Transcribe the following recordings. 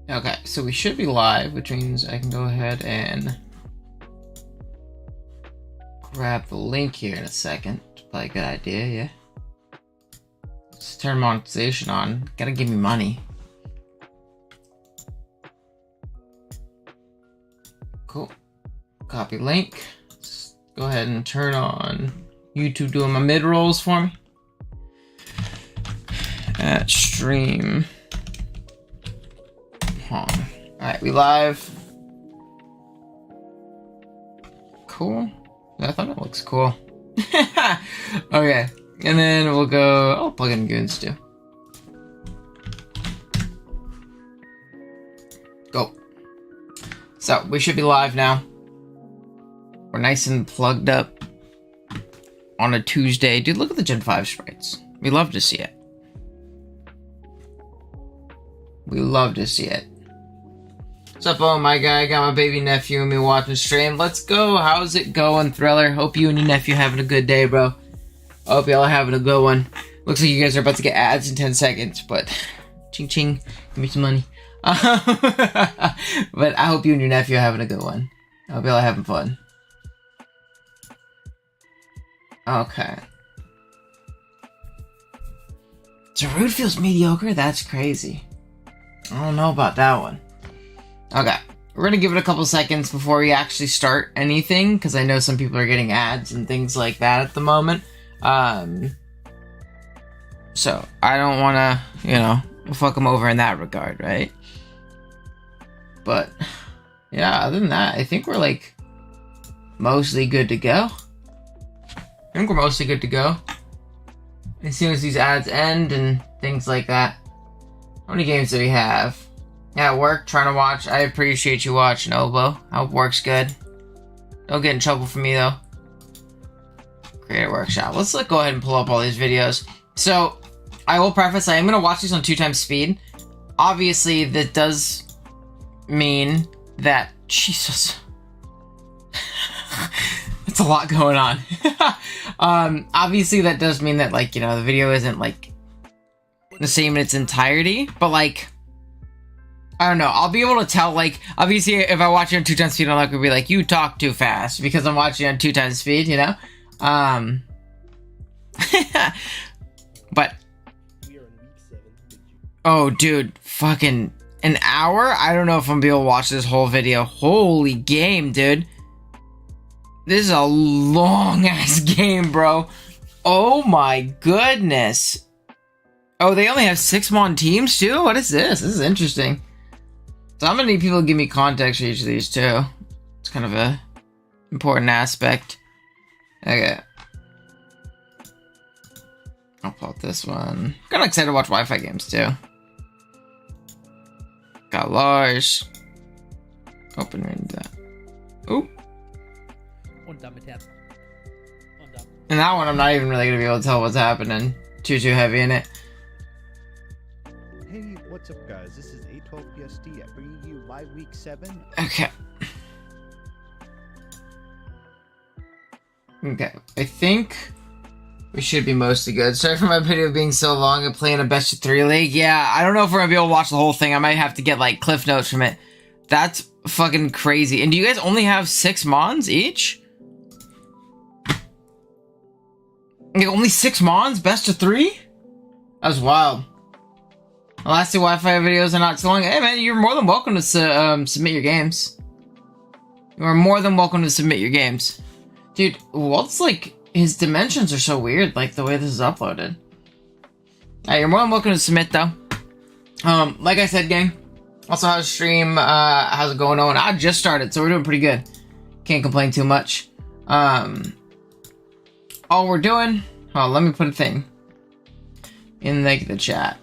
Okay, so we should be live, which means I can go ahead and grab the link here in a second. Probably a good idea, yeah. Let's turn monetization on. Gotta give me money. Cool. Copy link. Let's go ahead and turn on YouTube doing my mid rolls for me. At stream. Alright, we live. Cool. I thought it looks cool. Okay, and then we'll go. Oh, plug in goons too. Go. So we should be live now. We're nice and plugged up on a Tuesday. Dude, look at the Gen 5 sprites. We love to see it. We love to see it. What's up, oh my guy? I got my baby nephew and me watching stream. Let's go. How's it going, Thriller? Hope you and your nephew having a good day, bro. Hope y'all are having a good one. Looks like you guys are about to get ads in 10 seconds, but ching ching, give me some money. But I hope you and your nephew are having a good one. I hope y'all are having fun. Okay. Darude feels mediocre? That's crazy. I don't know about that one. Okay, we're gonna give it a couple seconds before we actually start anything, because I know some people are getting ads and things like that at the moment. So I don't want to, you know, fuck them over in that regard, right? But yeah, other than that, I think we're like mostly good to go. As soon as these ads end and things like that. How many games do we have? Yeah, at work, trying to watch. I appreciate you watching, Obo. I hope work's good. Don't get in trouble for me, though. Creator Workshop. Let's go ahead and pull up all these videos. So, I will preface, I am going to watch these on 2x speed. Obviously, that does mean that... Jesus. It's a lot going on. Obviously, that does mean that, like, you know, the video isn't, like, the same in its entirety. But, like... I don't know. I'll be able to tell, like, obviously, if I watch it on 2x speed, I'm not going to be like, you talk too fast, because I'm watching on 2x speed, you know? But, oh, dude, fucking an hour? I don't know if I'm going to be able to watch this whole video. Holy game, dude. This is a long-ass game, bro. Oh, my goodness. Oh, they only have 6 mon teams, too? What is this? This is interesting. So I'm gonna need people to give me context for each of these too. It's kind of a important aspect. Okay. I'll pull out this one. Kinda excited to watch Wi-Fi games too. Got Lars. Open ring that. Oop. And that one I'm not even really gonna be able to tell what's happening. Too heavy in it. Hey, what's up guys? This is 812 PST bringing you live week 7. Okay. Okay, I think we should be mostly good. Sorry for my video being so long and playing a best of 3 league. Yeah, I don't know if we're gonna be able to watch the whole thing. I might have to get like cliff notes from it. That's fucking crazy. And do you guys only have 6 mons each? Like, only 6 mons? Best of 3? That was wild. The last 2 Wi-Fi videos are not too long. Hey man, you're more than welcome to submit your games. You are more than welcome to submit your games. Dude, Walt's like, his dimensions are so weird, like the way this is uploaded. Alright, you're more than welcome to submit though. Like I said, gang. Also, how's stream? How's it going on? I just started, so we're doing pretty good. Can't complain too much. All we're doing... Oh, let me put a thing in like the chat.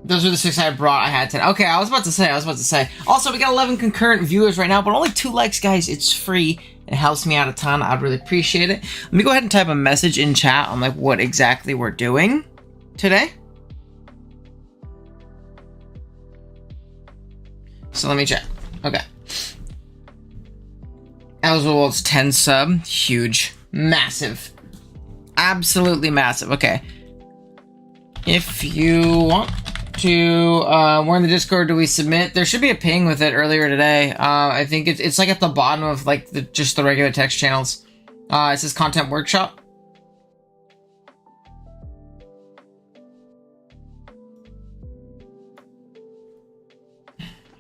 Those are the 6 I brought. I had 10. Okay, I was about to say. Also, we got 11 concurrent viewers right now, but only 2 likes, guys. It's free. It helps me out a ton. I'd really appreciate it. Let me go ahead and type a message in chat on like what exactly we're doing today. So let me check. Okay. Elzewald's 10 sub. Huge. Massive. Absolutely massive. Okay. If you want to, we're in the Discord, do we submit? There should be a ping with it earlier today. I think it's like at the bottom of like just the regular text channels. It says content workshop.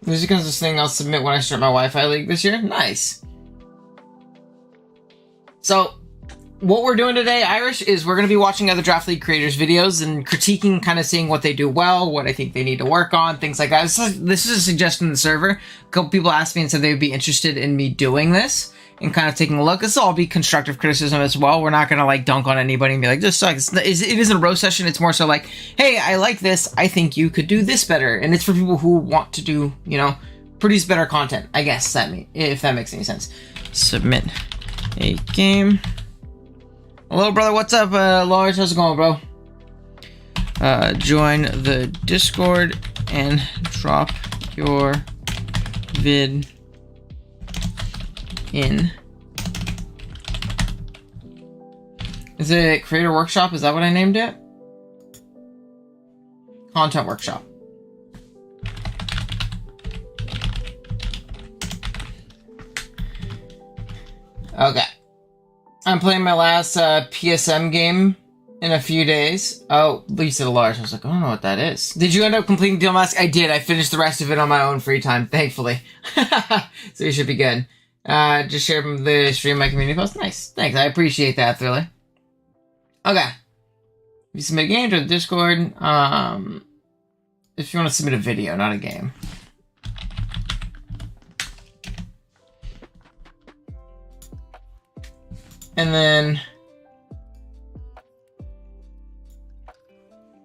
This is because this thing I'll submit when I start my Wi-Fi league this year. Nice. So, what we're doing today, Irish, is we're going to be watching other Draft League creators' videos and critiquing, kind of seeing what they do well, what I think they need to work on, things like that. This is a suggestion in the server. A couple people asked me and said they would be interested in me doing this and kind of taking a look. This will all be constructive criticism as well. We're not going to like dunk on anybody and be like, this sucks. It isn't a roast session. It's more so like, hey, I like this. I think you could do this better. And it's for people who want to do, you know, produce better content, I guess, if that makes any sense. Submit a game. Hello, brother. What's up, Lars? How's it going, bro? Join the Discord and drop your vid in. Is it Creator Workshop? Is that what I named it? Content Workshop. Okay. I'm playing my last PSM game in a few days. Oh, Lisa Large. I was like, I don't know what that is. Did you end up completing Deal Mask? I did. I finished the rest of it on my own free time, thankfully. So you should be good. Just share the stream my community post. Nice. Thanks. I appreciate that, Thriller. Okay. You submit a game to the Discord. If you want to submit a video, not a game. And then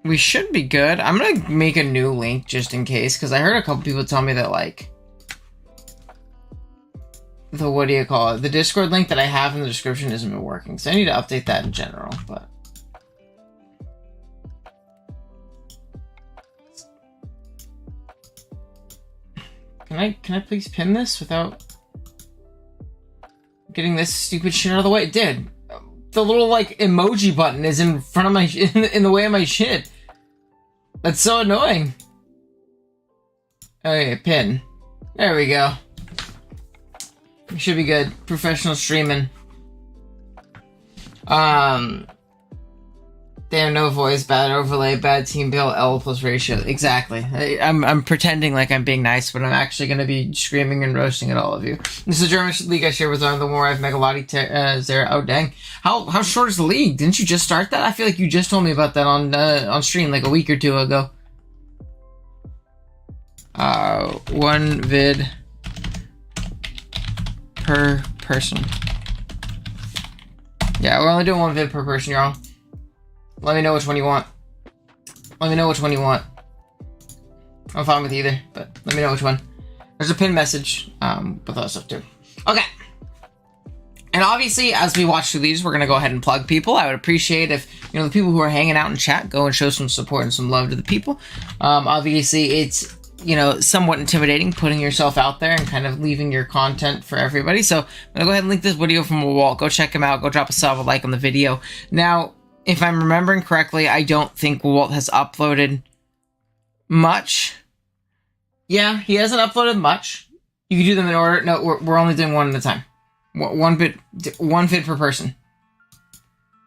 we should be good. I'm going to make a new link just in case, because I heard a couple people tell me that, like, what do you call it? The Discord link that I have in the description isn't been working, so I need to update that in general, but... Can I please pin this without getting this stupid shit out of the way? It did. The little, like, emoji button is in front of my... in the way of my shit. That's so annoying. Okay, pin. There we go. We should be good. Professional streaming. Damn, no voice, bad overlay, bad team build, L plus ratio. Exactly. I'm pretending like I'm being nice, but I'm actually going to be screaming and roasting at all of you. This is a German league I share with one of the more I've Megalotti Zera. Oh, dang. How short is the league? Didn't you just start that? I feel like you just told me about that on stream like a week or two ago. One vid per person. Yeah, we're only doing one vid per person, y'all. Let me know which one you want. Let me know which one you want. I'm fine with either, but let me know which one. There's a pinned message with other stuff too. Okay. And obviously, as we watch through these, we're going to go ahead and plug people. I would appreciate if, you know, the people who are hanging out in chat go and show some support and some love to the people. Obviously, it's, you know, somewhat intimidating putting yourself out there and kind of leaving your content for everybody. So I'm going to go ahead and link this video from Walt. Go check him out. Go drop a sub, a like on the video. Now, if I'm remembering correctly, I don't think Walt has uploaded much. Yeah, he hasn't uploaded much. You can do them in order. No, we're only doing one at a time. One vid per person.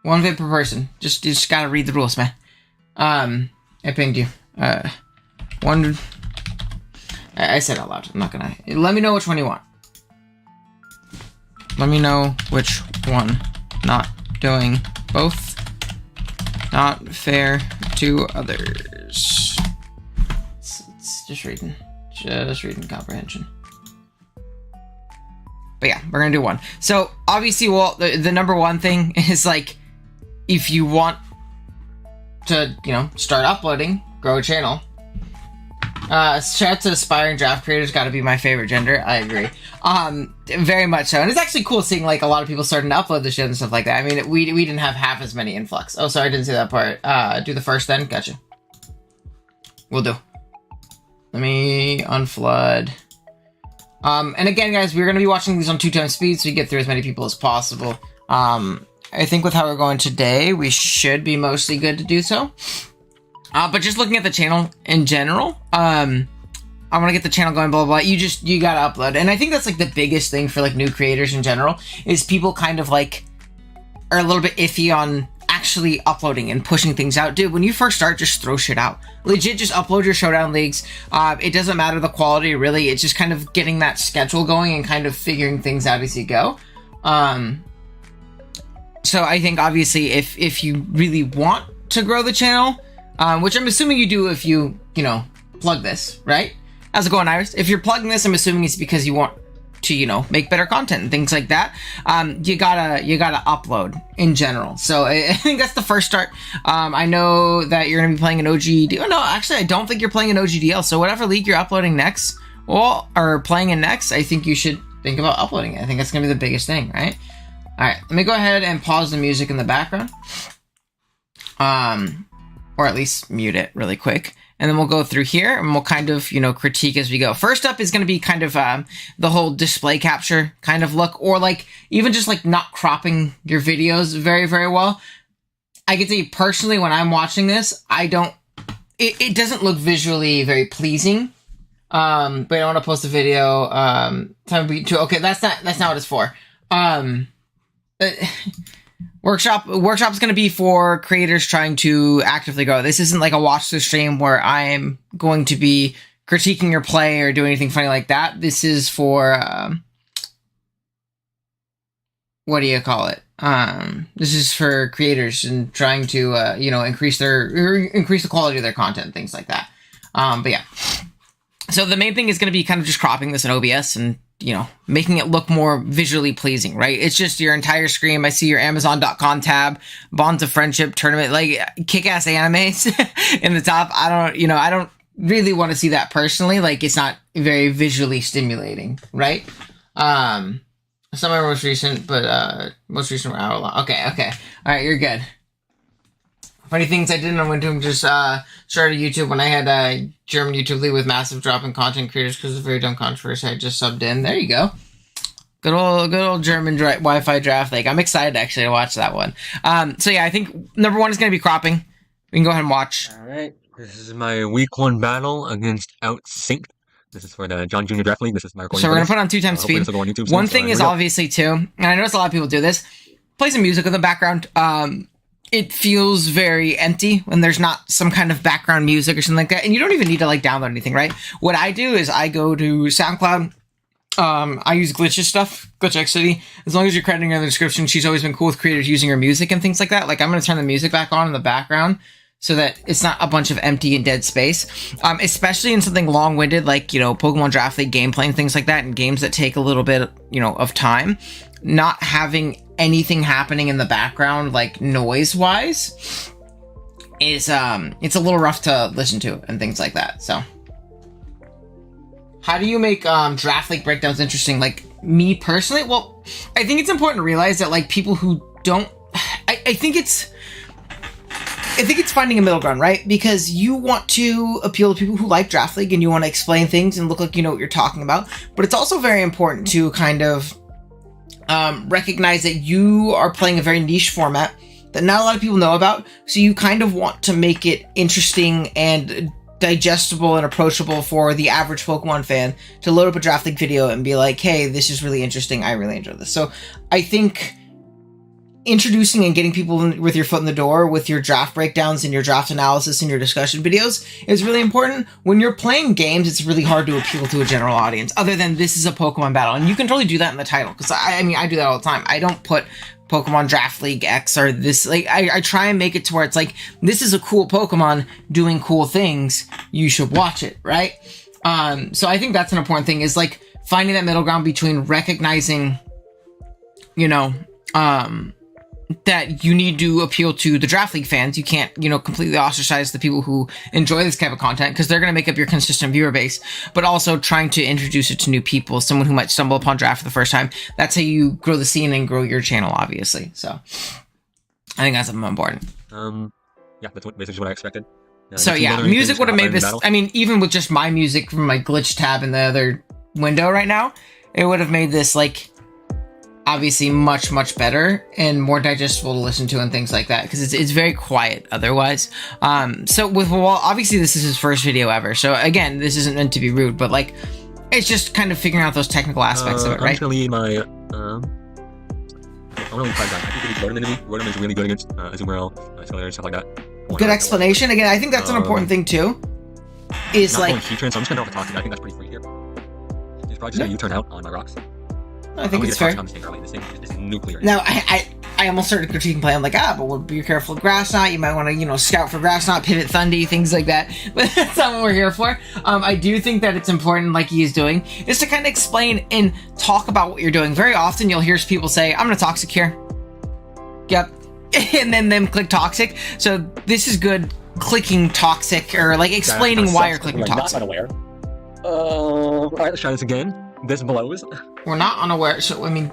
One vid per person. Just gotta read the rules, man. I pinged you. I said out loud. I'm not gonna. Let me know which one you want. Let me know which one. Not doing both. Not fair to others. It's just reading. Just reading comprehension. But yeah, we're gonna do one. So, obviously, well, the number one thing is, like, if you want to, you know, start uploading, grow a channel. Shout out to aspiring draft creators, gotta be my favorite gender. I agree. Very much so. And it's actually cool seeing, like, a lot of people starting to upload the shit and stuff like that. I mean, we didn't have half as many influx. Oh, sorry, I didn't see that part. Do the first then. Gotcha. Will do. Let me unflood. And again, guys, we're going to be watching these on 2x speed so we get through as many people as possible. I think with how we're going today, we should be mostly good to do so. But just looking at the channel in general, I want to get the channel going, blah, blah, blah. You gotta upload. And I think that's like the biggest thing for like new creators in general is people kind of like are a little bit iffy on actually uploading and pushing things out. Dude, when you first start, just throw shit out. Legit, just upload your Showdown Leagues. It doesn't matter the quality, really. It's just kind of getting that schedule going and kind of figuring things out as you go. So I think obviously if you really want to grow the channel, which I'm assuming you do if you know, plug this, right? How's it going, Iris? If you're plugging this, I'm assuming it's because you want to, you know, make better content and things like that. You gotta upload in general. So I think that's the first start. I know that you're gonna be playing an OGD. Oh no, actually, I don't think you're playing an OGDL. So whatever league you're uploading next, or playing in next, I think you should think about uploading it. I think that's gonna be the biggest thing, right? All right, let me go ahead and pause the music in the background, or at least mute it really quick. And then we'll go through here and we'll kind of, you know, critique as we go. First up is going to be kind of the whole display capture kind of look, or like even just like not cropping your videos very, very well. I can tell you personally, when I'm watching this, it doesn't look visually very pleasing. But I don't want to post a video. Okay, that's not what it's for. Workshop is going to be for creators trying to actively grow. This isn't like a watch the stream where I'm going to be critiquing your play or doing anything funny like that. This is for what do you call it? This is for creators and trying to you know, increase the quality of their content, things like that. But yeah. So the main thing is going to be kind of just cropping this in OBS and, you know, making it look more visually pleasing, right? It's just your entire screen. I see your Amazon.com tab, Bonds of Friendship tournament, like kick-ass animes in the top. I don't really want to see that personally. Like, it's not very visually stimulating, right? Some of my most recent, but most recent were hour long. Okay. All right, you're good. Funny things I didn't. I went to just started YouTube when I had a German YouTube league with massive drop in content creators because of very dumb controversy. I just subbed in. There you go. Good old German Wi-Fi draft league. I'm excited actually to watch that one. So yeah, I think number one is going to be cropping. We can go ahead and watch. All right. This is my week 1 battle against Outsync. This is for the John Jr. Draft League. This is my recording. So we're going to put on 2 times speed. One thing is obviously too, and I notice a lot of people do this, play some music in the background. It feels very empty when there's not some kind of background music or something like that. And you don't even need to like download anything, right? What I do is I go to SoundCloud. I use Glitch's stuff, GlitchX City. As long as you're crediting her in the description, she's always been cool with creators using her music and things like that. Like, I'm going to turn the music back on in the background so that it's not a bunch of empty and dead space. Especially in something long-winded like, you know, Pokemon Draft League gameplay and things like that, and games that take a little bit, you know, of time. Not having anything happening in the background, like noise-wise, is it's a little rough to listen to and things like that. So, how do you make Draft League breakdowns interesting? Like, me personally, well, I think it's important to realize that like people who don't, I think it's finding a middle ground, right? Because you want to appeal to people who like Draft League and you want to explain things and look like you know what you're talking about. But it's also very important to kind of recognize that you are playing a very niche format that not a lot of people know about. So you kind of want to make it interesting and digestible and approachable for the average Pokemon fan to load up a Draft League video and be like, hey, this is really interesting. I really enjoy this. So I think introducing and getting people with your foot in the door with your draft breakdowns and your draft analysis and your discussion videos is really important. When you're playing games, it's really hard to appeal to a general audience other than this is a Pokemon battle. And you can totally do that in the title. Because I mean, I do that all the time. I don't put Pokemon Draft League X or this, like, I try and make it to where it's like, this is a cool Pokemon doing cool things. You should watch it, right? So I think that's an important thing, is like finding that middle ground between recognizing, you know, that you need to appeal to the Draft League fans. You can't, you know, completely ostracize the people who enjoy this type of content because they're going to make up your consistent viewer base, but also trying to introduce it to new people, someone who might stumble upon draft for the first time. That's how you grow the scene and grow your channel, obviously. So I think that's important. Yeah, that's basically what I expected. So yeah, music would have made this, I mean, even with just my music from my glitch tab in the other window right now, it would have made this like, obviously much better and more digestible to listen to and things like that, because it's very quiet otherwise. So with Wall, obviously this is his first video ever, so again, this isn't meant to be rude, but like, it's just kind of figuring out those technical aspects of it, right? I'm just gonna lead my I'm gonna lead 5 guys. I think we need Rotom into me. Rotom is really good against Azumarill, Scalar, stuff like that. Good explanation. Again, I think that's an important thing too. Is not like going Heatran, so I'm just gonna go for Toxic. I think that's pretty free here. He's probably just gonna U-turn out on my rocks. I think it's fair. This thing is nuclear. Now, I almost started critiquing play. I'm like, but be careful with Grass Knot. You might want to, scout for Grass Knot, pivot Thundy, things like that. But that's not what we're here for. I do think that it's important, like he is doing, is to kind of explain and talk about what you're doing. Very often, you'll hear people say, I'm going to Toxic here. Yep. And then them click Toxic. So this is good clicking Toxic, or like explaining why you're clicking Toxic. Not unaware. Alright, let's try this again. This blows. We're not unaware, so I mean...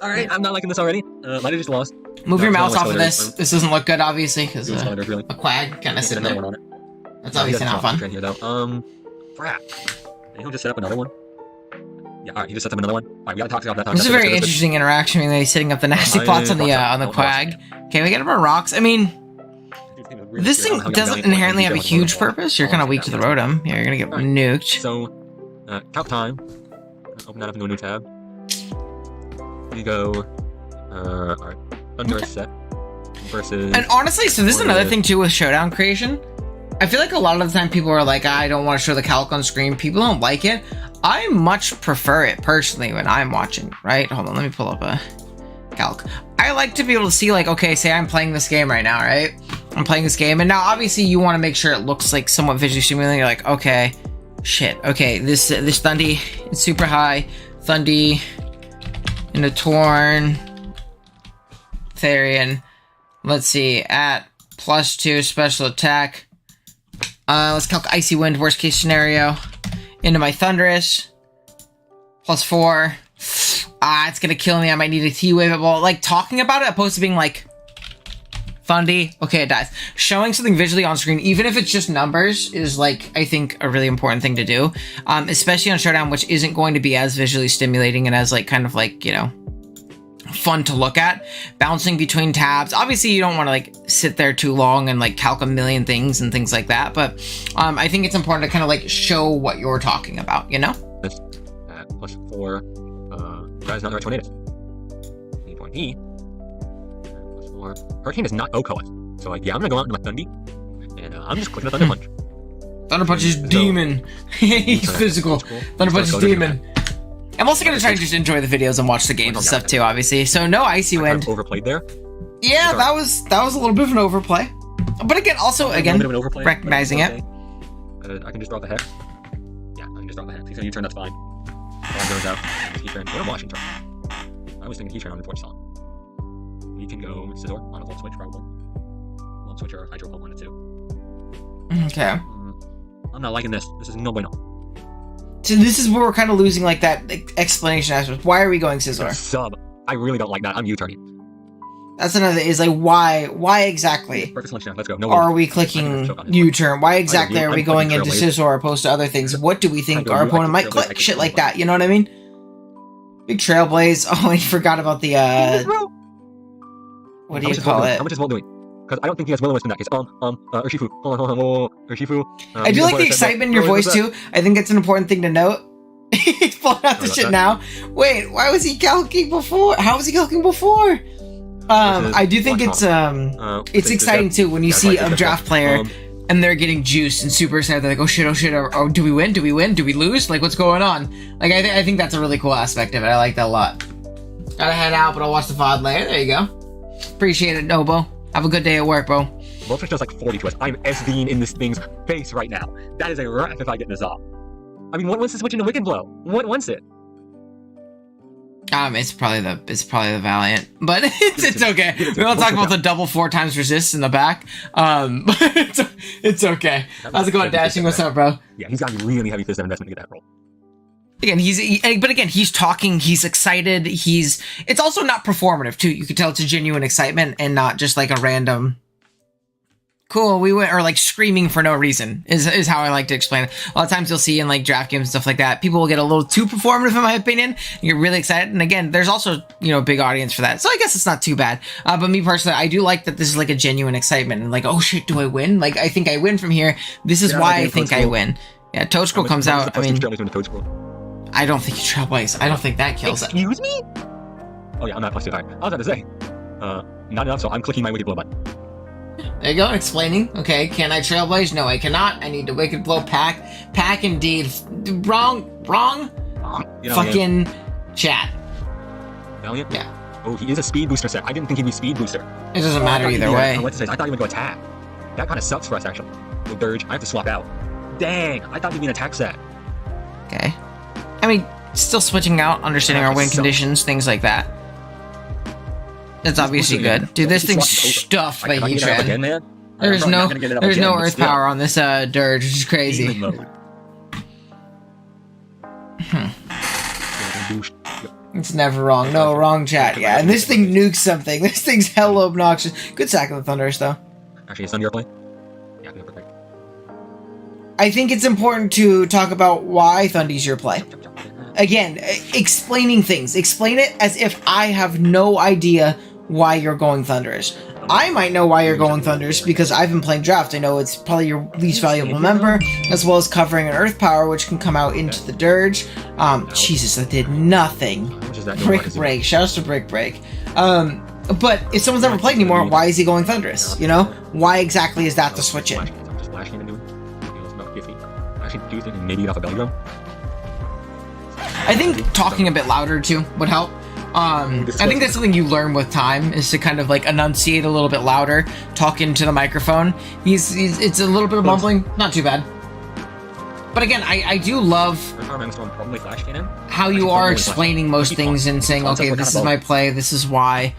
Alright, I'm not liking this already. Might have just lost. Move your mouse off of this. This doesn't look good, obviously, because really. a quag kind of sitting there. On it. That's obviously not fun. Here, though. Crap. And he'll just set up another one. Yeah, alright, he just sets up another one. Alright, we got Toxic off that time. This is a very interesting interaction when he's setting up the nasty plots on the quag. Okay, we get him a rocks. I mean... This thing doesn't inherently have a huge purpose. You're kind of weak to the Rotom. Yeah, you're gonna get nuked. So, calc time. Open that up into a new tab. We go, alright, under a set versus... And honestly, so this is another thing too with Showdown creation. I feel like a lot of the time people are like, I don't want to show the calc on screen. People don't like it. I much prefer it personally when I'm watching, right? Hold on, let me pull up a calc. I like to be able to see, like, okay, say I'm playing this game right now, right? I'm playing this game, and now obviously you want to make sure it looks like somewhat visually stimulating. You're like, okay, shit, okay, this Thundy is super high. Thundy into Torn, Therian. Let's see, at +2 special attack. Let's calc Icy Wind, worst case scenario. Into my Thundurus, +4. It's gonna kill me. I might need a T-Wave at ball. Like, talking about it opposed to being like, Thundy, okay, it dies. Showing something visually on screen, even if it's just numbers, is like, I think, a really important thing to do. Especially on Showdown, which isn't going to be as visually stimulating and as like, kind of like, fun to look at. Bouncing between tabs. Obviously, you don't want to like sit there too long and like calc a million things and things like that. But I think it's important to kind of like show what you're talking about, This at +4, that is not the right tornado. Point E. Hurricane is not OCOS. So, like, yeah, I'm gonna go out into my Thundy, and I'm just clicking a Thunder Punch. Thunder Punch is demon. He's physical. Thunder Punch is demon. I'm also gonna try to just enjoy the videos and watch the games and stuff too, obviously. So no Icy Wind. Kind of overplayed there. Yeah, that was a little bit of an overplay. But again, also recognizing it. I can just draw the Hex. Yeah, I can just draw the Hex. He's gonna U-turn, that's fine. Ball goes out. Heatran. What am I watching turn? I was thinking Heatran on the Torch Song. We can go Scizor on a Volt Switch, probably. Volt Switch or Hydro Pump 1 and 2. Okay. I'm not liking this. This is no bueno. So this is where we're kind of losing like that explanation aspect. Why are we going Scizor? Sub. I really don't like that. I'm U-turning. That's another is like why exactly Perfect selection. Let's go. No are we clicking U-turn? Why exactly are we going into Scizor opposed to other things? What do we think our opponent might click? Shit like that. You know what I mean? Big Trailblaze. Oh, I forgot about the what do you call it? How much is Volt doing? Because I don't think he has Will-O-Wisp in that case. Urshifu. Hold on. Urshifu. I do like the excitement in your voice too. I think it's an important thing to note. He's pulling out the shit now. Wait, why was he calcing before? How was he calcing before? I do think it's exciting too when you see a draft player and they're getting juiced and super excited. They're like, oh shit, or do we win? Do we lose? Like, what's going on? Like, I think that's a really cool aspect of it. I like that a lot. Gotta head out, but I'll watch the VOD later. There you go. Appreciate it, Nobo. Have a good day at work, bro. Voltage does like 40 to us. I'm SDing in this thing's face right now. That is a wrap if I get this off. I mean, what wants to switch into Wicked Blow? What wants it? It's probably the Valiant, but it's okay. We won't talk about the double 4 times resist in the back. But it's okay. How's it going, Dashing? What's up, bro? Yeah, he's got really heavy fist of investment to get that roll. Again, he's talking, he's excited, it's also not performative too. You can tell it's a genuine excitement and not just like a random cool, we went, or like screaming for no reason is how I like to explain it. A lot of times you'll see in like draft games and stuff like that, people will get a little too performative in my opinion, and get really excited. And again, there's also, you know, a big audience for that. So I guess it's not too bad. But me personally, I do like that this is like a genuine excitement and like, oh shit, do I win? Like, I think I win from here. This is why I think I win. Yeah, Toad Scroll comes out. I mean, I don't think you Trailblaze. I don't think that kills it. Excuse me? Oh yeah, I'm not plus 2. Alright. I was about to say. Not enough, so I'm clicking my Wicked Blow button. There you go, explaining. Okay, can I Trailblaze? No, I cannot. I need to Wicked Blow pack. Pack indeed. Wrong. You know, Fucking chat. Valiant? Yeah. Oh, he is a speed booster set. I didn't think he'd be speed booster. It doesn't matter either way. What's it say? I thought he would go attack. That kind of sucks for us, actually. With Dirge, I have to swap out. Dang, I thought he'd be an attack set. Okay. I mean, still switching out, understanding our win conditions, things like that. That's obviously good. Dude, this thing's stuffed by Heatran. There's no Earth power on this Dirge, which is crazy. It's never wrong. No, wrong chat. Yeah, and this thing nukes something. This thing's hella obnoxious. Good sack of the Thunders, though. Actually, is Thunder play? Yeah, perfect. I think it's important to talk about why Thundy's your play. Again, explaining things. Explain it as if I have no idea why you're going Thunders. I might know why you're going Thunders because I've been playing Draft. I know it's probably your least valuable member, as well as covering an Earth Power, which can come out into the Dirge. Jesus, that did nothing. Brick Break. Shouts to Brick Break. But if someone's never played anymore, why is he going Thunderous? You know? Why exactly is that the switch in? Just flashing into it. It's about 50. I actually do think maybe off a belly drum. I think talking a bit louder too would help. I think that's something you learn with time, is to kind of like enunciate a little bit louder, talk into the microphone. It's a little bit of mumbling, not too bad. But again, I do love how you are explaining most things and saying, okay, this is my play, this is why.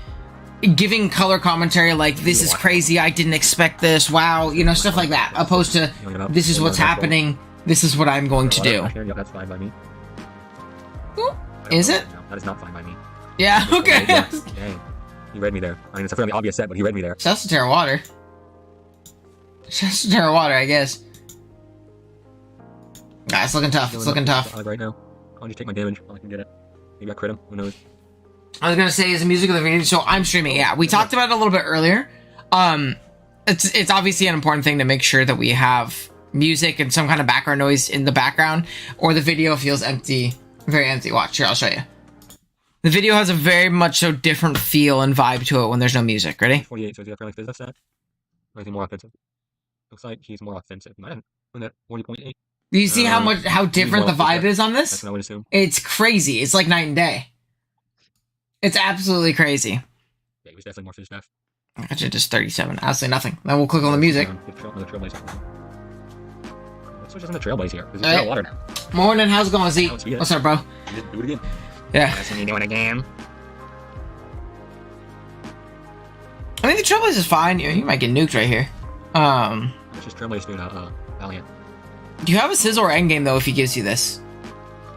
Giving color commentary like, this is crazy, I didn't expect this, wow, you know, stuff like that. Opposed to, this is what's happening, this is what I'm going to do. That's fine by me. Is it? No, that is not fine by me. Yeah, okay. Dang. He read me there. I mean, it's a fairly obvious set, but he read me there. Shouts to Terra Water. Shouts to Terra Water, I guess. Ah, it's looking tough. It's looking tough. Right now. I'll just take my damage. I can get it. Maybe I crit him. Who knows? I was gonna say, is the music of the video, so I'm streaming. Yeah, we talked about it a little bit earlier. It's obviously an important thing to make sure that we have music and some kind of background noise in the background, or the video feels empty. Very empty. Watch here, I'll show you. The video has a very much so different feel and vibe to it when there's no music. Ready? 48, so is he a fairly physical set? Or is he more offensive? Looks like he's more offensive. Might have been at 40.8. Do you see how different the vibe is on this? That's what I would assume. It's crazy. It's like night and day. It's absolutely crazy. Yeah, he was definitely more physical. Actually, just 37. I'll say nothing. Then we'll click on the music. Let's switch on the Trailblaze here. Because he's got water now. Morning, how's it going, Z? What's up, bro? Do it again. Yeah. That's when you do it again. I mean, the Trailblaze is fine. You might get nuked right here. It's just Trailblaze doing Valiant. Do you have a Scizor endgame, though, if he gives you this?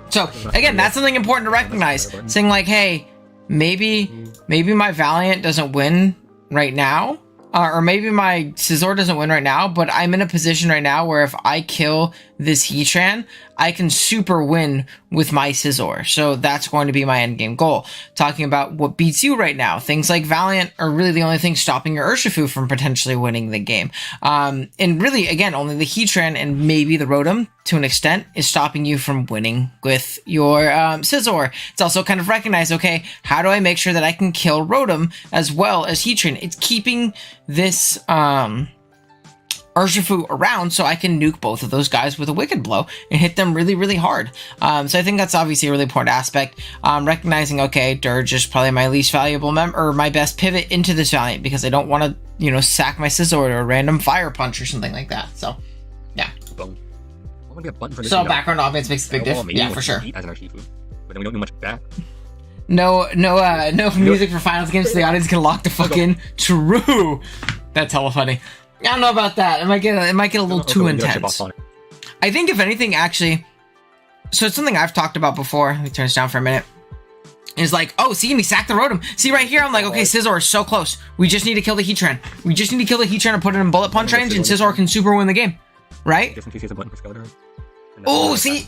So, again, that's something important to recognize. Saying, like, hey, maybe my Valiant doesn't win right now. Or maybe my Scizor doesn't win right now, but I'm in a position right now where if I kill this Heatran, I can super win with my Scizor. So that's going to be my endgame goal. Talking about what beats you right now. Things like Valiant are really the only thing stopping your Urshifu from potentially winning the game. And really, again, only the Heatran and maybe the Rotom, to an extent, is stopping you from winning with your Scizor. It's also kind of recognized, okay, how do I make sure that I can kill Rotom as well as Heatran? It's keeping this Urshifu around so I can nuke both of those guys with a Wicked Blow and hit them really, really hard. So I think that's obviously a really important aspect. Recognizing, okay, Dirge is probably my least valuable member, or my best pivot into this Valiant, because I don't want to, you know, sack my Scizor or a random Fire Punch or something like that. So, yeah. So background offense makes a big difference. Yeah, for sure. As an Urshifu, but then we don't do much back. No music for finals games, so the audience can lock the fucking true. That's hella funny. I don't know about that. It might get a little too intense. I think if anything, actually, so it's something I've talked about before. Let me turn this down for a minute. is like, oh, see, and he sacked the rotom. See right here, I'm like, okay, Scizor is so close. We just need to kill the Heatran. We just need to kill the Heatran and put it in bullet punch range, and Scizor can super win the game, right? Just in case he has a button for Skeletor. Oh, see.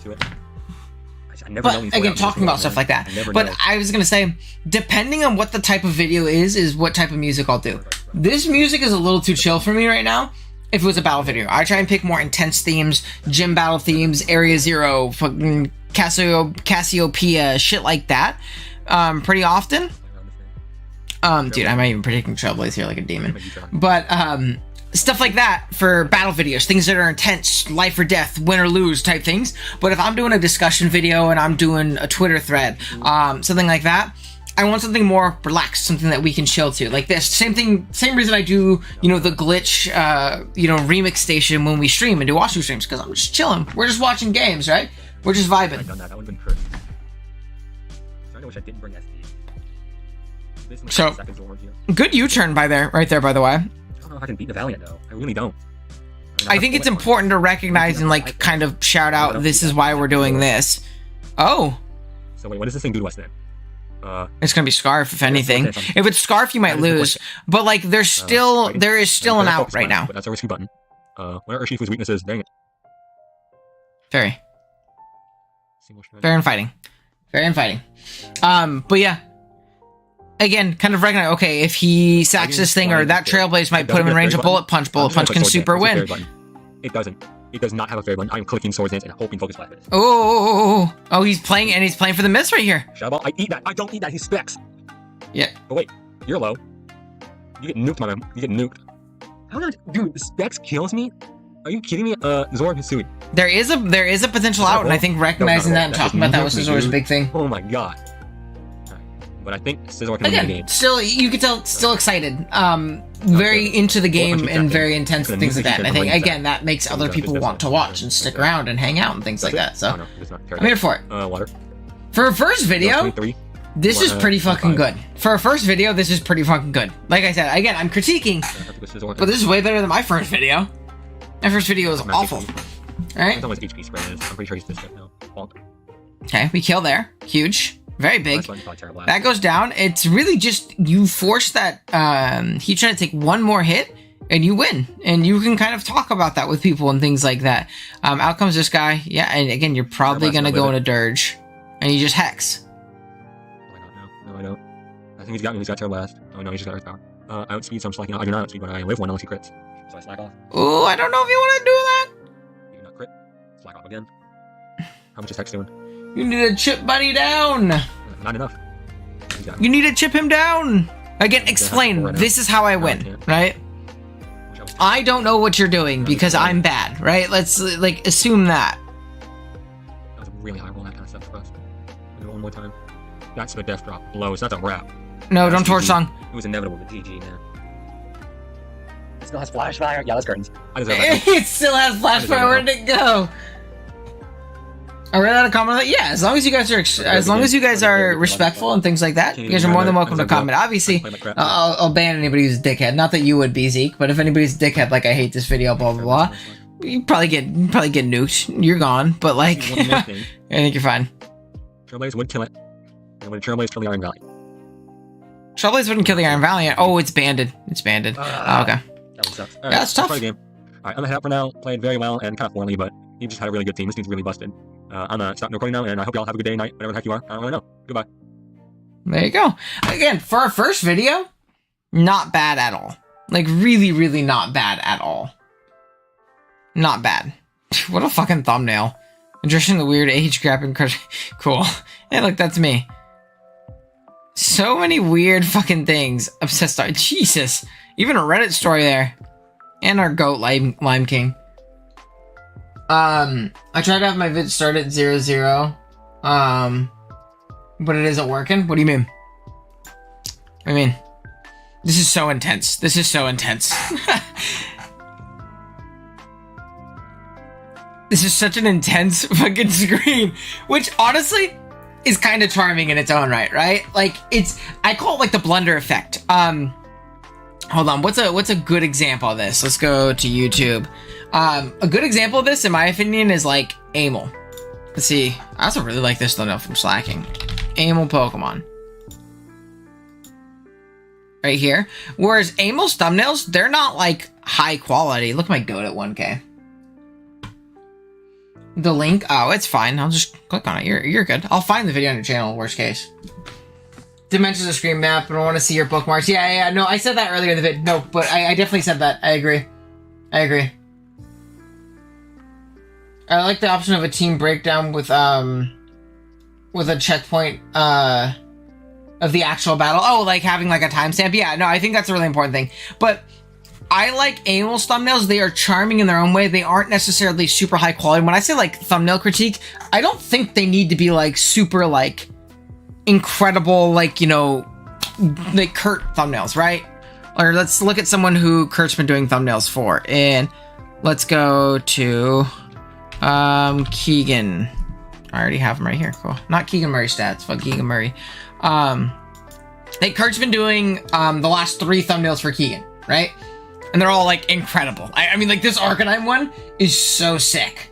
But again, talking about stuff like that. But I was gonna say, depending on what the type of video is what type of music I'll do. This music is a little too chill for me right now. If it was a battle video, I try and pick more intense themes, gym battle themes, Area Zero, fucking Cassiopeia, shit like that. Pretty often. Dude, I'm not even predicting Trailblaze here like a demon. But stuff like that for battle videos, things that are intense, life or death, win or lose type things. But if I'm doing a discussion video and I'm doing a Twitter thread, something like that, I want something more relaxed, something that we can chill to, like this. Same thing, same reason I do, the glitch, remix station when we stream and do watching streams, because I'm just chilling. We're just watching games, right? We're just vibing. I've done that. That would have been cursed. I wish I didn't bring SD. So, good U-turn right there, by the way. I don't know if I can beat the Valiant, though. I really don't. I think it's important to recognize and, like, kind of shout out, this is why we're doing this. Oh. So, wait, what does this thing do to us then? It's gonna be Scarf, if anything. If it's Scarf, you might lose. But, like, there is still an out right now. But that's our risky button. What are Urshifu's weaknesses? Dang it. Very in fighting. But yeah. Again, kind of recognize, okay, if he sacks this thing, or that Trailblaze might put him in range of Bullet Punch. Bullet Punch can super win. It doesn't. It does not have a fairy button. I'm clicking Swords Dance and hoping Focus Blast hits. Oh, he's playing, and he's playing for the miss right here. Shadow Ball, I eat that. I don't eat that. He's Specs. Yeah. But wait, you're low. You get nuked, my man. You get nuked. How did dude, Specs kills me? Are you kidding me? Zord Hisui. There is a potential out, and I think recognizing that and talking about that was Scizor's big thing. Oh my god. But I think Scizor can win the game. Still, you can tell, still excited. Very into the game and very intense and things like that. And I think, again, that makes other people want to watch and stick around and hang out and things like that. So, I'm here for it. Water. For a first video, this is pretty fucking good. For a first video, this is pretty fucking good. Like I said, again, I'm critiquing, but this is way better than my first video. My first video was awful. Alright? It's almost HP spread. I'm pretty sure he's this good now. Okay, we kill there. Huge. Very big. That goes down. It's really just, you force that Heat trying to take one more hit, and you win. And you can kind of talk about that with people and things like that. Out comes this guy. Yeah, and again, you're probably going to go into Dirge. And you just Hex. Oh my god, no. No, I don't. I think he's got me. He's got Terra Blast. Oh no, he just got Earth Power. I outspeed, so I'm slacking out. I do not outspeed, but I live one unless he crits. So I slack off. Ooh, I don't know if you want to do that. You do not crit. Slack off again. How much is Hex doing? You need to chip Buddy down. Not enough. You need to chip him down. Again, explain. This is how I win, right? I don't know what you're doing because I'm bad, right? Let's, like, assume that. That was a really high roll, that kind of stuff for us. Do it one more time. That's the death drop. Blows. That's a wrap. No, don't torch song. It was inevitable with GG, man. It still has Flash Fire. Yeah, that's curtains. I deserve that. It still has Flash Fire. Where did it go? I read out a comment. Yeah, as long as you guys are respectful and things like that, you guys are more than welcome to comment. Obviously, I'll ban anybody who's a dickhead. Not that you would be, Zeke, but if anybody's a dickhead, like I hate this video, blah blah blah, you probably get nuked. You're gone. But like, I think you're fine. Trailblaze would kill it. And would Trailblaze kill the Iron Valiant? Trailblaze wouldn't kill the Iron Valiant. Oh, it's banded. It's banded. Oh, okay. That one sucks. Yeah, it's tough. Game. All right, I'm the head for now. Played very well and kind of poorly, but he just had a really good team. This team's really busted. I'm gonna stop recording now, and I hope y'all have a good day, night, whatever the heck you are. I don't really know. Goodbye. There you go. Again, for our first video, not bad at all. Like, really, really not bad at all. Not bad. What a fucking thumbnail. Addressing the weird age gap and cool. Hey, look, that's me. So many weird fucking things. Obsessed star. Jesus. Even a Reddit story there. And our goat, Lime King. I tried to have my vid start at 0, but it isn't working. What do you mean? I mean, this is so intense. This is so intense. This is such an intense fucking screen, which honestly is kind of charming in its own right? Like, I call it like the blunder effect. Hold on, what's a good example of this? Let's go to YouTube. A good example of this, in my opinion, is like Amel. Let's see. I also really like this though from Slacking. Amel Pokemon. right here. Whereas Amos's thumbnails, they're not like high quality. Look at my goat at 1K. The link, oh, it's fine. I'll just click on it. You're good. I'll find the video on your channel, worst case. Dimensions of screen map, and I want to see your bookmarks. Yeah, no, I said that earlier in the vid. No, but I definitely said that. I agree. I like the option of a team breakdown with a checkpoint of the actual battle. Oh, like having like a timestamp. Yeah, no, I think that's a really important thing. But I like Amos's thumbnails. They are charming in their own way. They aren't necessarily super high quality. When I say like thumbnail critique, I don't think they need to be like super like incredible, like, you know, like Kurt thumbnails, right? Or let's look at someone who Kurt's been doing thumbnails for, and let's go to Keegan. I already have him right here. Cool. Not Keegan Murray stats, but Keegan Murray. Like Kurt's been doing the last 3 thumbnails for Keegan, right? And they're all like incredible. I mean, like this Arcanine one is so sick.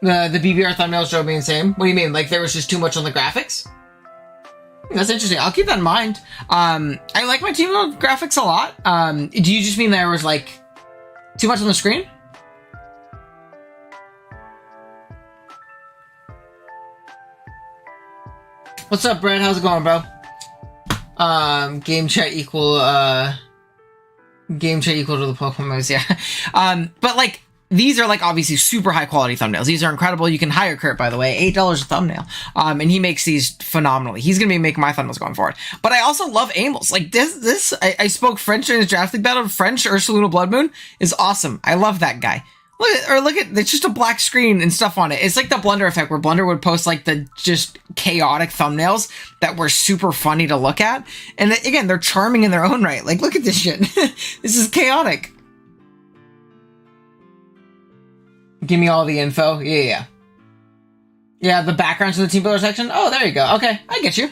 The BBR thumbnails drove me insane. What do you mean? Like there was just too much on the graphics? That's interesting. I'll keep that in mind. I like my team mode graphics a lot. Do you just mean there was like too much on the screen? What's up, Brett? How's it going, bro? Game chat equal to the Pokemon moves, yeah. But like, these are like obviously super high quality thumbnails. These are incredible. You can hire Kurt, by the way, $8 a thumbnail. And he makes these phenomenally. He's gonna be making my thumbnails going forward. But I also love Amos's. Like I spoke French during his draft league battle. French Ursaluna Blood Moon is awesome. I love that guy. Look at, it's just a black screen and stuff on it. It's like the Blender effect where Blender would post like the just chaotic thumbnails that were super funny to look at. And again, they're charming in their own right. Like, look at this shit. This is chaotic. Give me all the info. Yeah. Yeah, the backgrounds in the team builder section. Oh, there you go. Okay, I get you.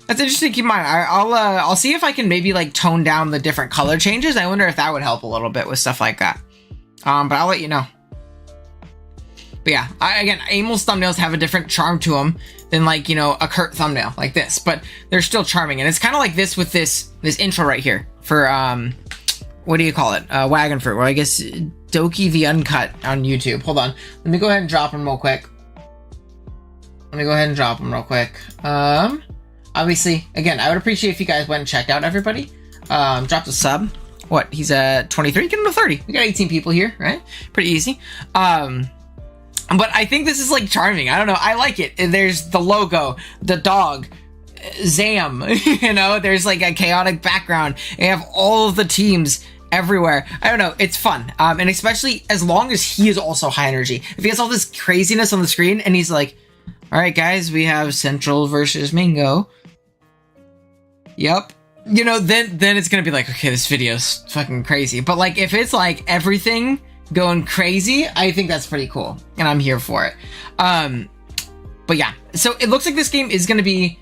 That's interesting to keep in mind. I'll see if I can maybe like tone down the different color changes. I wonder if that would help a little bit with stuff like that. But I'll let you know. But yeah, again, Amos's thumbnails have a different charm to them than like, you know, a Kurt thumbnail like this, but they're still charming. And it's kind of like this with this intro right here for, what do you call it? Wagon Fruit, or I guess Doki the Uncut on YouTube. Hold on. Let me go ahead and drop him real quick. Obviously, again, I would appreciate if you guys went and checked out everybody. Dropped a sub. What? He's at 23? Get him to 30. We got 18 people here, right? Pretty easy. But I think this is like charming. I don't know. I like it. There's the logo, the dog, Zam, you know, there's like a chaotic background. You have all of the teams everywhere. I don't know. It's fun. And especially as long as he is also high energy. If he has all this craziness on the screen and he's like, all right, guys, we have Central versus Mingo. Yep. You know, then it's going to be like, okay, this video's fucking crazy. But like, if it's like everything going crazy, I think that's pretty cool. And I'm here for it. But yeah, so it looks like this game is going to be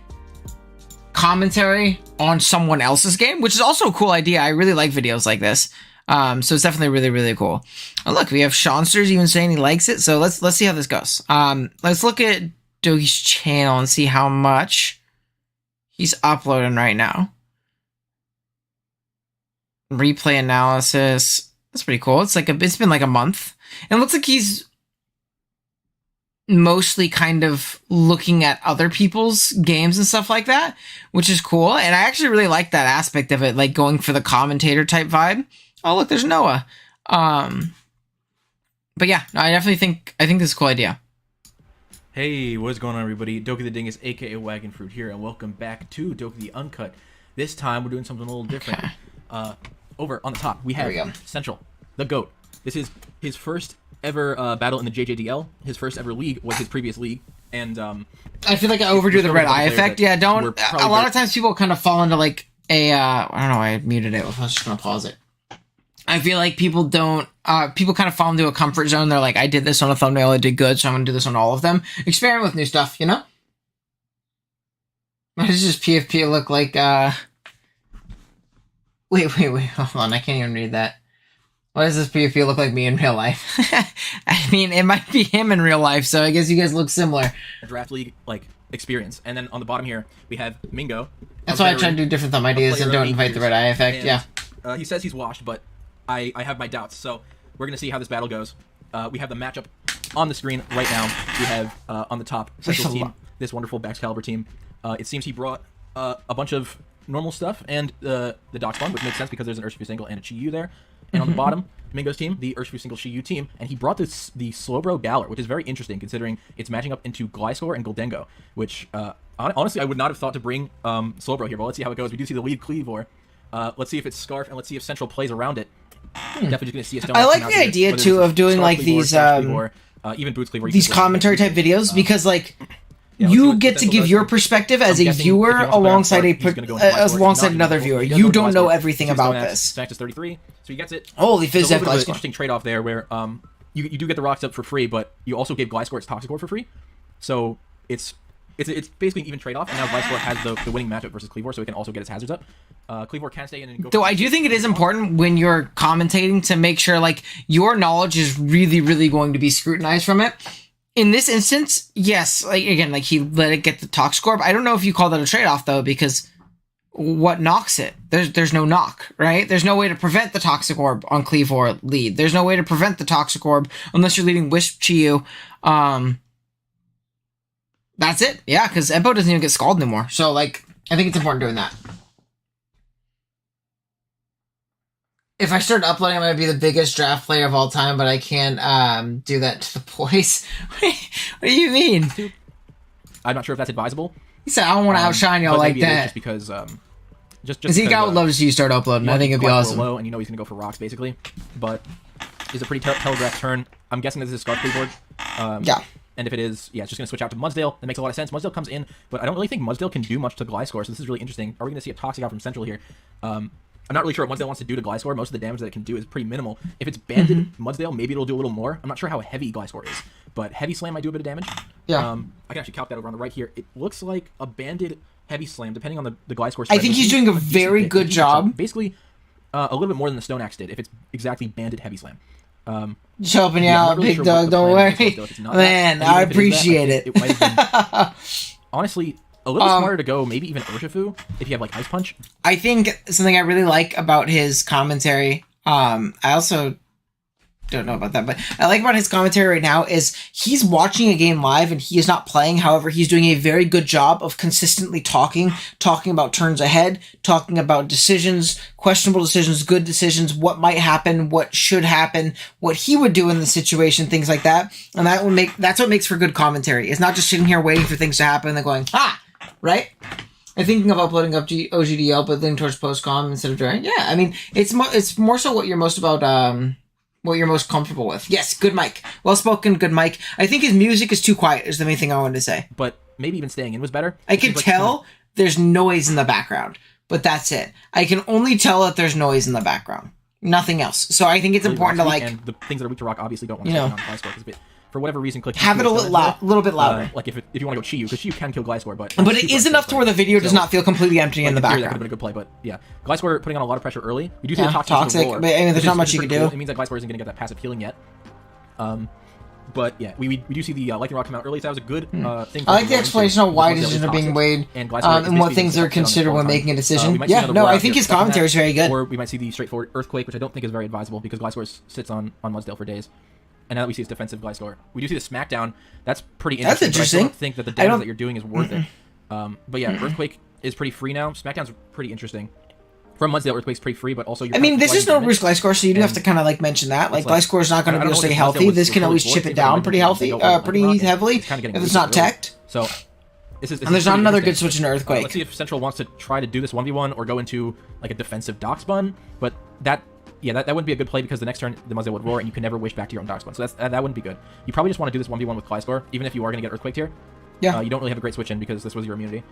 commentary on someone else's game, which is also a cool idea. I really like videos like this. So it's definitely really, really cool. Oh, look, we have Seansters even saying he likes it. So let's see how this goes. Let's look at Dogi's channel and see how much he's uploading right now. Replay analysis. That's pretty cool. It's been like a month. And it looks like he's mostly kind of looking at other people's games and stuff like that, which is cool. And I actually really like that aspect of it, like going for the commentator type vibe. Oh, look, there's Noah. But yeah, I definitely think this is a cool idea. Hey, what's going on, everybody? Doki the Dingus, aka Wagon Fruit here, and welcome back to Doki the Uncut. This time, we're doing something a little different. Okay. Over on the top, we have Central, the GOAT. This is his first ever battle in the JJDL. His first ever league was his previous league. And I feel like I overdo the red eye effect. Yeah, don't. A lot of times people kind of fall into like a, I don't know, I muted it. I was just going to pause it. I feel like people don't, people kind of fall into a comfort zone. They're like, I did this on a thumbnail, it did good, so I'm going to do this on all of them. Experiment with new stuff, you know? Why does this PFP look like, Wait, hold on, I can't even read that. Why does this PFP look like me in real life? I mean, it might be him in real life, so I guess you guys look similar. Draft league, like, experience. And then on the bottom here, we have Mingo. That's why I try to do different thumb ideas and don't invite the red eye effect. And, yeah. He says he's washed, but I have my doubts. So we're going to see how this battle goes. We have the matchup on the screen right now. We have on the top Central team, this wonderful Baxcalibur team. It seems he brought a bunch of normal stuff and the Dox Bond, which makes sense because there's an Urshifu single and a Chi-Yu there. And on the bottom, Mingo's team, the Urshifu single Chi-Yu team, and he brought the Slowbro Galar, which is very interesting considering it's matching up into Gliscor and Goldengo, which honestly I would not have thought to bring Slowbro here, but let's see how it goes. We do see the lead Cleavor. Let's see if it's Scarf, and let's see if Central plays around it. Definitely going to see a Stone. I like the idea too of doing like these even Boots Cleavor, these commentary type videos because like you get to give your perspective as a viewer alongside alongside another viewer. You don't know everything about this. Stacked is 33, so he gets it. Holy fizz! It's a little bit of an interesting trade-off there, where you do get the rocks up for free, but you also gave Gliscor its Toxicor for free, so it's basically an even trade-off. And now Gliscor has the winning matchup versus Cleavor, so he can also get his hazards up. Cleavor can stay in and go. Though I do think it is important when you're commentating to make sure like your knowledge is really, really going to be scrutinized from it. In this instance, yes, like again, like he let it get the Toxicor. I don't know if you call that a trade-off though, because what knocks it? There's no knock, right? There's no way to prevent the Toxicor on Cleavor lead. There's no way to prevent the Toxicor unless you're leading Wisp Chi-Yu. That's it. Yeah, because Empo doesn't even get Scald anymore. So like, I think it's important doing that. If I start uploading, I might be the biggest draft player of all time, but I can't do that to the boys. What do you mean? I'm not sure if that's advisable. He said, I don't want to outshine y'all like that. Just because, just Zeke, I would love to see you start uploading. I think it'd be awesome. Low, and you know he's going to go for rocks, basically. But it's a pretty telegraphed turn. I'm guessing this is Scarf Cleavor. Yeah. And if it is, yeah, it's just going to switch out to Mudsdale. That makes a lot of sense. Mudsdale comes in, but I don't really think Mudsdale can do much to Gliscor, so this is really interesting. Are we going to see a Toxic out from Central here? I'm not really sure what Mudsdale wants to do to Gliscor. Most of the damage that it can do is pretty minimal. If it's banded Mudsdale, maybe it'll do a little more. I'm not sure how heavy Gliscor is, but Heavy Slam might do a bit of damage. Yeah. I can actually calc that over on the right here. It looks like a banded Heavy Slam, depending on the Gliscor. I think he's doing a very good job. Basically, a little bit more than the Stone Axe did, if it's exactly banded Heavy Slam. Just helping you out, big dog. Don't worry, man. I appreciate it. Might have been, honestly, a little bit smarter to go maybe even Urshifu if you have like Ice Punch. I think something I really like about his commentary. I also don't know about that, but I like about his commentary right now is he's watching a game live and he is not playing. However, he's doing a very good job of consistently talking about turns ahead, talking about decisions, questionable decisions, good decisions, what might happen, what should happen, what he would do in the situation, things like that. And that's what makes for good commentary. It's not just sitting here waiting for things to happen and then going, right? I'm thinking of uploading up OGDL, but then towards postcom instead of during. Yeah, I mean, it's more so what you're most about, what you're most comfortable with. Yes, good mic. Well spoken, good mic. I think his music is too quiet is the main thing I wanted to say. But maybe even staying in was better. I can tell there's noise in the background, but that's it. I can only tell that there's noise in the background. Nothing else. So I think it's important to like... And the things that are weak to rock obviously don't want to on Gliscor because for whatever reason, click have it a little bit louder. Like if you want to go Chi-Yu, because Chi-Yu can kill Gliscor, but it is enough to where the video does not feel completely empty in the background. That could have been a good play, but yeah, Gliscor putting on a lot of pressure early. We do see the toxic, but I mean, there's not much you can do. It means that Gliscor isn't going to get that passive healing yet. But yeah, we do see the Lightning Rock come out early, so that was a good thing. I like the explanation of why decisions are being weighed and what things are considered when making a decision. Yeah, no, I think his commentary is very good. Or we might see the straightforward Earthquake, which I don't think is very advisable because Gliscor sits on Mudsdale for days. And now that we see his defensive Gliscor, we do see the Smackdown. That's pretty interesting. That's interesting. But I don't think that the damage that you're doing is worth it. But yeah, Earthquake is pretty free now. Smackdown's pretty interesting. From Mudsdale, Earthquake's pretty free, but also... this is no Bruce Gliscor, so you do have to kind of like mention that. Like, Gliscor is not going to be able to stay healthy. This can always chip it down pretty heavily if it's not teched. So, and there's not another good switch in Earthquake. Let's see if Central wants to try to do this 1v1 or go into like a defensive Dox Bun, but that wouldn't be a good play because the next turn the Mudsdale would roar and you can never wish back to your own Dox Bun. So that wouldn't be good. You probably just want to do this 1v1 with Gliscor, even if you are going to get Earthquaked here. Yeah. You don't really have a great switch in because this was your immunity.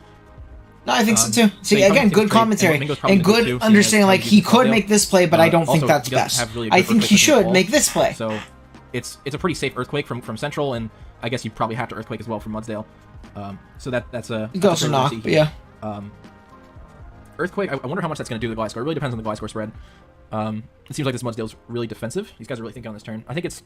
No, I think so too. See, again, good commentary and good understanding. Like, he could make this play, but I don't think that's best. I think he should make this play. So it's a pretty safe Earthquake from Central, and I guess you probably have to Earthquake as well from Mudsdale. So that's a... You also knock, but yeah. Earthquake, I wonder how much that's going to do to the Gliscor. It really depends on the Gliscor spread. It seems like this Mudsdale's really defensive. These guys are really thinking on this turn. I think it's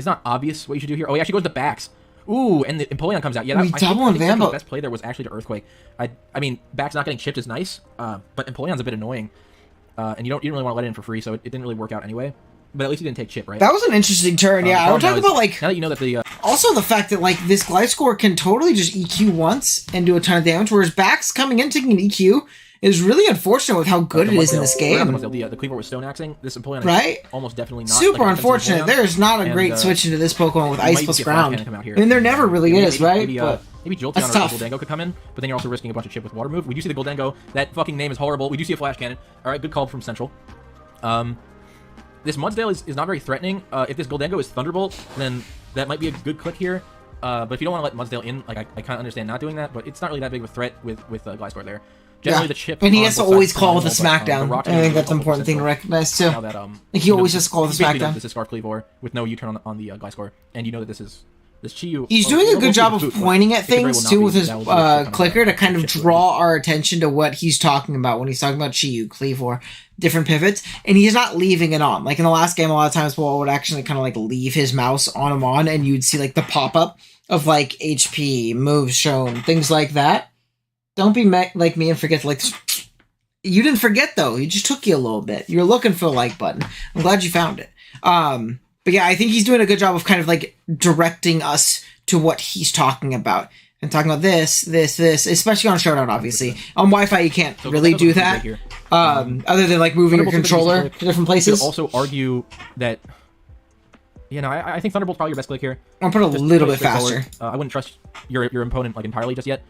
not obvious what you should do here. Oh, he actually goes to backs. Ooh, and the Empoleon comes out. Yeah, We double and the Vambo. best play there was actually to Earthquake. I mean, Back's not getting chipped is nice, but Empoleon's a bit annoying, and you didn't really want to let it in for free, so it didn't really work out anyway. But at least he didn't take chip, right? That was an interesting turn. Yeah, I would talk about like now that you know that the also the fact that like this Gliscor can totally just EQ once and do a ton of damage, whereas Back's coming in taking an EQ is really unfortunate with how good it is in this game. The Cleaver was stone axing. This Empoleon right? is almost definitely not super like unfortunate. There is not a great switch into this Pokemon with Ice plus Ground. I mean, there never really is, right? Maybe Jolteon or Goldengo could come in, but then you're also risking a bunch of chip with Water Move. We do see the Goldengo. That fucking name is horrible. We do see a Flash Cannon. All right, good call from Central. This Mudsdale is not very threatening. If this Goldengo is Thunderbolt, then that might be a good click here. But if you don't want to let Mudsdale in, like I kind of understand not doing that, but it's not really that big of a threat with Gliscor there. Generally, the chip and he has to always call with a phenomenal, Smackdown. I think that's an important thing to recognize too. Now that, like he always just calls with a Smackdown. This is Scarf Cleavor with no U-turn on the Gliscor, and you know that this Chi-Yu. He's doing a good job of pointing at things too with his clicker to kind of draw our attention to what he's talking about when he's talking about Chi-Yu, Cleavor, different pivots, and he's not leaving it on. Like in the last game, a lot of times Paul would actually kind of like leave his mouse on him on, and you'd see like the pop up of like HP, moves shown, things like that. Don't be like me and forget to like. You didn't forget though. It just took you a little bit. You're looking for the like button. I'm glad you found it. But yeah, I think he's doing a good job of kind of like directing us to what he's talking about. And talking about this, especially on Showdown, obviously. On Wi-Fi, you can't really do that. Other than like moving your controller to different places. You could also argue that, you know, I think Thunderbolt's probably your best click here. I'll put a little bit faster. I wouldn't trust your opponent like entirely just yet.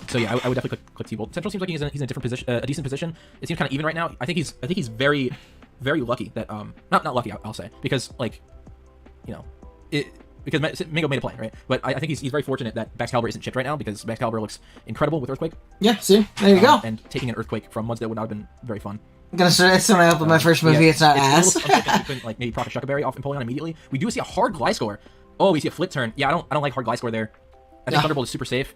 So yeah, I would definitely click T-Bolt. Central seems like he's in a different position, a decent position. It seems kind of even right now. I think he's very, very lucky that not lucky. I'll say because like, you know, because Mingo made a play, right? But I think he's very fortunate that Baxcalibur isn't chipped right now because Baxcalibur looks incredible with Earthquake. Yeah, see, there you go. And taking an Earthquake from Mudsdale would not have been very fun. I'm gonna start something up with my first movie. It's not ass. Like maybe proc a Shuckaberry off Empoleon immediately. We do see a hard Gliscor. Oh, we see a flip turn. Yeah, I don't like hard Gliscor there. I think Thunderbolt is super safe.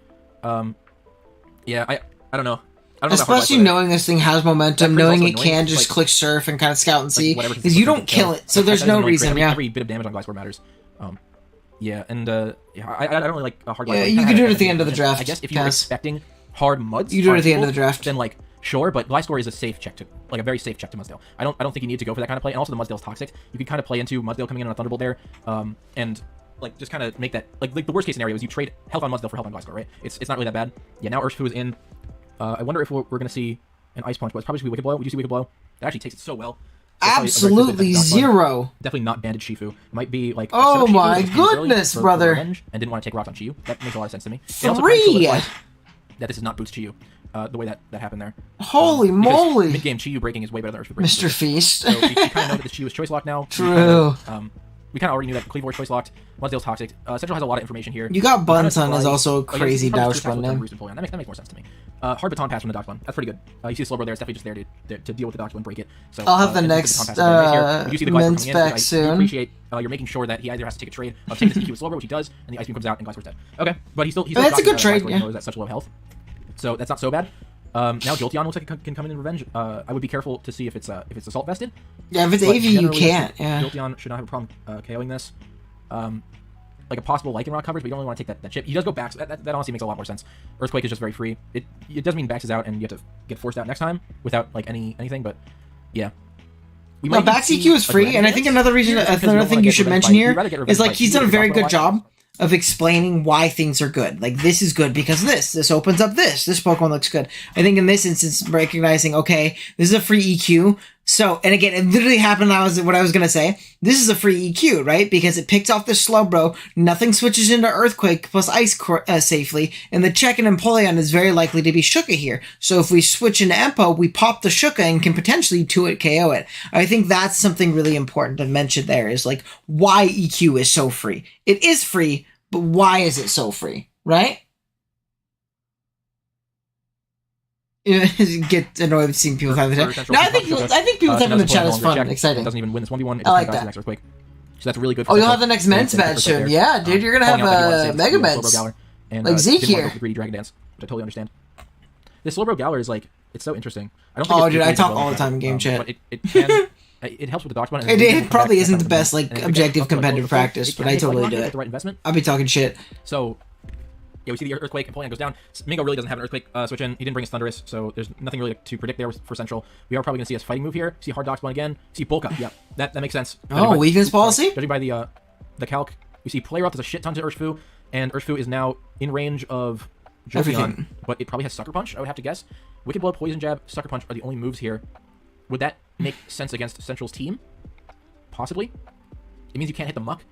Yeah, I don't know. Especially knowing this thing has momentum, knowing it can just click surf and kind of scout and see, because you don't kill it, so there's no reason. Yeah, every bit of damage on Gliscor matters. Yeah, and yeah, I don't really like a hard. Yeah, you can do it at the end of the draft. I guess if you're expecting hard Muds, you do it at the end of the draft. Then like sure, but Gliscor is a safe check to like a very safe check to Mudsdale. I don't think you need to go for that kind of play. And also the Mudsdale's toxic. You can kind of play into Mudsdale coming in on a Thunderbolt there, and like just kind of make that like the worst case scenario is you trade health on Mudsdale for health on Gliscor, right? It's not really that bad. Yeah, now Urshifu is in. I wonder if we're gonna see an Ice Punch, but it's probably gonna be Wicked Blow. Would you see Wicked Blow? It actually takes it so well. Absolutely zero. Definitely not banded Shifu. Might be like. Oh my goodness, brother! And didn't want to take rocks on Chi-Yu. That makes a lot of sense to me. 3. That this is not boost Chi-Yu. The way that happened there. Holy moly! Mid game Chi-Yu breaking is way better than Urshifu breaking. Mr. Feast. So we kind of know that the Chi-Yu is choice locked now. True. We kind of already knew that Cleavor choice locked. Mudsdale's toxic. Central has a lot of information here. You got Bunsen is also a crazy Douch Bun name. That makes more sense to me. Hard Baton Pass from the Douch Bun. That's pretty good. You see the Slowbro there. It's definitely just there to deal with the Douch Bun, break it. So I'll have the next Mince back soon. I appreciate you're making sure that he either has to take a trade of taking this EQ with Slowbro, which he does, and the Ice Beam comes out and Gliscor's dead. Okay, but he's still that's a good trade. Yeah. He's at such low health, so that's not so bad. Now Jolteon looks like it can come in revenge. I would be careful to see if it's assault vested. Yeah, if it's AV, you can't. Yeah. Jolteon should not have a problem KOing this. Like a possible Lycanroc coverage, but you don't really want to take that chip. He does go back. So that honestly makes a lot more sense. Earthquake is just very free. It does mean Bax is out and you have to get forced out next time without like anything. But yeah. No, Bax EQ is free, and I think another thing you should mention here is like he's done a very good job of explaining why things are good. Like, this is good because this opens up this Pokemon looks good. I think in this instance, recognizing, okay, this is a free EQ. So, and again, it literally happened, what I was going to say. This is a free EQ, right? Because it picks off the Slowbro, nothing switches into Earthquake plus Ice safely, and the check in Empoleon is very likely to be Shuka here. So if we switch into Empo, we pop the Shuka and can potentially 2-hit KO it. I think that's something really important to mention there, is like, why EQ is so free. It is free, but why is it so free, right? Get annoyed with seeing people having the chat. No, I think people having the chat is fun and exciting. It doesn't even win this 1v1. I like that. Next Earthquake. So that's really good. Oh, you'll have the next Men's badge soon. Yeah, dude, you're gonna have a Mega Men's. Like Zeke here. Greedy Dragon Dance, which I totally understand. This Slowbro Galar is like, it's so interesting. I don't think dude, I talk all the time in game chat. But it can It helps with the dodge button. It probably isn't the best like objective competitive practice, but I totally do it. The right investment. I'll be talking shit. So, yeah, we see the earthquake, and Poleon goes down. Mingo really doesn't have an earthquake switch in. He didn't bring his Thunderous, so there's nothing really to predict there for Central. We are probably going to see his fighting move here. See hard dock spawn again. See Bulka. Yeah, that makes sense. Oh, weakness policy? Judging by the calc, we see Play Rough does a shit ton to Urshifu, and Urshifu is now in range of Jolteon, but it probably has Sucker Punch, I would have to guess. Wicked Blow, Poison Jab, Sucker Punch are the only moves here. Would that make sense against Central's team? Possibly. It means you can't hit the Muck.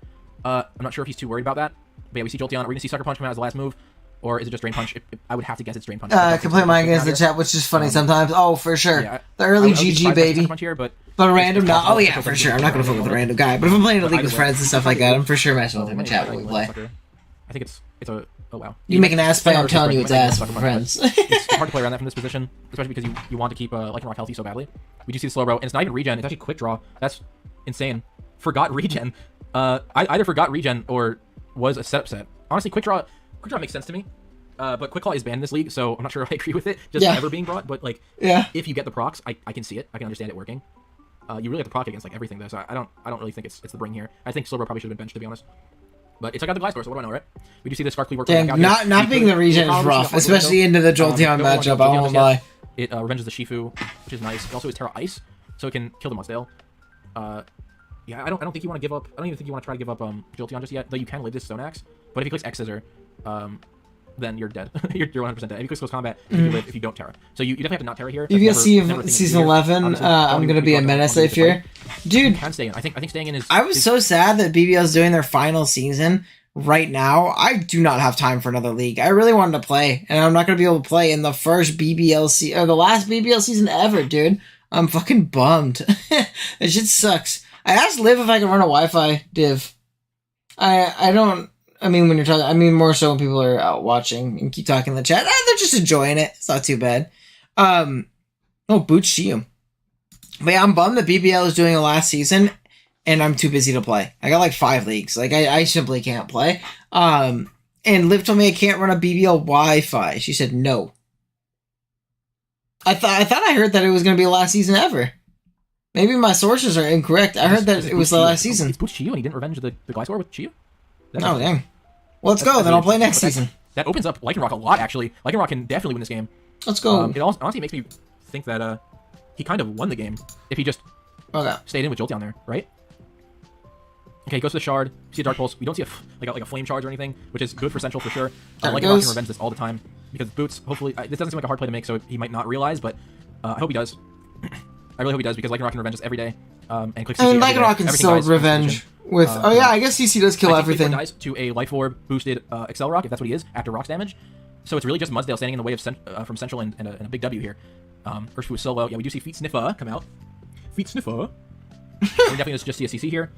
I'm not sure if he's too worried about that. But yeah, we see Jolteon. Are we going to see Sucker Punch come out as the last move? Or is it just Drain Punch? I would have to guess it's Drain Punch. Complete Mind against the chat, which is funny sometimes. Oh, for sure. Yeah, the early GG, baby. Here, but a random, no. Oh, yeah, for sure. I'm not going to fuck with a random guy. But if I'm playing a league with friends and stuff like that, I'm for sure messing with him in chat when we play. I think it's a... Oh, wow. You make an ass play, I'm telling you it's ass for friends. It's hard to play around that from this position, especially because you want to keep Lycanroc healthy so badly. We do see the slow row, and it's not even regen. It's actually quick draw. That's insane. Forgot regen. I either forgot regen or was a setup set. Honestly, quick draw makes sense to me. But Quick Claw is banned in this league, so I'm not sure I agree with it just ever being brought. But like, if you get the procs, I can see it. I can understand it working. You really have to proc against like everything though, so I don't really think it's the bring here. I think Slowbro probably should have been benched, to be honest. But it's like the Gliscor, so what do I know, right? We do see the Scarf Cleave work. Damn, not being the regen is rough, especially into the Jolteon matchup. I won't lie. It revenges the Shifu, which is nice. It also is Terra Ice, so it can kill the Mudsdale. Yeah, I don't think you want to give up. I don't even think you want to try to give up Jolteon just yet. Though you can live this Stone Axe, but if he clicks X Scissor, then you're dead. you're 100% dead. If you click Close Combat, you can live if you don't Terra. So you definitely have to not Terra here. UVSC of Season 11, I'm going to be a menace safe here. Dude, you can stay in. I think staying in is... I was so sad that BBL is doing their final season right now. I do not have time for another league. I really wanted to play, and I'm not going to be able to play in the first BBL or the last BBL season ever, dude. I'm fucking bummed. That shit sucks. I asked Liv if I can run a Wi-Fi div. I don't... I mean, when you're talking, I mean more so when people are out watching and keep talking in the chat. They're just enjoying it. It's not too bad. Oh, Boots Chium. But yeah, I'm bummed that BBL is doing a last season, and I'm too busy to play. I got like 5 leagues. Like I simply can't play. And Liv told me I can't run a BBL Wi-Fi. She said no. I thought I heard that it was going to be the last season ever. Maybe my sources are incorrect. I heard that it was the last season. It's Boots Chiyu, and he didn't revenge the Gliscor with Chiyu? Oh, dang. Well, let's go. Then I'll play next season. That opens up Lycanroc a lot, actually. Lycanroc can definitely win this game. Let's go. It honestly makes me think that he kind of won the game if he just stayed in with Jolteon there, right? Okay, he goes to the Shard. See a Dark Pulse. We don't see a Flame Charge or anything, which is good for Central for sure. Lycanroc can revenge this all the time because Boots, hopefully... this doesn't seem like a hard play to make, so he might not realize, but I hope he does. I really hope he does because Lycanroc can revenge this every day. And clicks CC Lycanroc can still revenge with... oh yeah, I guess CC does kill everything. Dies to a Life Orb boosted Excel Rock, if that's what he is, after Rocks damage. So it's really just Mudsdale standing in the way of from Central and a big W here. Urshifu is solo. Yeah, we do see Feet Sniffer come out. Feet Sniffer. We definitely just see a CC here.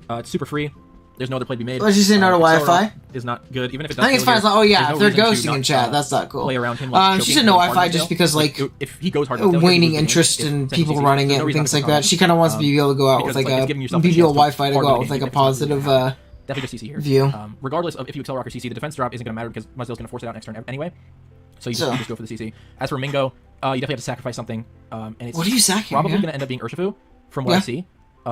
It's super free. There's no other play to be made. Let's just say no to Wi-Fi. Is not good, even if it does. I think it's fine. Oh yeah, if they're ghosting in chat, that's not cool. Play around him. She said no Wi-Fi just because like if he goes hard, waning interest in people running it and things like that. She kind of wants to be able to go out with like a BBL Wi-Fi to go out with like a positive definitely just CC here. View. Regardless of if you Excel Rock or CC, the defense drop isn't going to matter because Mudsdale's going to force it out next turn anyway. So you just go for the CC. As for Mingo, you definitely have to sacrifice something. And it's what are you sacking? Probably going to end up being Urshifu, from what I see.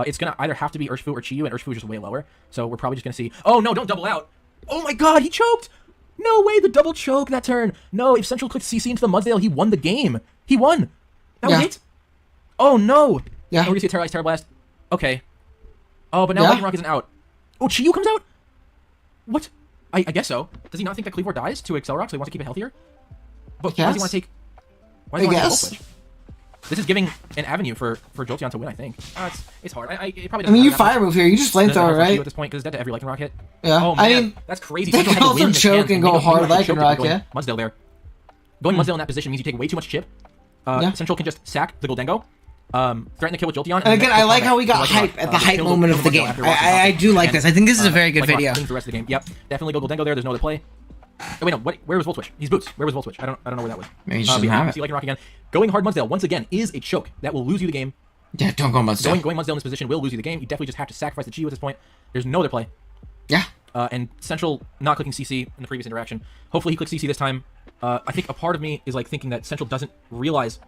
It's going to either have to be Urshifu or Chiyu, and Urshifu is just way lower. So we're probably just going to see... Oh, no, don't double out. Oh, my God, he choked. No way, the double choke that turn. No, if Central clicked CC into the Mudsdale, he won the game. He won. That was it. Oh, no. Yeah. We're going to see a Terra Ice, Terra Blast. Okay. Oh, but now Lycanroc isn't out. Oh, Chiyu comes out? What? I guess so. Does he not think that Cleavor dies to Excel Rock, so he wants to keep it healthier? But why does he want to take... Why does he want to take Volt Switch? This is giving an avenue for Jolteon to win, I think. It's hard. It probably doesn't you fire move here. You just flamethrower, right? At this point, because it's dead to every Lycanroc hit. Yeah. Oh, man. I mean, that's crazy. They can also choke and go hard Lycanroc, yeah? Mudsdale there. Going Mudsdale in that position means you take way too much chip. Central can just sack the Goldengo. Threaten to kill with Jolteon. And again, I like how we got hype at the hype moment of the game. I do like this. I think this is a very good video. The rest of the game. Yep. Definitely go Goldengo there. There's no other play. Oh, wait, no. Where was Volt Switch? He's Boots. Where was Volt Switch? I don't know where that was. Maybe he just doesn't have it. See Lycanroc again. Going hard Mudsdale once again is a choke. That will lose you the game. Yeah, don't go Mudsdale. Going Mudsdale in this position will lose you the game. You definitely just have to sacrifice the Chiyu at this point. There's no other play. Yeah. And Central not clicking CC in the previous interaction. Hopefully he clicks CC this time. I think a part of me is like thinking that Central doesn't realize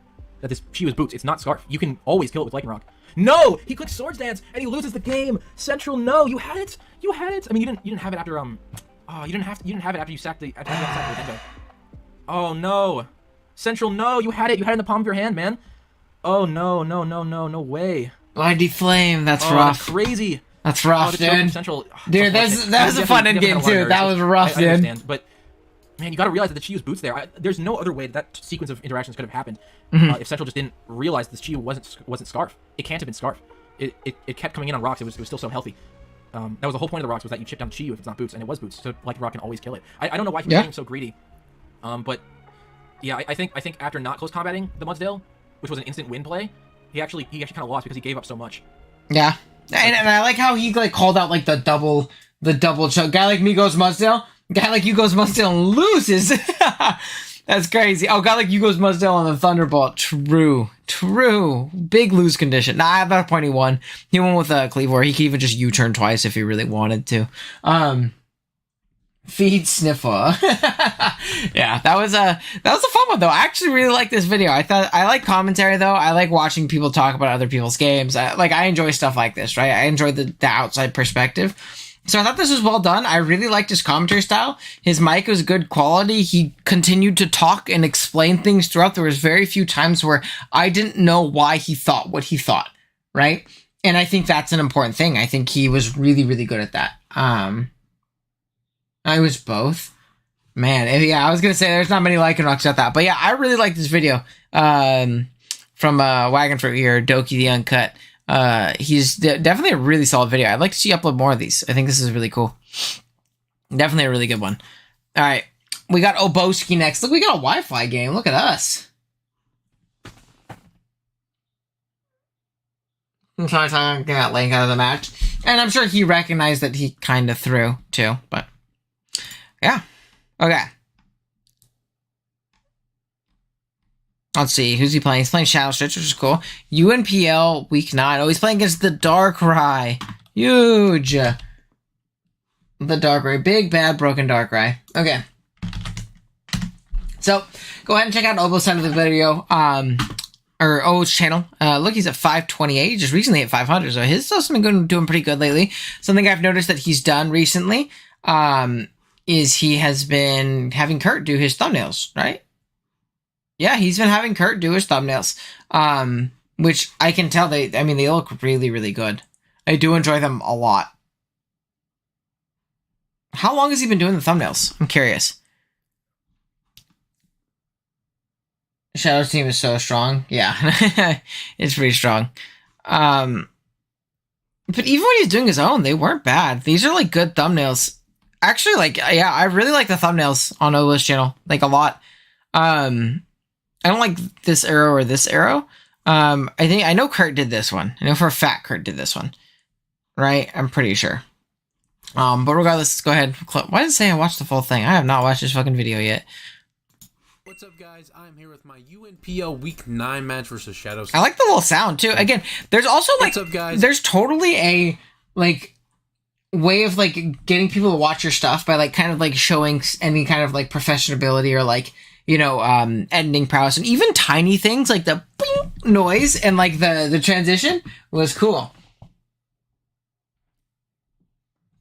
that this Chi was boots. It's not Scarf. You can always kill it with Lightning Rock. No! He clicks Swords Dance and he loses the game. Central, no, you had it. You had it. I mean, you didn't have it after oh, you didn't have it after you sacked the Denko. Oh no. Central, no, you had it. You had it in the palm of your hand, man. Oh no, no way. Mighty Flame, that's rough. rough. That's crazy. That's rough, dude. Central, dude, that was a fun end game too. That was rough, dude. I understand, but man, you got to realize that the Chi used boots there. There's no other way that sequence of interactions could have happened if Central just didn't realize this Chi wasn't Scarf. It can't have been Scarf. It kept coming in on rocks. It was still so healthy. That was the whole point of the rocks, was that you chip down Chi if it's not boots, and it was boots. So like the rock can always kill it. I don't know why he was being so greedy. But yeah, I think after not close combating the Mudsdale, which was an instant win play, he actually kind of lost because he gave up so much. Yeah, and I like how he like called out like the double choke. Guy like me goes Mudsdale. Guy like you goes Mudsdale and loses. That's crazy. Oh, guy like you goes Mudsdale on the Thunderbolt. True. Big lose condition. Nah, at that point he won. He won with a Cleavor. He could even just U-turn twice if he really wanted to. Feed Sniffer. Yeah, that was a fun one though. I actually really like this video. I like commentary though. I like watching people talk about other people's games. I enjoy stuff like this, right? I enjoy the outside perspective. So I thought this was well done. I really liked his commentary style. His mic was good quality. He continued to talk and explain things throughout. There was very few times where I didn't know why he thought what he thought, right? And I think that's an important thing. I think he was really, really good at that. I was both. Man, yeah, I was going to say there's not many like and rocks at that. But yeah, I really like this video from Wagon Fruit here, Doki the Uncut. He's definitely a really solid video. I'd like to see you upload more of these. I think this is really cool. Definitely a really good one. All right, we got Oboski next. Look, we got a Wi-Fi game. Look at us. I'm trying to get that link out of the match. And I'm sure he recognized that he kind of threw, too. But, yeah. Okay. Let's see, who's he playing? He's playing Shadow Stitch, which is cool. UNPL week 9. Oh, he's playing against the Darkrai. Huge. The Darkrai. Big, bad, broken Darkrai. Okay. So, go ahead and check out Obo's side of the video. Or O's channel. Look, he's at 528. He just recently hit 500. So his stuff's been doing pretty good lately. Something I've noticed that he's done recently is he has been having Kurt do his thumbnails, right? Yeah, he's been having Kurt do his thumbnails, which I can tell they look really, really good. I do enjoy them a lot. How long has he been doing the thumbnails? I'm curious. Shadow's team is so strong. Yeah, it's pretty strong. But even when he's doing his own, they weren't bad. These are like good thumbnails. Actually, yeah, I really like the thumbnails on Ola's channel, like a lot. I don't like this arrow or this arrow. I know Kurt did this one. I know for a fact Kurt did this one. Right? I'm pretty sure. But regardless, let's go ahead. Why did it say I watched the full thing? I have not watched this fucking video yet. What's up, guys? I'm here with my UNPL Week 9 match versus Shadows. I like the little sound, too. Again, there's also, What's up, guys? There's totally a, way of, getting people to watch your stuff by, kind of, showing any kind of, professionability or, editing prowess. And even tiny things like the bing noise and, the transition was cool.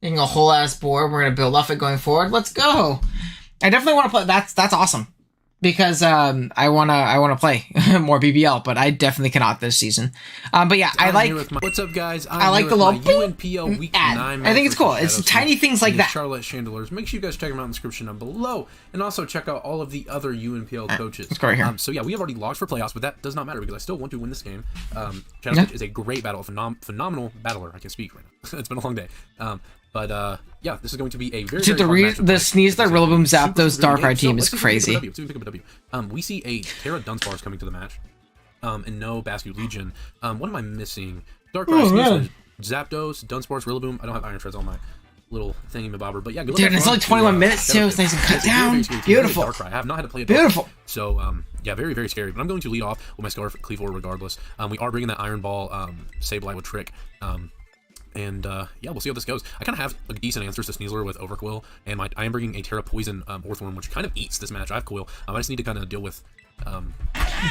Getting a whole ass board. We're going to build off it going forward. Let's go. I definitely want to play. That's awesome. Because I wanna play more BBL, but I definitely cannot this season. But yeah, What's up, guys? I like the little UNPL Week 9 ad. I think it's cool. It's tiny things like that. Charlotte Chandeliers. Make sure you guys check them out in the description down below, and also check out all of the other UNPL coaches. Let's go right here. So yeah, we have already logged for playoffs, but that does not matter because I still want to win this game. Shadow Stitch is a great battle, phenomenal battler. I can speak right now. It's been a long day. But yeah, this is going to be a very, the sneeze that Rillaboom Zapdos Darkrai team is crazy. We see a Terra Dunsparce coming to the match, and no Bascu Legion. What am I missing? Darkrai, Zapdos, Dunsparce, Rillaboom. I don't have Iron Shreds on my little thingy-mabobber, but yeah, good luck. Dude, it's only 21 minutes too. It's nice and cut down. Beautiful. Darkrai. I have not had to play it. Beautiful. So yeah, very, very scary. But I'm going to lead off with my Scarf Cleavor regardless. We are bringing that Iron Ball Sableye with Trick. And yeah, we'll see how this goes. I kind of have a decent answers to Sneasler with Overquill, and I am bringing a Terra Poison Orthworm, which kind of eats this match. I have Coil. I just need to kind of deal with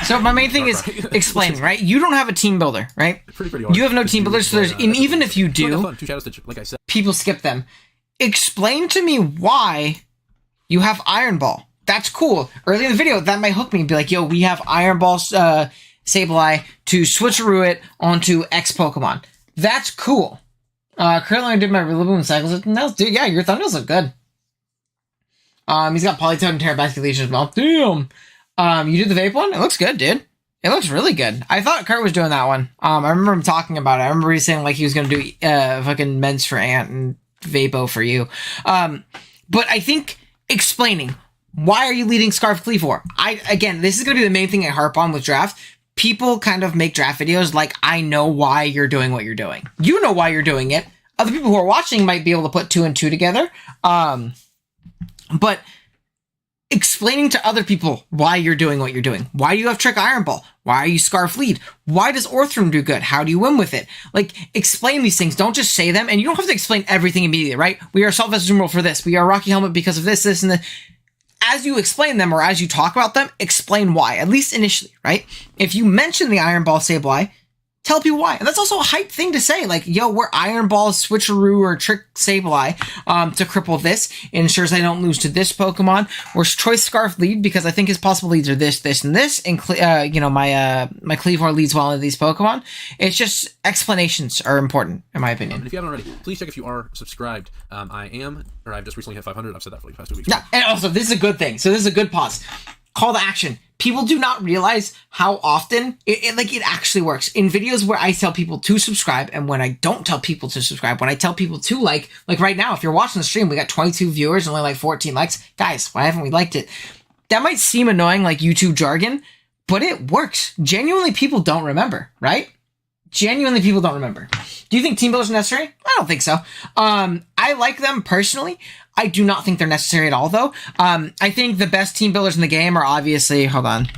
So my main thing is explaining, right? You don't have a team builder, right? Pretty hard. You have no team builder, so there's, and even if you do, Two Shadow Stitch, like I said. people skip them. Explain to me why you have Iron Ball. That's cool. Early in the video, that might hook me and be like, yo, we have Iron Ball Sableye to switcheroo it onto X Pokemon. That's cool. Currently I did my Rillaboom Cycles. Dude, yeah, your thumbnails look good. He's got Polytoad and Terrabasket Leash as well. Damn. You did the vape one? It looks good, dude. It looks really good. I thought Kurt was doing that one. I remember him talking about it. I remember he saying like he was going to do fucking Meds for Ant and Vapo for you. But I think explaining, why are you leading Scarf Cleavor? Again, this is going to be the main thing I harp on with draft. People kind of make draft videos like, I know why you're doing what you're doing. You know why you're doing it. Other people who are watching might be able to put 2 and 2 together. But explaining to other people why you're doing what you're doing. Why do you have Trick Iron Ball? Why are you Scarf Lead? Why does Orthrum do good? How do you win with it? Like, explain these things. Don't just say them. And you don't have to explain everything immediately, right? We are Salt Vest Numeral for this. We are Rocky Helmet because of this, this, and this. As you explain them or as you talk about them, explain why, at least initially, right? If you mention the Iron Ball Sableye, tell people why. And that's also a hype thing to say. Like, yo, we're Iron Ball Switcheroo or Trick Sableye to cripple this. It ensures I don't lose to this Pokemon. We're Choice Scarf Lead because I think his possible leads are this, this, and this. And, my Cleavor leads well into these Pokemon. It's just explanations are important, in my opinion. And if you haven't already, please check if you are subscribed. I've just recently hit 500. I've said that for like the past 2 weeks. Yeah, and also, this is a good thing. So this is a good pause. Call to action. People do not realize how often it actually works. In videos where I tell people to subscribe and when I don't tell people to subscribe, when I tell people to like right now, if you're watching the stream, we got 22 viewers and only like 14 likes. Guys, why haven't we liked it? That might seem annoying like YouTube jargon, but it works. Genuinely, people don't remember, right? Genuinely, people don't remember. Do you think team builders are necessary? I don't think so. I like them personally. I do not think they're necessary at all, though. I think the best team builders in the game are obviously... Hold on.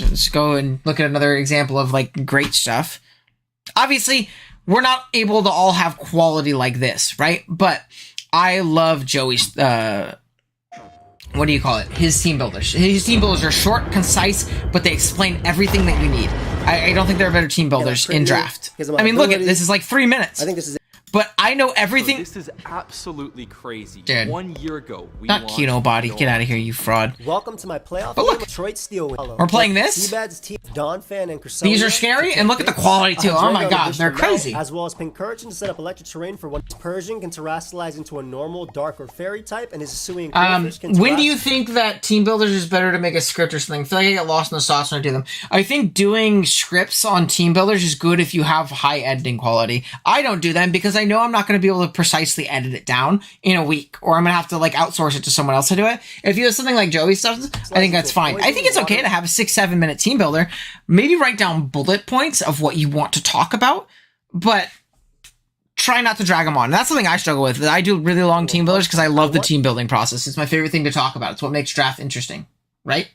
Let's go and look at another example of, like, great stuff. Obviously, we're not able to all have quality like this, right? But I love Joey's... what do you call it? His team builders. His team builders are short, concise, but they explain everything that you need. I don't think there are better team builders in draft. I mean, look at this is like 3 minutes. I think this is. But I know everything. This is absolutely crazy. Dude. 1 year ago, we Not Kino Body. Get out of here, you fraud. Welcome to my playoff But look, game, Detroit Steel. we're playing this. Seabad's team, Don Fan and Cresselia. These are scary, and look at the quality too. Oh my god, they're crazy. As well as Pincurchin to set up electric terrain for one. Persian can terrestrialize into a normal, dark, or fairy type, and his Hisuian Crayfish can when do you think that team builders is better to make a script or something? I feel like I get lost in the sauce when I do them. I think doing scripts on team builders is good if you have high editing quality. I don't do them because I know I'm not going to be able to precisely edit it down in a week, or I'm going to have to like outsource it to someone else to do it. If you have something like Joey's stuff, I think that's fine. I think it's okay to have a 6-7 minute team builder. Maybe write down bullet points of what you want to talk about, but try not to drag them on. And that's something I struggle with. I do really long team builders because I love the team building process. It's my favorite thing to talk about. It's what makes draft interesting, right?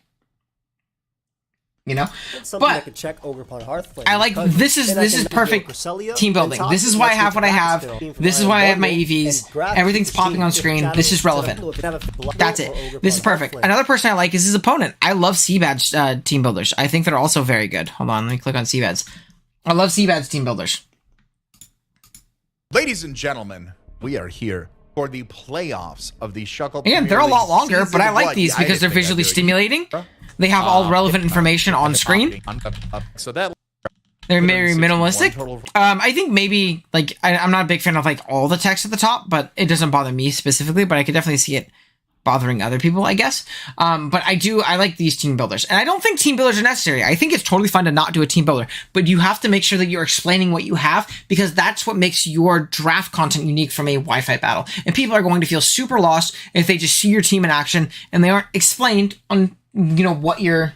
You know, something but that could check over upon Hearthflame. I like this is perfect team building. This is why I have what I have. This is why I have my EVs. Everything's popping on screen. This is relevant. That's it. This is perfect. Another person I like is his opponent. I love Seabad's team builders. I think they're also very good. Hold on, let me click on Seabad's. I love Seabad's team builders. Ladies and gentlemen, we are here for the playoffs of the Shuckle. Again, they're a lot longer, but I like these because they're visually stimulating. They have all relevant information on screen. So that they're very minimalistic. I think maybe like I'm not a big fan of like all the text at the top, but it doesn't bother me specifically. But I could definitely see it bothering other people, I guess. But I like these team builders, and I don't think team builders are necessary. I think it's totally fine to not do a team builder, but you have to make sure that you're explaining what you have, because that's what makes your draft content unique from a Wi-Fi battle. And people are going to feel super lost if they just see your team in action and they aren't explained on, you know, what you're...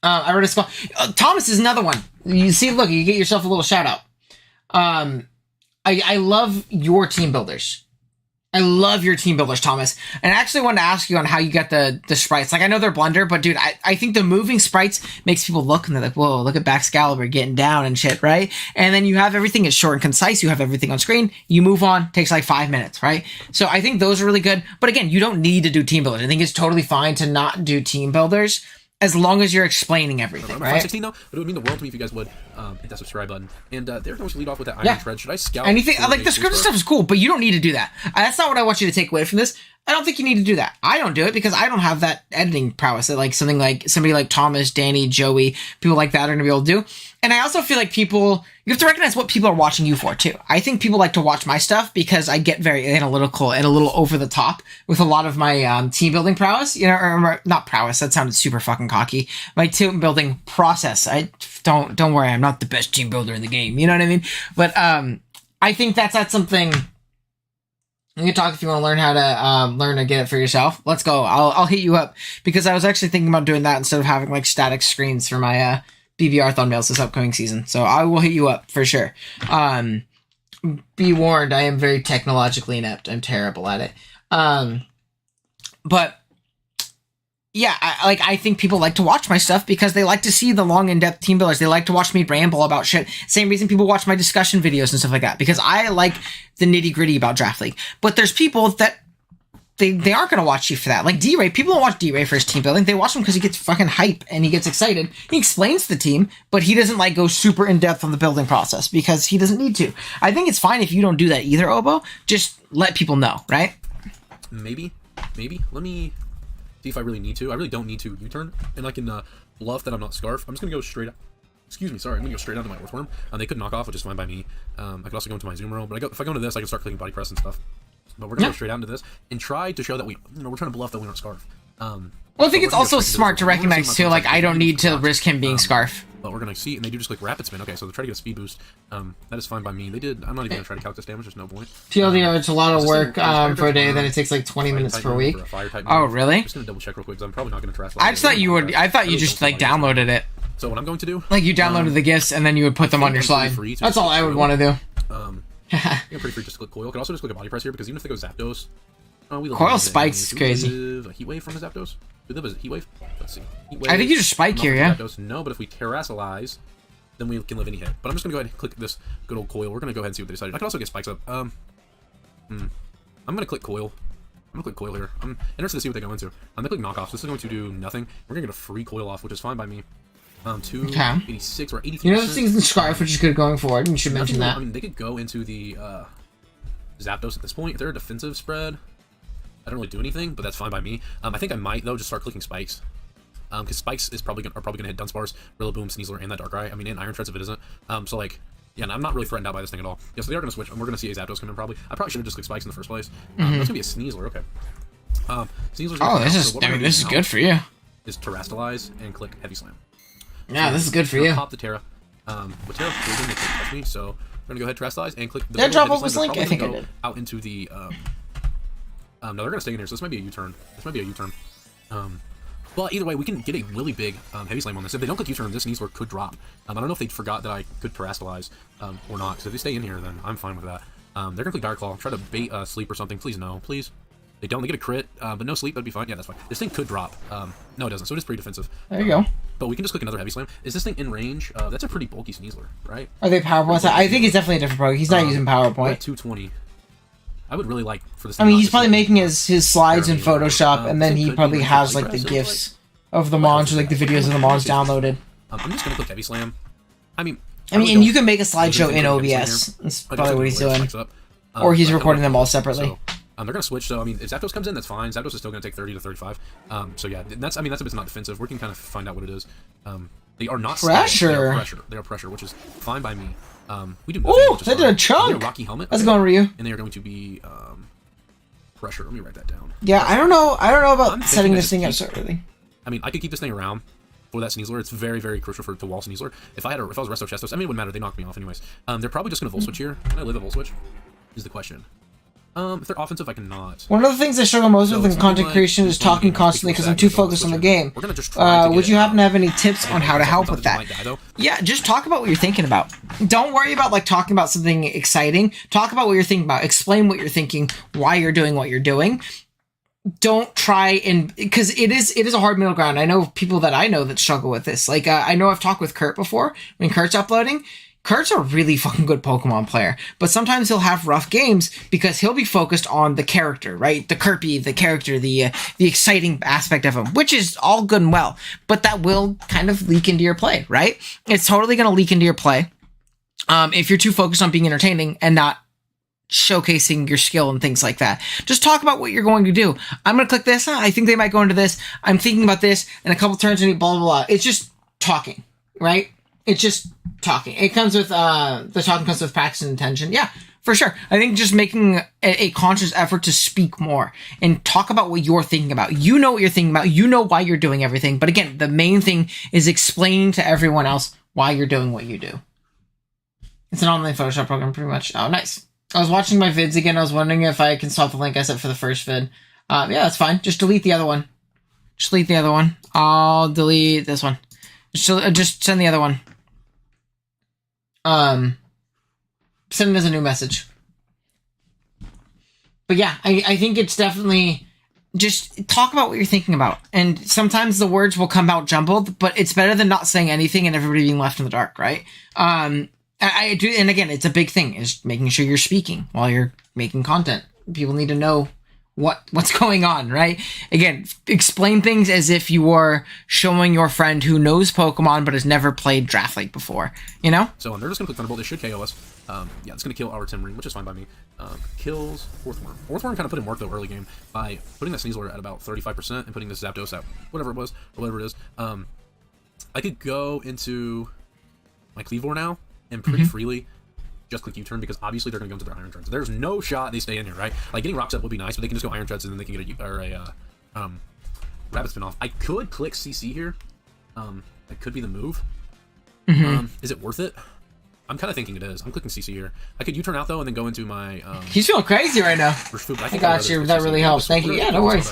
I wrote a spell. Thomas is another one. You see, look, you get yourself a little shout out. I love your team builders. I love your team builders, Thomas. And I actually wanted to ask you on how you get the sprites. Like, I know they're Blender, but dude, I think the moving sprites makes people look and they're like, whoa, look at Baxcalibur getting down and shit, right? And then you have everything, it's short and concise. You have everything on screen. You move on, takes like 5 minutes, right? So I think those are really good. But again, you don't need to do team builders. I think it's totally fine to not do team builders. as long as you're explaining everything, I'm right? 516 though, but it would mean the world to me if you guys would hit that subscribe button. And they're going to lead off with that Iron Shred. Should I scout anything? for Like a the scripted three-star? stuff is cool, but you don't need to do that. That's not what I want you to take away from this. I don't think you need to do that. I don't do it because I don't have that editing prowess that like somebody like Thomas, Danny, Joey, people like that are gonna be able to do. And I also feel like you have to recognize what people are watching you for too. I think people like to watch my stuff because I get very analytical and a little over the top with a lot of my team building prowess. You know, or not prowess. That sounded super fucking cocky. My team building process. Don't worry. I'm not the best team builder in the game. You know what I mean? But I think that's something. You can talk if you want to learn how to learn to get it for yourself. Let's go. I'll hit you up because I was actually thinking about doing that instead of having like static screens for my BBR thumbnails this upcoming season. So I will hit you up for sure. Be warned, I am very technologically inept. I'm terrible at it. But yeah, I think people like to watch my stuff because they like to see the long, in-depth team builders. They like to watch me ramble about shit. Same reason people watch my discussion videos and stuff like that, because I like the nitty-gritty about Draft League. But there's people that they aren't going to watch you for that. Like D-Ray, people don't watch D-Ray for his team building. They watch him because he gets fucking hype and he gets excited. He explains the team, but he doesn't like go super in-depth on the building process because he doesn't need to. I think it's fine if you don't do that either, Obo. Just let people know, right? Maybe. Let me see if I really need to. I really don't need to U-turn, and I can bluff that I'm not Scarf. I'm just gonna go straight up. Excuse me, sorry. I'm gonna go straight down to my Earthworm. They could knock off, which is fine by me. I could also go into my Zoom roll, but if I go into this, I can start clicking body press and stuff. But we're gonna go straight out into this and try to show that we're trying to bluff that we aren't Scarf. Well, I think it's also smart to recognize too, like I don't need to risk him being Scarf. But we're gonna see, and they do just click Rapid Spin. Okay, so they try to get a speed boost. That is fine by me. They did. I'm not even gonna try to calc this damage. There's no point. TLDR, it's a lot of work for a day. Then it takes like 20 minutes per week. Oh, really? I'm just gonna double check real quick because I'm probably not gonna trash. I just thought you would. I thought you just like downloaded it. So what I'm going to do? Like you downloaded the gifts and then you would put them on your slide. That's all I would want to do. Yeah, pretty free. Just click Coil. Could also just click a body press here because even if they go Zapdos, Coil spikes is crazy. A Heat Wave from a Zapdos. Do they have a Heat Wave? Let's see. Heat Wave. I think you just spike here, yeah. Zapdos. No, but if we Terrasilize, then we can live any hit. But I'm just gonna go ahead and click this good old Coil. We're gonna go ahead and see what they decided. I can also get spikes up. I'm gonna click Coil. I'm gonna click Coil here. I'm interested to see what they go into. I'm gonna click Knockoff. This is going to do nothing. We're gonna get a free Coil off, which is fine by me. 286 or 83%. You know, this thing's in Scarf, which is good going forward. You should mention that. I mean, they could go into the Zapdos at this point. If they're a defensive spread, I don't really do anything, but that's fine by me. I think I might though just start clicking Spikes, because Spikes is probably gonna hit Dunsparce, Rillaboom, Sneasler, and that Darkrai. I mean, and Iron Shreds if it isn't. So like, yeah, I'm not really threatened out by this thing at all. Yeah, so they are gonna switch, and we're gonna see a Zapdos come in probably. I probably should have just clicked Spikes in the first place. That's gonna be a Sneasler. Okay. Sneasler's this is good for you. Is Terrastalize and click Heavy Slam. Yeah, this is good for you. Pop the Terra. With Terra freezing, they can't touch me, so we're gonna go ahead Terrastalize and click the. Did I drop over this link? I think I did. Out into the. No, they're gonna stay in here, so this might be a U-turn. But either way, we can get a really big Heavy Slam on this. If they don't click U-turn, this Sneasler could drop. I don't know if they forgot that I could Terrastalize or not. So if they stay in here, then I'm fine with that. They're gonna click Dire Claw, try to bait sleep or something. Please no, please. They don't. They get a crit, but no sleep. That'd be fine. Yeah, that's fine. This thing could drop. No, it doesn't. So it is pretty defensive. There you go. But we can just click another Heavy Slam. Is this thing in range? That's a pretty bulky Sneasler, right? Are they PowerPoints? I think he's definitely a different pro. He's not using PowerPoint. 220. I would really like for this. I mean, he's probably making his slides in Photoshop, and then he probably has like the GIFs of the mons or like the videos of the mons downloaded. I'm just gonna click Heavy Slam. I mean, and you can make a slideshow in OBS. That's probably what he's doing. Or he's recording them all separately. They're gonna switch, so I mean, if Zapdos comes in, that's fine. Zapdos is still gonna take 30 to 35. So yeah, that's if it's not defensive. We can kind of find out what it is. They are not pressure. They are pressure, which is fine by me. We do. Ooh, they did a chunk. A Rocky Helmet. How's it going, Ryu? And they are going to be pressure. Let me write that down. Yeah, I don't know about setting this thing up so early. I mean, I could keep this thing around for that Sneasler. It's very, very crucial to wall Sneasler. If I was Resto Chestos, I mean, it wouldn't matter. They knocked me off anyways. They're probably just gonna Volt Switch here. Can I live a Volt Switch? Is the question. If they're offensive, I cannot. One of the things I struggle most with in content creation is talking constantly because I'm too focused on the game. Would you happen to have any tips on how to help with that? Yeah, just talk about what you're thinking about. Don't worry about like talking about something exciting. Talk about what you're thinking about. Explain what you're thinking, why you're doing what you're doing. Don't try and because it is a hard middle ground. I know people that I know that struggle with this. Like I know I've talked with Kurt before when Kurt's uploading. Kurt's a really fucking good Pokemon player, but sometimes he'll have rough games because he'll be focused on the character, right? The Kirby, the character, the exciting aspect of him, which is all good and well, but that will kind of leak into your play, right? It's totally going to leak into your play if you're too focused on being entertaining and not showcasing your skill and things like that. Just talk about what you're going to do. I'm going to click this. I think they might go into this. I'm thinking about this, and a couple turns and blah, blah, blah. It's just talking, right? It's just talking. It comes with, the talking comes with practice and intention. Yeah, for sure. I think just making a conscious effort to speak more and talk about what you're thinking about. You know what you're thinking about. You know why you're doing everything. But again, the main thing is explaining to everyone else why you're doing what you do. It's an online Photoshop program, pretty much. Oh, nice. I was watching my vids again. I was wondering if I can swap the link I set for the first vid. Yeah, that's fine. Just delete the other one. Just delete the other one. I'll delete this one. Just send the other one. Send it as a new message. But yeah, I think it's definitely just talk about what you're thinking about. And sometimes the words will come out jumbled, but it's better than not saying anything and everybody being left in the dark, right? I do, and again, it's a big thing, is making sure you're speaking while you're making content. People need to know what's going on, right? Again, explain things as if you are showing your friend who knows Pokemon but has never played Draft League before, you know? So they're just going to click Thunderbolt. They should KO us. Yeah, it's going to kill our Timberine, which is fine by me. Kills Fourth Worm. Fourth Worm kind of put in work, though, early game by putting that Sneasler at about 35% and putting this Zapdos at whatever it was, or whatever it is. I could go into my Cleavor now and pretty freely just click U-turn, because obviously they're going to go into their Iron Treads. There's no shot they stay in here, right? Like, getting Rock Step would be nice, but they can just go Iron Treads and then they can get a Rabbit Spin off. I could click CC here. That could be the move. Is it worth it? I'm kind of thinking it is. I'm clicking CC here. I could U-turn out, though, and then go into my... He's feeling crazy right now. I got you. That really helps. Thank you. Yeah, no worries.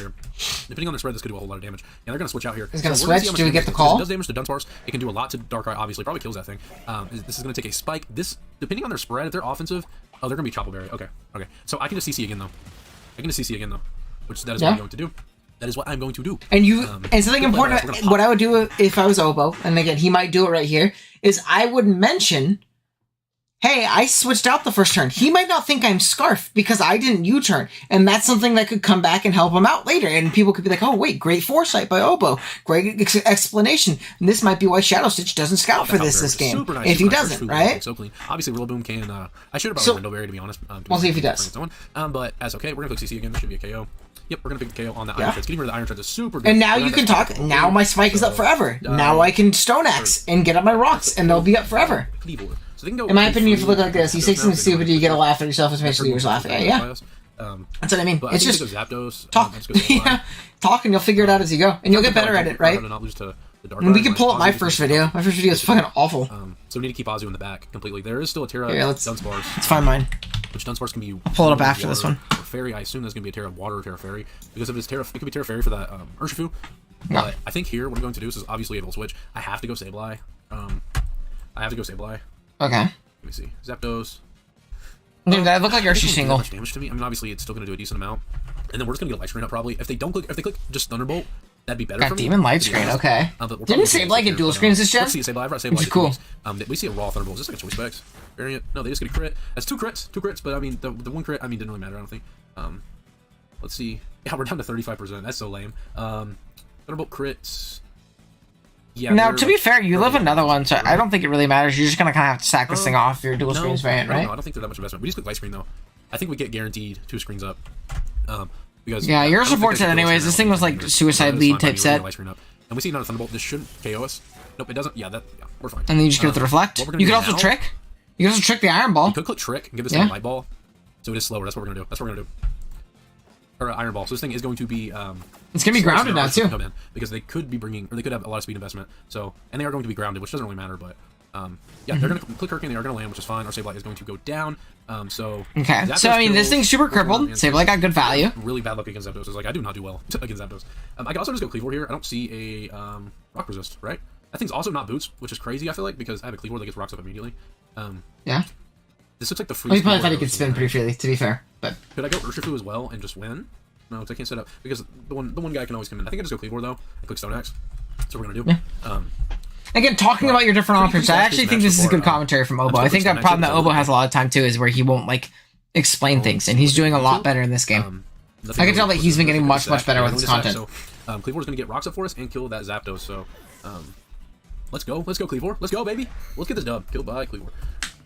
Depending on their spread, this could do a whole lot of damage. Yeah, they're going to switch out here. It's going to switch. Do we get the call? It does damage to Dunsparce. It can do a lot to Darkrai, obviously. Probably kills that thing. This is going to take a spike. This, depending on their spread, if they're offensive... Oh, they're going to be Chople Berry. Okay. So I can just CC again, though. Which that is what I'm going to do. That is what I'm going to do. And and something important, what I would do if I was Obo, and again, he might do it right here, is I would mention... Hey, I switched out the first turn. He might not think I'm Scarf because I didn't U-turn. And that's something that could come back and help him out later. And people could be like, oh, wait, great foresight by Obo. Great explanation. And this might be why Shadow Stitch doesn't scout for this game. Super nice, if he doesn't, right? So clean. Obviously, Rillaboom can... I should have brought Window Berry, to be honest. We'll see if he does. But as okay, we're going to click CC again. This should be a KO. Yep, we're going to pick the KO on that Iron Treads. Getting rid of the Iron Treads is super good. And now you can talk. Now my spike is up forever. Now I can Stone Axe and get up my rocks, and they'll be up forever. So they can go in my opinion, if you look like this, you say something stupid, you get a laugh at yourself, especially you're laughing at. Yeah. That's what I mean. But it's I just Zapdos, talk. Yeah, talk, and you'll figure it out as you go, and you'll get better at it, right? And we can pull up my first video. My first video is fucking awful. So we need to keep Azu in the back completely. There is still a Terra Dunsparce. Let's find mine. Which Dunsparce can be... I'll pull it up after this one. Or Fairy. I assume there's going to be a Terra Water or Terra Fairy. Because if it's Terra... It could be Terra Fairy for that Urshifu. But I think here, what I'm going to do is obviously able to switch. I have to go Sableye. Okay. Let me see. Zapdos. Dude, that looked like Urshifu single. Much damage to me. I mean, obviously, it's still going to do a decent amount. And then we're just going to get Light Screen up, probably. If they click just Thunderbolt, that'd be better for me. Demon Light Screen, okay. Didn't Sableye get dual screens this gen? Sableye, I've brought Sableye. Which is cool. We see a raw Thunderbolt. Is this like a Choice Specs variant? No, they just get a crit. That's two crits, but I mean, the one crit, didn't really matter, I don't think. Let's see. Yeah, we're down to 35%. That's so lame. Thunderbolt crits. Yeah. Now, to be fair, you live another one, so I don't think it really matters. You're just gonna kind of have to sack this thing off your dual screens variant, right? No, I don't think they're that much investment. We just click Light Screen though. I think we get guaranteed 2 screens up. Because yeah, your support set anyways. This thing was like suicide lead type set. And we see another Thunderbolt. This shouldn't KO us. Nope, it doesn't. Yeah, we're fine. And then you just get the Reflect. You could also trick. You can also trick the Iron Ball. You could click Trick and give this thing a Light Ball. So it is slower. That's what we're gonna do. Or Iron Ball. So this thing is going to be... it's going to be grounded now, too. Because they could be bringing... Or they could have a lot of speed investment. So... And they are going to be grounded, which doesn't really matter, but... yeah, they're going to click Hurricane. They are going to land, which is fine. Our Sableye is going to go down. So... Okay. So, I mean, this thing's super crippled. Sableye got good value. Really bad luck against Zapdos. It's like, I do not do well against Zapdos. I can also just go Cleavor here. I don't see a Rock Resist, right? That thing's also not Boots, which is crazy, I feel like, because I have a Cleavor that gets rocks up immediately. Yeah. This looks like the free... Well, he probably thought he could spin pretty freely, to be fair. But could I go Urshifu as well and just win? No, because I can't set up. Because the one guy can always come in. I think I just go Cleavor, though. I click Stone Axe. That's what we're going to do. Yeah. Again, talking about your different options, I actually think this is a good commentary from Obo. I think a problem that Obo has a lot of time too is where he won't like explain things, and he's doing a lot better in this game. I can tell that he's been getting much better with his content. So, Cleavor's gonna get rocks up for us and kill that Zapdos. So, let's go, Cleavor, let's go, baby. Let's get this dub. Killed by Cleavor.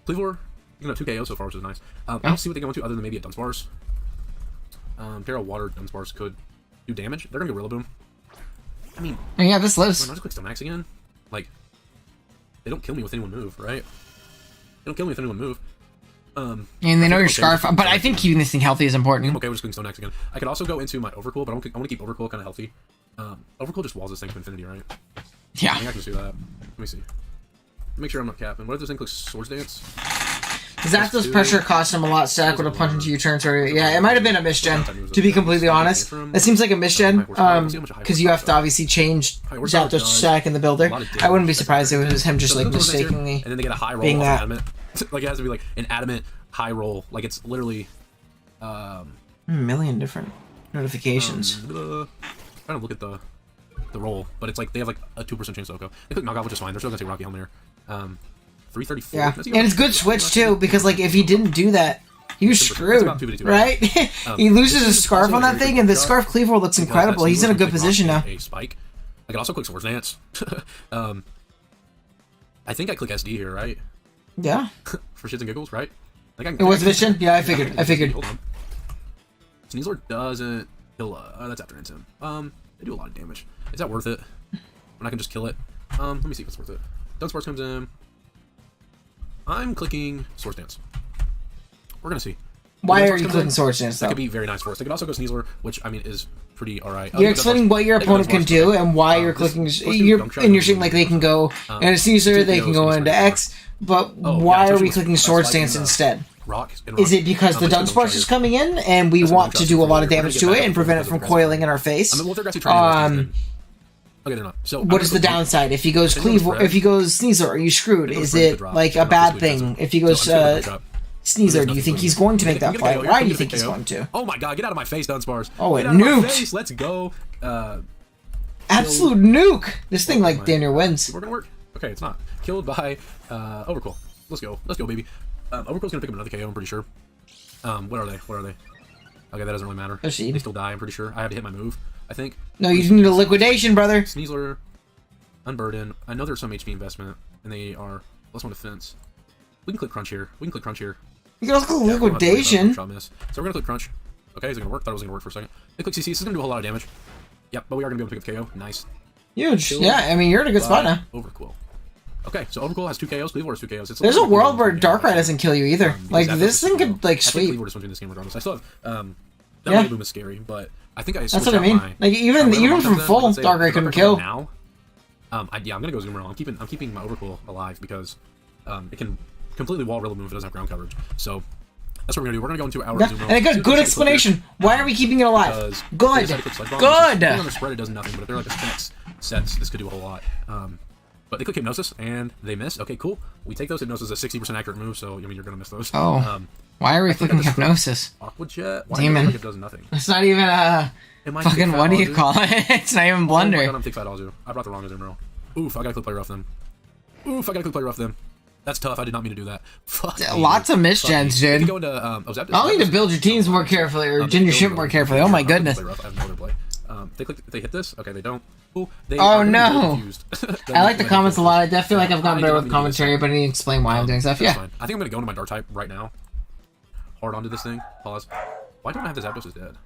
Cleavor, you know, 2 KO so far, which is nice. I don't see what they go into other than maybe a Dunsparce. Pair of Water Dunsparce could do damage. They're gonna go Rillaboom. I mean, yeah, this lives. I'll just click Stomachs again. Like, they don't kill me with any one move, right? They don't kill me with any one move. And they know your Scarf, but I think keeping this thing healthy is important. I'm okay with just clicking Stomachs again. I could also go into my Overcool, but I want to keep Overcool kind of healthy. Overcool just walls this thing to infinity, right? Yeah. I think I can do that. Let me see. Make sure I'm not capping. What if this thing clicks Swords Dance? Zapdos pressure cost him a lot stack with a punch into your turn. Sorry, yeah, it might have been a misgen, to be completely honest. It seems like a misgen, because you have to obviously change Zapdos stack in the builder. I wouldn't be surprised if it was him just like mistakenly and then they get a high roll being that. adamant. Like it has to be like an adamant high roll. Like it's literally a million different notifications. Trying to look at the roll, but it's like they have like a 2% chance to OHKO. They click knockoff, which is fine. They're still gonna take Rocky Helm here. 334. Yeah, and it's good switch too, because like if he didn't do that, he was screwed, right? He loses his Scarf on that thing, and the Scarf Cleaver looks incredible. He's in a good position now. A spike. I can also click Swords Dance. I think I click SD here, right? Yeah. For shits and giggles, right? Like it was Vision? Yeah, I figured. Hold on. Sneasler doesn't kill. That's after Intim. They do a lot of damage. Is that worth it? When I can just kill it. Let me see if it's worth it. Dunsparce comes in. I'm clicking Swords Dance. We're gonna see. Why are you clicking Swords Dance? That could be very nice for us. They could also go Sneasler, which I mean is pretty alright. You're explaining what your opponent can do and why you're clicking. You're saying like they can go into Sneasler, they can go into X, but why are we clicking Swords Dance instead? Is it because the Dunsparce is coming in and we want to do a lot of damage to it and prevent it from coiling in our face? Okay, they're not. So what is the downside? If he goes Cleaver, if he goes Sneasler, are you screwed? Is it like a bad thing? If he goes Sneasler, do you think he's going to make that fight? Why do you think he's going to? Oh my god, get out of my face, Dunsparce. Oh, it nuked. Let's go. Absolute nuke. This thing like damn near wins. We're gonna work. Okay, it's not. Killed by Overcool. Let's go. Let's go, baby. Overcool's gonna pick up another KO, I'm pretty sure. What are they? What are they? Okay, that doesn't really matter. They still die, I'm pretty sure. I had to hit my move, I think. No, you need a liquidation, brother. Sneasler, Unburden. I know there's some HP investment, and they are +1 defense. We can click Crunch here. We can click Crunch here. You can also click Liquidation. So we're gonna click Crunch. Okay, is it gonna work? Thought it was gonna work for a second. They click CC. This is gonna do a whole lot of damage. Yep, but we are gonna be able to pick up KO. Nice. Huge. Yeah, I mean, you're in a good spot now. Overcool. Okay, so Overcool has 2 KOs. Cleaver has 2 KOs. There's a world where Darkrai doesn't kill you either. Like, this thing could, like, sweep. I think Cleaver just wins this game regardless. I still have, that Boom is scary, but I think I that's what I mean. Like, even from full, Darkrai couldn't kill. Now, I'm gonna go Zoomerl. I'm keeping my Overcool alive because, it can completely wall Rillaboom if it doesn't have ground coverage. So, that's what we're gonna do. We're gonna go into our Zoomerl. And a good explanation. Why are we keeping it alive? Good. Good. On the spread, it does nothing, but if they're like a Sphinx sets, this could do a whole lot. But they click Hypnosis, and they miss. Okay, cool. We take those. Hypnosis is a 60% accurate move, so I mean, you're going to miss those. Oh. Why are we clicking Hypnosis? Aqua Jet? Why Demon. Like it does nothing? It's not even a fucking, what do you call it? It's not even Blunder. Oh my god, I'm Thick Fat Azu. I brought the wrong Azumarill. Oof, I got to click Player off them. Oof, I got to click Player off them. That's tough. I did not mean to do that. Fuck. Lots of misgens, dude. You go into, I'll need to build your teams more carefully, or your ship more carefully. Oh my goodness. I have no other play. They hit this. Okay, they don't. Ooh, oh no! I like the comments a lot. I definitely feel like I've gotten better with commentary, but I need to explain why I'm doing stuff. Yeah. Fine. I think I'm gonna go into my Dark type right now. Hard onto this thing. Pause. Why don't I have this Zapdos is dead?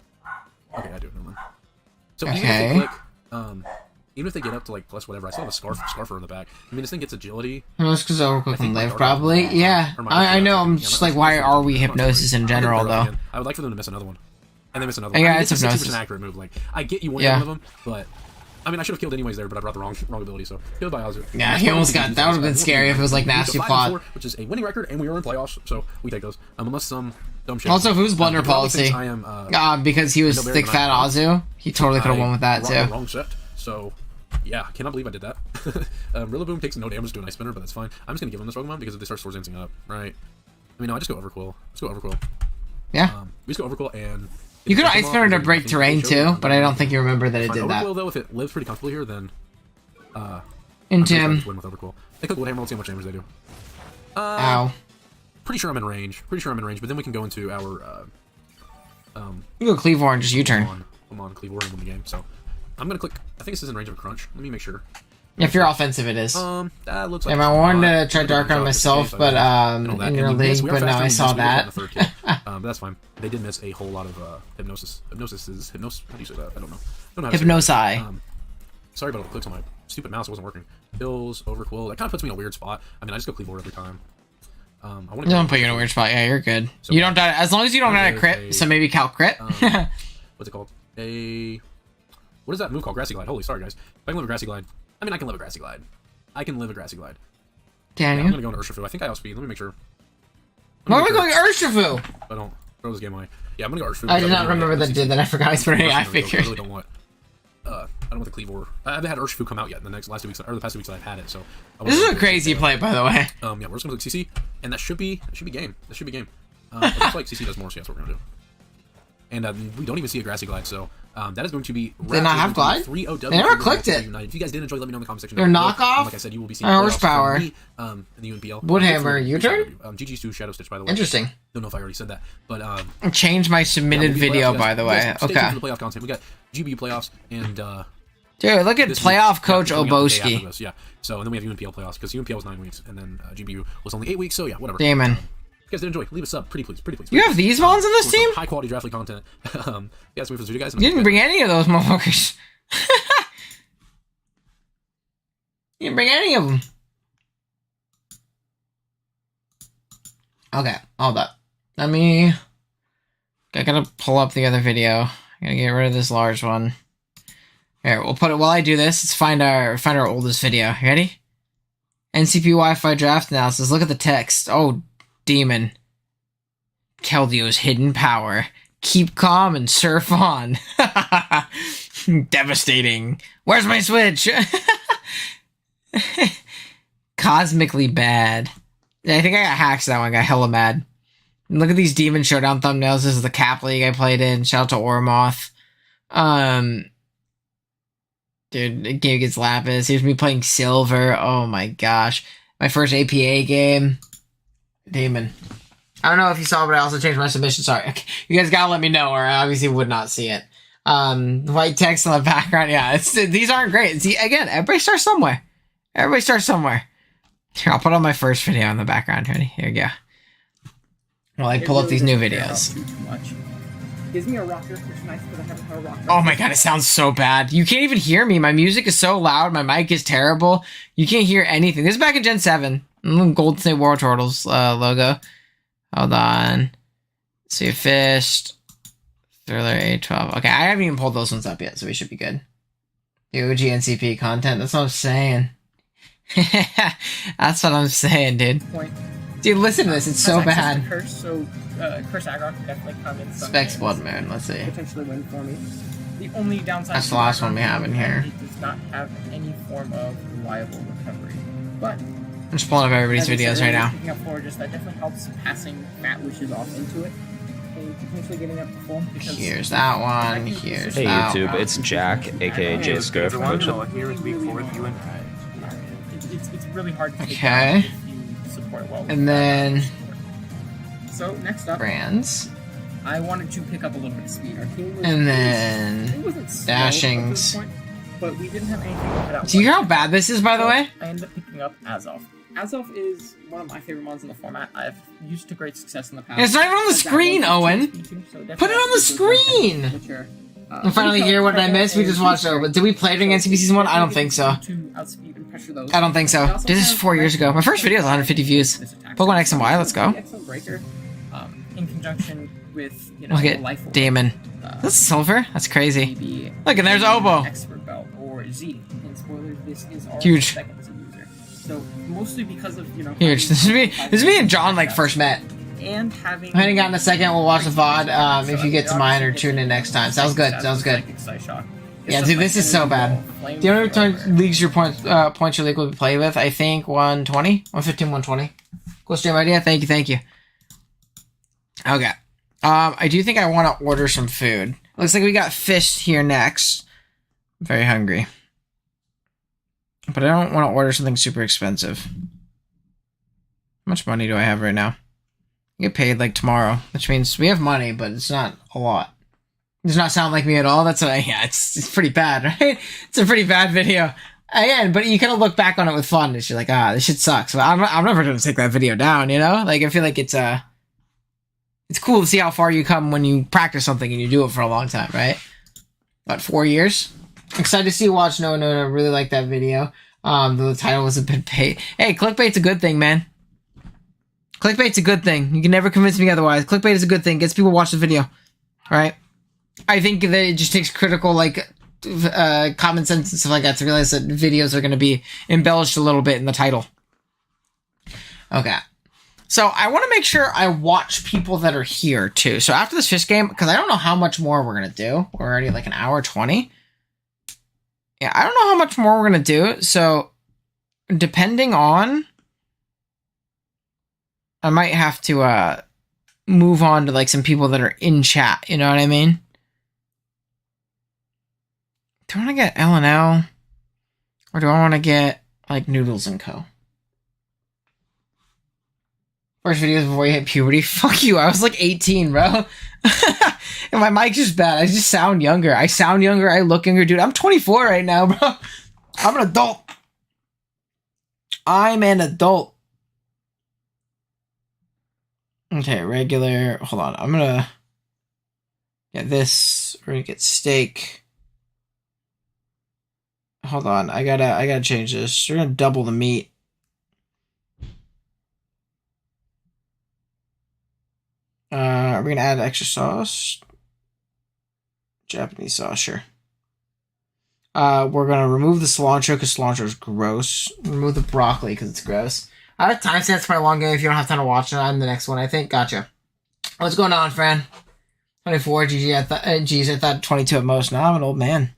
Okay, I do. Never mind. So even if they click, even if they get up to like plus whatever, I still have a Scarfer in the back. I mean, this thing gets agility. No, it's because Overcooked can live, probably. Yeah. I know. I'm just like, why are we Hypnosis in general, though? I would like for them to miss another one. And they miss another one. Yeah, I mean, it's a 60% accurate move. Like, I get you wanting one of them, but I mean, I should have killed anyways there, but I brought the wrong ability, so killed by Azu. Yeah, he almost got that. Would have been scary if it was like Nasty Plot, which is a winning record, and we are in playoffs, so we take those. Unless some dumb shit. Also, who's Blunder Policy? I am. Because he was Thick Fat Azu. He totally could have won with that too. Wrong set. So. Yeah, I cannot believe I did that. Rillaboom takes no damage to an Ice Spinner, but that's fine. I'm just gonna give him this Pokemon because if they start Swords Dancing up, right? I mean, no, I just go Overcool. Let's go Overcool. Yeah. We just go Overcool and. You could Ice Spinner to break terrain too, but I don't think you remember that it did that. Overcool, though, if it lives pretty comfortably here, then And I'm pretty sure I Tim. just win with Overcool. They cook Woodhammer. Let's see how much damage they do. Ow. Pretty sure I'm in range. Pretty sure I'm in range. But then we can go into our You go Cleave War and just U-turn. Come on, Cleave. We're in the game. So I'm gonna click. I think this is in range of a crunch. Let me make sure. If you're offensive, it is. That looks like. I wanted to try Dark on myself, but in your league, but now I saw that. But that's fine. They did miss a whole lot of hypnosis. Hypnosis is hypnosis. How do you say that? I don't know. Hypnosi. Sorry about all the clicks on my stupid mouse. It wasn't working. Bills, Overquill. That kind of puts me in a weird spot. I mean, I just go Cleave War every time. I want to. Don't put you in a weird spot. Yeah, you're good. So you don't die as long as you don't die to crit. So maybe Cal crit. What's it called? What is that move called? Grassy Glide. Holy, sorry guys. If I can live a Grassy Glide. I mean, I can live a Grassy Glide. I can live a Grassy Glide. Can Yeah, you? I'm gonna go into Urshifu. I think I outspeed. Let me make sure. Why am I going Urshifu? I don't throw this game away. Yeah, I'm gonna go Urshifu. I did not remember that did that. I forgot it's for AI. I I figured. really don't want. I don't want the Cleave War. I haven't had Urshifu come out yet. In the last 2 weeks, or the past 2 weeks that I've had it. So. This is a crazy play, by the way. Yeah, we're just gonna click CC, and that should be game. That should be game. It looks like CC does more, so that's what we're gonna do. And we don't even see a Grassy Glide, so that is going to be. Did not have Glide? 3-0 They never clicked it. If you guys did enjoy, let me know in the comment section. They're knockoff? Like I said, you will be seeing horsepower. from me, in the UNPL. Woodhammer, U-turn? GG's to Shadow Stitch, by the way. Interesting. Don't know if I already said that, but Change my submitted video, by the way. Stay tuned Okay. for the playoff content. We got GBU playoffs and. Dude, look at this playoff week, coach coming up the day after Oboski. this, yeah. So and then we have UNPL playoffs because UNPL was 9 weeks and then GBU was only 8 weeks. So yeah, whatever. Damon. If you guys did enjoy, leave a sub, pretty please. You have these ones in this team? High quality draft league content. Yeah, so you guys. You didn't bring any of those motherfuckers. You didn't bring any of them. Okay, hold up. I gotta pull up the other video. I gotta get rid of this large one. Here, we'll put it while I do this. Let's find our oldest video. You ready? NCP Wi-Fi draft analysis. Look at the text. Oh, demon. Keldio's hidden power. Keep calm and surf on. Devastating. Where's my Switch? Cosmically bad. I think I got hacked that one. Got hella mad. Look at these Demon Showdown thumbnails. This is the Cap League I played in. Shout out to Ormoth. Dude, the game gets Lapis. Here's me playing Silver. Oh my gosh. My first APA game. Demon. I don't know if you saw, but I also changed my submission. Sorry. Okay. You guys gotta let me know, or I obviously would not see it. White text in the background. Yeah, these aren't great. See, again, everybody starts somewhere. Everybody starts somewhere. Here, I'll put on my first video in the background. Ready? Here we go. While I pull up these new videos. Gives me a rocker, which is nice because I haven't had a rocker. Oh my god, it sounds so bad. You can't even hear me. My music is so loud. My mic is terrible. You can't hear anything. This is back in Gen 7. Golden State War Turtles logo. Hold on. See you fished. Thriller 812. Okay, I haven't even pulled those ones up yet, so we should be good. The OG NCP content. That's what I'm saying. That's what I'm saying, dude. Dude, listen to this. It's so bad. Curse, so Curse Aggro can definitely come in. Specs Blood Moon. Let's see. Potentially win for me. The only downside. That's the last one we have in here. It does not have any form of reliable recovery, but. I'm just pulling up everybody's videos right now. Picking up Forages, that definitely helps passing Fat Wishes off into it and potentially getting up to full. Here's that one. Here's Hey that YouTube, one. it's Jack, aka J Scurf. Here is week 4 of UN. It's really hard to take Okay. if you support well. And then So next up, brands. I wanted to pick up a little bit of speed. Our team was, And then it wasn't slow dashings. up to this point, but we didn't have anything to put out. Do you hear how bad this is, by the way? I ended up picking up Azov. Azov is one of my favorite mons in the format. I've used to great success in the past. It's not even on the screen, Owen. Put it on the screen! And finally here, what did I miss? We just watched over. Did we play during NCP Season 1? I don't think so. I don't think so. Dude, this is 4 years ago. My first video is 150 views. Pokemon X and Y, let's go. Excellent breaker, in conjunction with, you know, Look at Life Orb, Damon. That's silver? That's crazy. maybe Look, and there's Obo. Expert Belt or Z. And spoilers, this is our Huge. second as a user. So mostly because of, you know, Huge. This is me and John like first met. and having Hang on a second, we'll watch the VOD if you get to mine or tune in next time. Sounds good, sounds good. Yeah, dude, this is so bad. Do you know how many leagues your points your league will play with? I think 120? 115, 120. Cool stream idea. Thank you. Okay. I do think I want to order some food. Looks like we got fish here next. I'm very hungry. But I don't want to order something super expensive. How much money do I have right now? I get paid like tomorrow, which means we have money, but it's not a lot. It does not sound like me at all. That's what yeah, it's pretty bad, right? It's a pretty bad video. Again, but you kind of look back on it with fun, and you're like, this shit sucks. But I'm never gonna take that video down, you know? Like, I feel like it's cool to see how far you come when you practice something and you do it for a long time, right? About 4 years. Excited to see you watch No. I really like that video. The title was a bit paid. Hey, clickbait's a good thing, man. Clickbait's a good thing. You can never convince me otherwise. Clickbait is a good thing. Gets people to watch the video, right? I think that it just takes critical, like, common sense and stuff like that to realize that videos are going to be embellished a little bit in the title. Okay. So I want to make sure I watch people that are here, too. So after this fish game, because I don't know how much more we're going to do. We're already like an hour 20. Yeah, I don't know how much more we're going to do. So depending on... I might have to move on to like some people that are in chat. You know what I mean? Do I want to get L&L? Or do I want to get like Noodles & Co.? First videos before you hit puberty? Fuck you, I was like 18, bro. And my mic's just bad. I just sound younger. I sound younger, I look younger. Dude, I'm 24 right now, bro. I'm an adult. I'm an adult. Okay, regular. Hold on. I'm gonna get this. We're gonna get steak. Hold on. I gotta change this. We're gonna double the meat. Are we gonna add extra sauce? Japanese sauce, sure. We're gonna remove the cilantro because cilantro is gross. Remove the broccoli because it's gross. I have timestamps for my long game if you don't have time to watch it. I'm the next one, I think. Gotcha. What's going on, friend? 24, GG. I thought 22 at most. Now I'm an old man.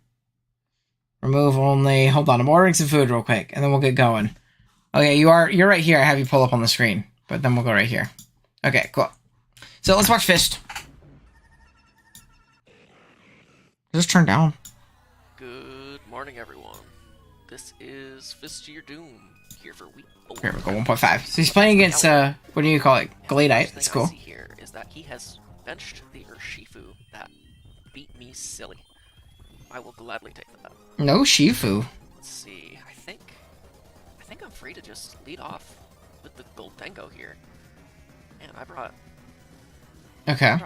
Remove only. Hold on, I'm ordering some food real quick, and then we'll get going. Okay, you're right here. I have you pull up on the screen, but then we'll go right here. Okay, cool. So let's watch Fist. Just turn down. Good morning, everyone. This is Fist to Your Doom. Here for week 4. Here we go, 1.5. So he's playing against, what do you call it? Gladite. That's cool. The here is that he has benched the Urshifu that beat me silly. I will gladly take that. No Shifu. Let's see. I think I'm free to just lead off with the Gold Dango here. And I brought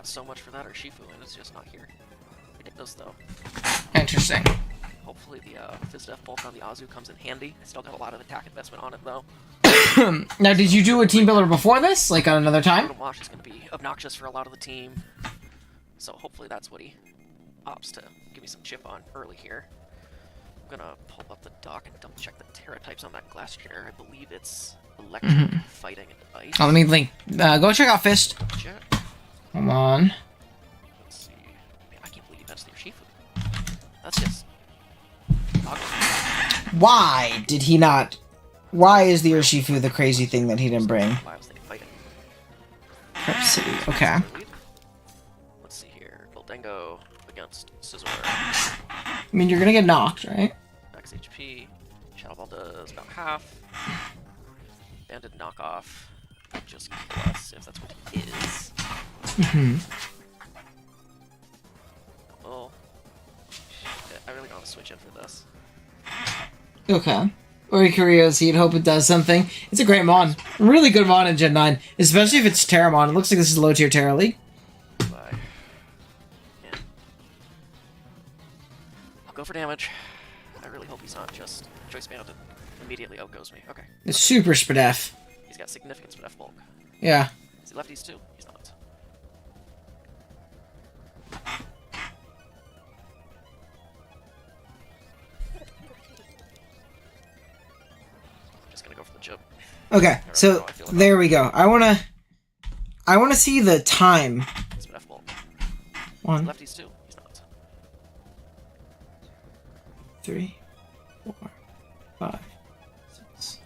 so much for that Urshifu, and it's just not here. Ridiculous, though. Interesting. Hopefully the Fizdef bulk on the Azu comes in handy. I still got a lot of attack investment on it, though. Now, did you do a team builder before this? Like, on another time? Wash is going to be obnoxious for a lot of the team. So hopefully that's what he opts to give me some chip on early here. I'm going to pull up the dock and double check the Terra types on that glass chair. I believe it's electric, fighting, and ice. Oh, let me link. Go check out Fist. Check. Come on. Let's see. Man, I can't believe that's the Urshifu. That's just... Why did he not? Why is the Urshifu the crazy thing that he didn't bring? Prep City, okay. Let's see here. Goldango against Scizor. I mean, you're gonna get knocked, right? Max HP. Shadow Ball does about half. Banded knockoff. Just plus, if that's what he is. Well, I really don't want to switch in for this. Okay. Or curiosity and hope it does something. It's a great mon. Really good mon in Gen 9. Especially if it's Terramon. It looks like this is low tier Terra League. Bye. Yeah. I'll go for damage. I really hope he's not just Choice Band and immediately outgoes me. Okay. It's super Spadef. He's got significant Spadef bulk. Yeah. Is he lefties too? He's not. Okay, so there we go. I wanna see the time. One, lefties too. He's not. 3, 4, 5, 6,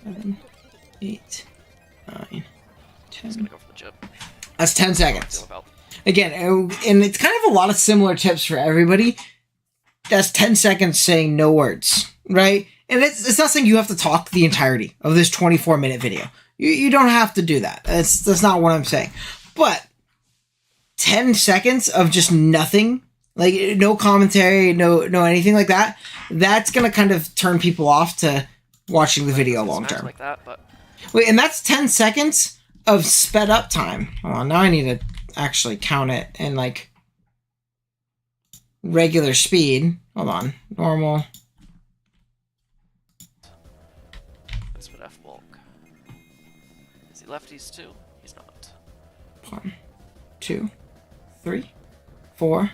7, 8, 9, 10. That's 10 seconds. Again, and it's kind of a lot of similar tips for everybody. That's 10 seconds saying no words, right? and it's not saying you have to talk the entirety of this 24-minute video. You don't have to do that. That's not what I'm saying. But 10 seconds of just nothing, like no commentary, no anything like that, that's gonna kind of turn people off to watching the video long term. Like that, but... Wait, and that's 10 seconds of sped up time. Hold on, now I need to actually count it in like regular speed. Hold on, normal. That's what F bulk. Is he lefties too? He's not. 1, 2, 3, 4,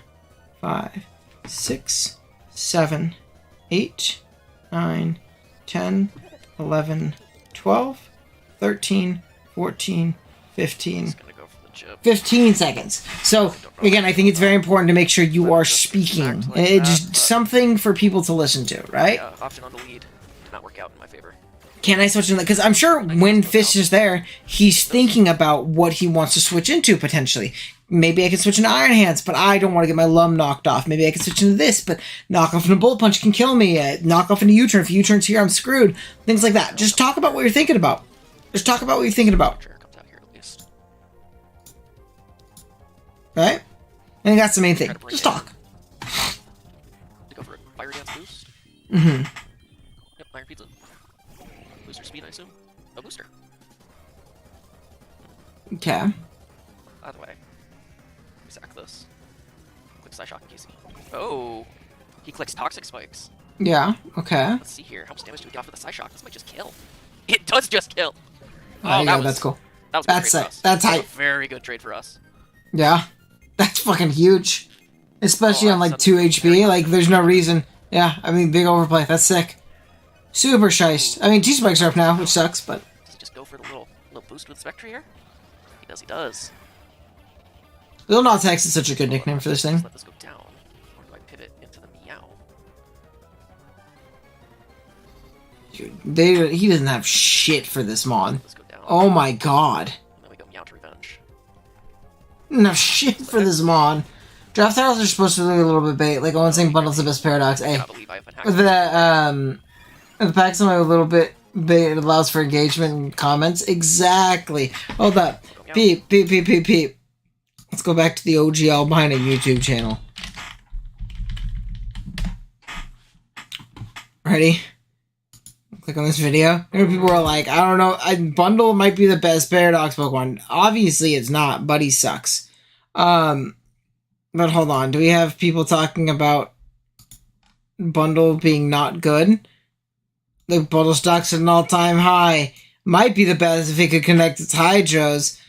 5, 6, 7, 8, 9, 10, 11, 12, 13, 14, 15. 15 seconds. So, again, I think it's very important to make sure you are speaking. Just something for people to listen to, right? Option on the lead did not work out in my favor. Can I switch in? Because I'm sure when Fish is there, he's thinking about what he wants to switch into, potentially. Maybe I can switch into Iron Hands, but I don't want to get my Lum knocked off. Maybe I can switch into this, but knock off into Bullet Punch can kill me. Knock off into U-Turn. If U-Turn's here, I'm screwed. Things like that. Just talk about what you're thinking about. Just talk about what you're thinking about. Right? I think that's the main thing. Just talk. To go for a Fire Dance boost. Mm-hmm. Yep, Iron Pizza. Booster speed, I assume. A booster. Okay. Either way. We sack this. Click Psyshock and KC. Oh! He clicks Toxic Spikes. Yeah, okay. Let's see here. How much damage do we get off with the Psyshock? This might just kill. It does just kill! Oh, yeah, that's cool. That was a good trade for us. That's That hype. was a very good trade for us. Yeah. That's fucking huge. Especially on like 2 HP. Like, there's no reason. Yeah, I mean, big overplay. That's sick. Super shiced. I mean, T-Spikes are up now, which sucks, but... Does he just go for the little boost with Spectre here? He does. Lil Nas X is such a good nickname for this thing. Let this go down. Or do I pivot into the Meow? Dude, he doesn't have shit for this mod. Oh my god. And then we go Meow to Revenge. No shit for this mod. Draft titles are supposed to be a little bit bait. Like, Owen saying Bundle's the best paradox. Hey, with the packs a little bit bait, it allows for engagement and comments. Exactly. Hold up. Peep. Let's go back to the OGL behind a YouTube channel. Ready? Click on this video. There people are like, I don't know, Bundle might be the best Paradox Pokemon. Obviously it's not, but he sucks. But hold on, do we have people talking about Bundle being not good? The Bundle stock's at an all-time high. Might be the best if it could connect its Hydros.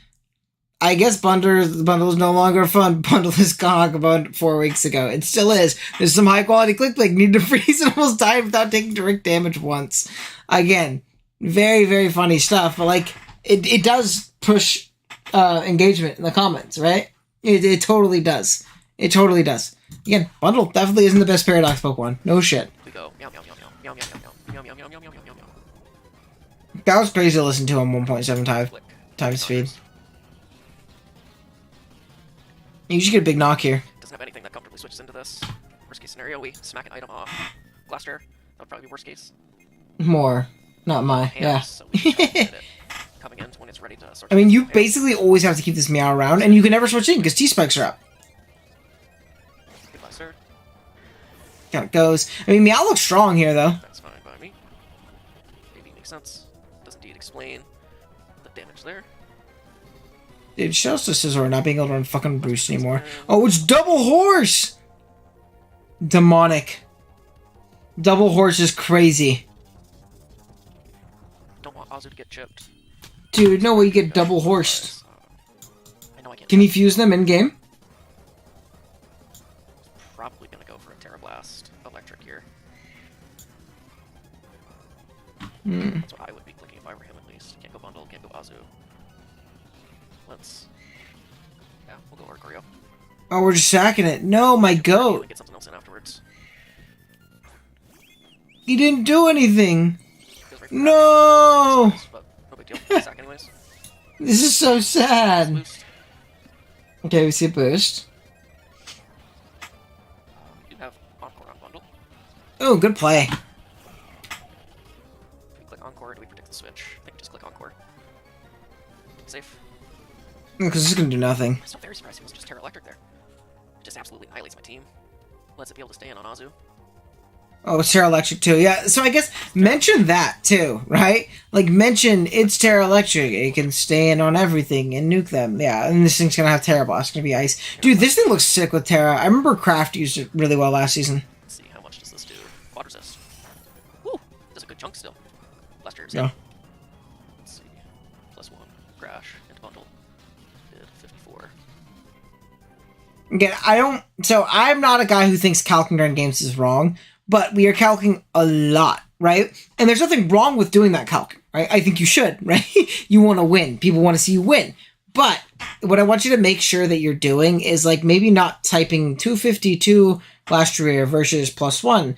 I guess Bundle is no longer fun. Bundle is gone about 4 weeks ago. It still is. There's some high quality click. Need to freeze and almost died without taking direct damage once. Again, very, very funny stuff. But like, it does push engagement in the comments, right? It totally does. It totally does. Again, Bundle definitely isn't the best Paradox Pokemon. No shit. We go meow meow meow meow meow meow meow meow meow meow meow meow meow. That was crazy to listen to on 1.7 times speed. You should get a big knock here. Doesn't have anything that comfortably switches into this. Worst case scenario, we smack an item off. Blaster, that would probably be worst case. More. Not my. Yeah. So we can hit it coming in when it's ready to start. I mean, you basically always have to keep this Meow around, and you can never switch in because T-Spikes are up. Goodbye, sir. How it goes. I mean, Meow looks strong here, though. That's fine by me. Maybe makes sense. Does indeed explain the damage there. It shows to Scizor not being able to run fucking Bruce anymore. Oh, it's Double Horse! Demonic. Double Horse is crazy. Don't want Azu to get chipped. Dude, no way you get Double Horsed. I know I can't. Can you fuse them in-game? Probably gonna go for a Terra Blast Electric here. That's what I would be clicking if I were him at least. Can't go Bundle, can't go Azu. Yeah, we'll go Arcorio. Oh, we're just sacking it. No, my goat. Get something else in afterwards. He didn't do anything. No! But no big deal. Sack anyways. This is so sad. Okay, we see a boost. We do have Encore on Bundle. Oh, good play. Because it's gonna do nothing. I'm still very surprised he wasn't just Terra Electric there. It just absolutely annihilates my team. Lets it be able to stay in on Azu. Oh, it's Terra Electric too. Yeah, so I guess mention that too, right? Like mention it's Terra Electric. It can stay in on everything and nuke them. Yeah, and this thing's gonna have Terra Blast. It's gonna be ice. Dude, this thing looks sick with Terra. I remember Kraft used it really well last season. Let's see, how much does this do? Quad resist. Woo! Does a good chunk still. Blaster is Yeah. Let's see. +1. Crash. Into bundle. Did 54. Again, I'm not a guy who thinks calcing during games is wrong, but we are calcing a lot, right? And there's nothing wrong with doing that calc, right? I think you should, right? You want to win. People want to see you win. But what I want you to make sure that you're doing is like maybe not typing 252 blast career versus +1.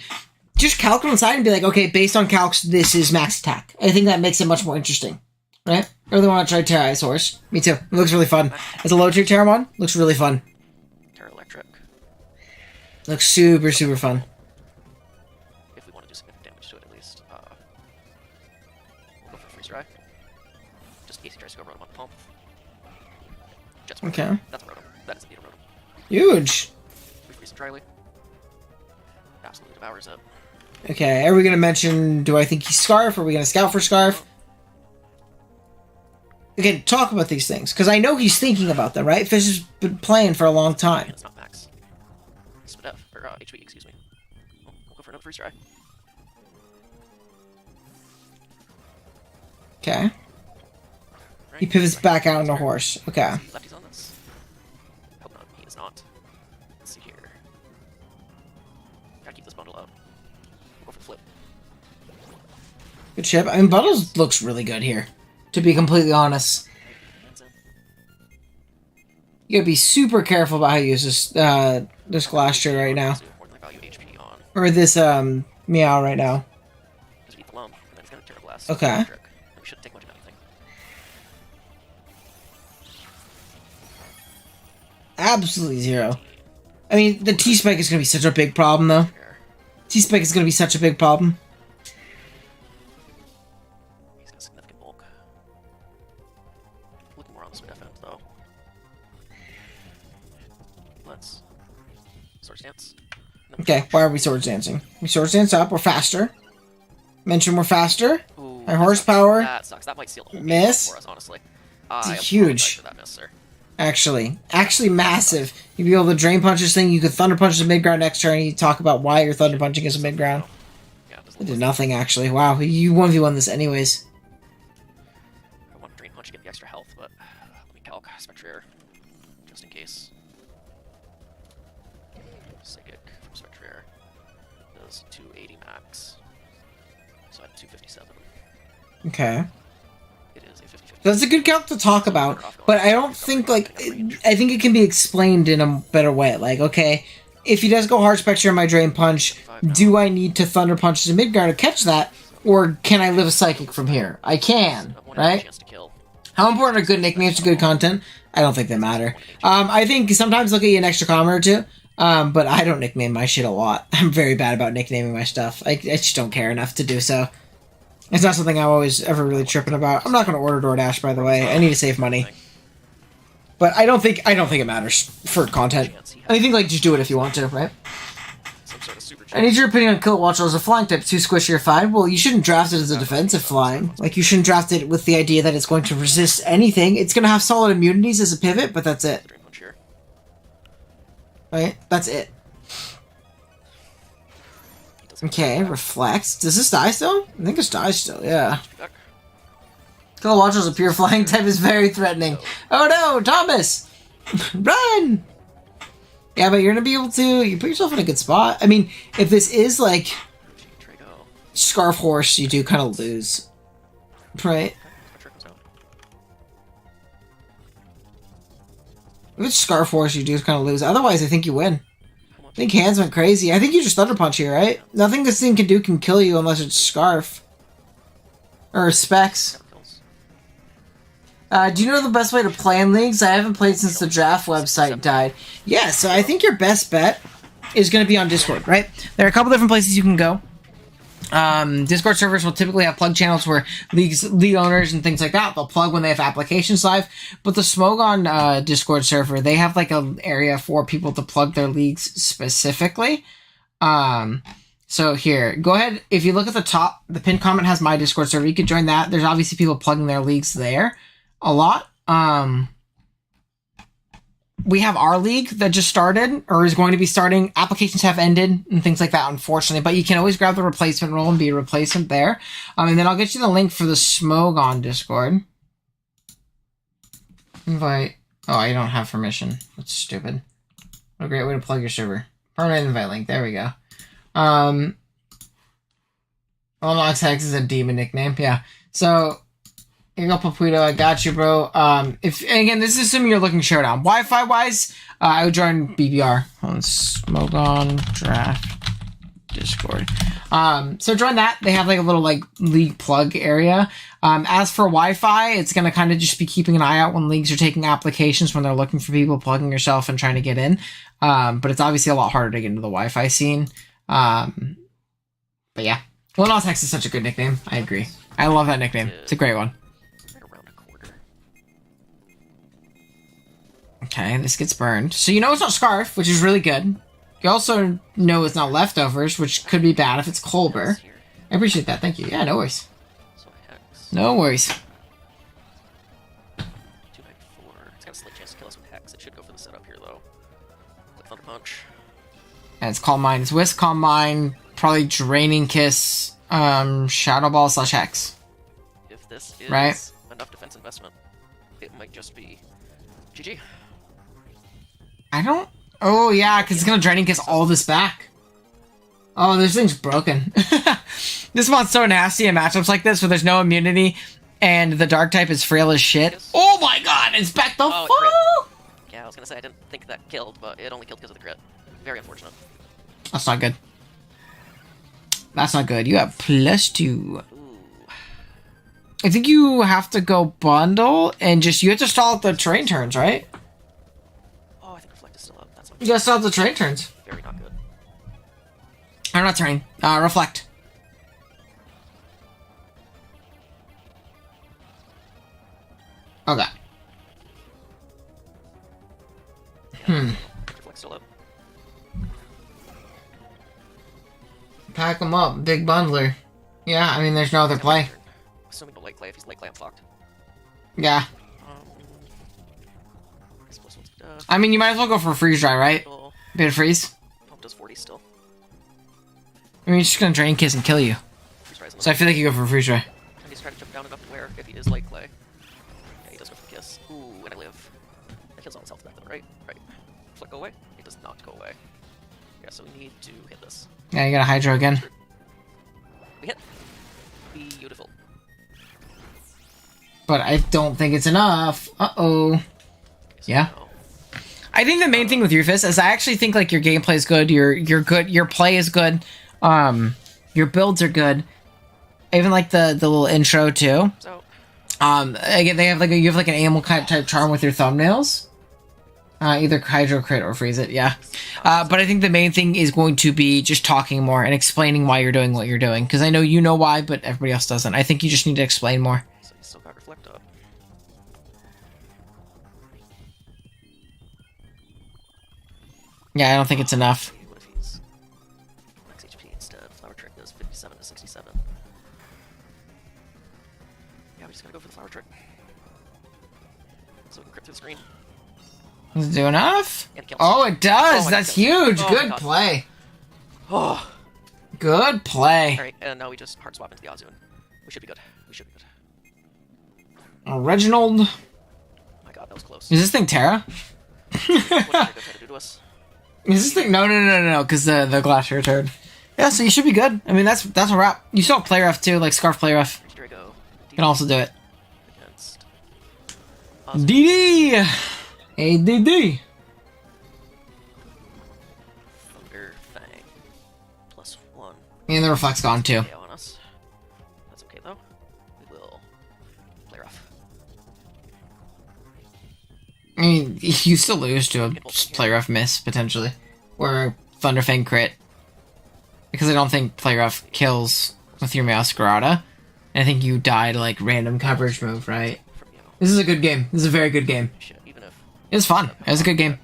Just calc on the side and be like, okay, based on calcs, this is max attack. I think that makes it much more interesting, right? I really want to try Terra Ice Horse. Me too. It looks really fun. As a low tier Terramon, looks really fun. Terra Electric. Looks super, super fun. If we want to do significant damage to it, at least. We'll go for Freeze Dry. Just in case he tries to go Rotom on the pump. Jet's Rotom. Okay. That's a Rotom. That is indeed a Rotom. Huge. We freeze it dryly. Absolutely devours it. Okay, are we going to mention, do I think he's Scarf? Are we going to scout for Scarf? Again, talk about these things, because I know he's thinking about them, right? Fish has been playing for a long time. It's not max. SPDF, or HP, excuse me. Oh, we'll go for another freeze dry. Okay. He pivots back out on a horse. Okay. Lefty's on this. Hope not. He is not. Let's see here. Gotta keep this bundle up. We'll go for the flip. Good ship. I mean, Buttles looks really good here, to be completely honest. You gotta be super careful about how you use this Glacier right now. Or this, Meow right now. Just eat the lump, and then it's gonna Terra Blast. Okay. And we shouldn't take much of anything. Absolutely zero. I mean, the T-Spike is gonna be such a big problem, though. T-Spike is gonna be such a big problem. He's got significant bulk. Looking more on the speed end, though. Let's Sword Stance. Okay, why are we Sword Dancing? We Sword Dance up, we're faster. Mention we're faster. Ooh, High horsepower. That sucks. That might seal the whole Miss. game for us, honestly. It's huge. For that miss, sir. Actually massive. You'd be able to Drain Punch this thing, you could Thunder Punch the mid-ground next turn, and you talk about why you're Thunder Punching as a mid-ground. Yeah, It did nothing, actually. Wow, you 1v1 this anyways. I want to Drain Punch to get the extra health, but let me calc Spectrier, just in case. Psychic from Spectrier does 280 max, so I have 257. Okay. It is a 50/50. That's a good calc to talk about, but I don't think, like, I think it can be explained in a better way. Like, okay, if he does go Hard Spectre in my Drain Punch, do I need to Thunder Punch the mid-guard to catch that, or can I live a Psychic from here? I can, right? How important are good nicknames to good content? I don't think they matter. I think sometimes they'll get you an extra comment or two, but I don't nickname my shit a lot. I'm very bad about nicknaming my stuff. I just don't care enough to do so. It's not something I'm always ever really tripping about. I'm not going to order DoorDash, by the way. I need to save money. But I don't think it matters for content. I think, like, just do it if you want to, right? I need your opinion on Kill Watcher as a flying type. 2 squishy or 5. Well, you shouldn't draft it as a defensive flying. Like, you shouldn't draft it with the idea that it's going to resist anything. It's going to have solid immunities as a pivot, but that's it. Right? That's it. Okay, reflects. Does this die still? I think this dies still, yeah. Kill Watcher as a pure flying type is very threatening. Oh no, Thomas! Run! Yeah, but you're gonna be able to... You put yourself in a good spot. I mean, if this is, like... Scarf Horse, you do kind of lose. Right? If it's Scarf Horse, you do kind of lose. Otherwise, I think you win. I think hands went crazy. I think you just Thunder Punch here, right? Nothing this thing can do can kill you unless it's Scarf. Or Specs. Do you know the best way to play in leagues? I haven't played since the draft website died. Yeah, so I think your best bet is going to be on Discord, right? There are a couple different places you can go. Discord servers will typically have plug channels where league owners and things like that, they'll plug when they have applications live. But the Smogon Discord server, they have like an area for people to plug their leagues specifically. So here, go ahead. If you look at the top, the pinned comment has my Discord server. You could join that. There's obviously people plugging their leagues there a lot. We have our league that just started or is going to be starting. Applications have ended and things like that, unfortunately. But you can always grab the replacement role and be a replacement there. And then I'll get you the link for the Smogon Discord. Invite. Oh, I don't have permission. That's stupid. What a great way to plug your server. Permanent invite link. There we go. Unlocks Hex is a demon nickname. Yeah. So here you go, Papuito. I got you, bro. If again, this is assuming you're looking showdown. Wi-Fi wise, I would join BBR on Smogon Draft Discord. So join that. They have like a little like league plug area. As for Wi-Fi, it's gonna kind of just be keeping an eye out when leagues are taking applications when they're looking for people plugging yourself and trying to get in. But it's obviously a lot harder to get into the Wi-Fi scene. But yeah, Linus Hex is such a good nickname. I agree. I love that nickname. It's a great one. Okay, this gets burned. So you know it's not Scarf, which is really good. You also know it's not Leftovers, which could be bad if it's Colbur. I appreciate that. Thank you. Yeah, no worries. No worries. 294. It's got a slight chance to kill us with Hex. It should go for the setup here, though. Click Thunder Punch. And it's Calm Mind. It's Whisk, Calm Mind, probably Draining Kiss, Shadow Ball / Hex. If this is right? enough defense investment, it might just be GG. I don't... Oh, yeah, because it's going to Draining Kiss all this back. Oh, this thing's broken. This one's so nasty in matchups like this where there's no immunity and the Dark type is frail as shit. Oh my god, it's back the full! Yeah, I was going to say I didn't think that killed, but it only killed because of the crit. Very unfortunate. That's not good. That's not good. You have +2. Ooh. I think you have to go bundle and just... You have to stall out the train turns, right? Oh, I think Reflect is still up. That's you gotta stall out the train turns. Very not good. Or not train. Reflect. Okay. Reflect still up. Pack him up. Big bundler. Yeah, I mean, there's no other play. Assuming the light clay, if he's light clay, I'm fucked. Yeah. I mean, you might as well go for a freeze dry, right? Bit of freeze. Pump does 40 still. I mean, he's just gonna Drain Kiss and kill you. So I feel like you go for a freeze dry. And he's trying to jump down enough to where if he is light clay. Yeah, he does go for Kiss. Ooh, and I live. That kills all his health back then, right? Right. Flick go away? It does not go away. Yeah, so we need to hit this. Yeah, you gotta Hydro again. We hit. Beautiful. But I don't think it's enough. Uh-oh. Yeah. I think the main thing with Rufus is I actually think like your gameplay is good, you're good, your play is good, your builds are good. Even like the little intro too. So again they have like you have like an animal type charm with your thumbnails. Either Hydro Crit or Freeze It, yeah. But I think the main thing is going to be just talking more and explaining why you're doing what you're doing. Because I know you know why, but everybody else doesn't. I think you just need to explain more. So he's still got Reflect up. Yeah, I don't think it's enough. What if he's max HP instead? Flower Trick does 57 to 67. Yeah, we just gotta go for the Flower Trick. So we can crit through the screen. Does it do enough? Oh, it does! Oh, that's huge! Oh, good play. Oh. Good play. Alright, and now we just hard swap into the Azun. We should be good. We should be good. Reginald. My god, that was close. Is this thing Terra? What did they try to do to us? Is this thing... No, because the Glacier turd. Yeah, so you should be good. I mean, that's a wrap. You still have play rough too, like Scarf play rough. You can also do it. Against DD! ADD! Thunder Fang. +1. And the Reflect's gone too. On us. That's okay though. We will play rough. I mean, you still lose to a play rough miss, potentially. Or Thunderfang crit. Because I don't think play rough kills with your Masquerada. And I think you died like random coverage move, right? This is a good game. This is a very good game. It was fun. It was a good game.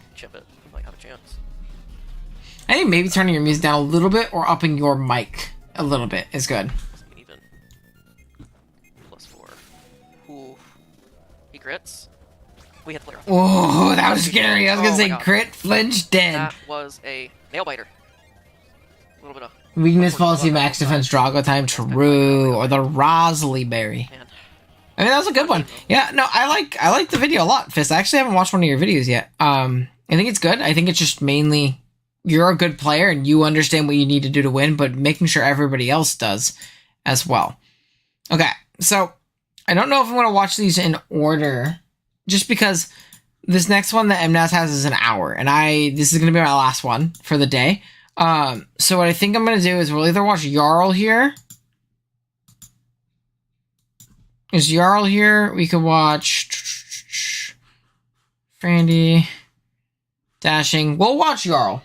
I think maybe turning your music down a little bit or upping your mic a little bit is good. Even. +4. Ooh. He crits. We had flare. Oh, that was scary. I was gonna say crit, flinch, dead. That was a nail biter. A little bit of weakness policy, max defense, Drago time, true, or the Rosalie berry. I mean, that was a good one. Yeah, no, I like the video a lot, Fist. I actually haven't watched one of your videos yet. I think it's good. I think it's just mainly you're a good player and you understand what you need to do to win, but making sure everybody else does as well. Okay, so I don't know if I'm going to watch these in order, just because this next one that MNAS has is an hour, and this is going to be my last one for the day. So what I think I'm going to do is we'll either watch Jarl here. Is Jarl here? We could watch Frandy, Dashing. We'll watch Jarl.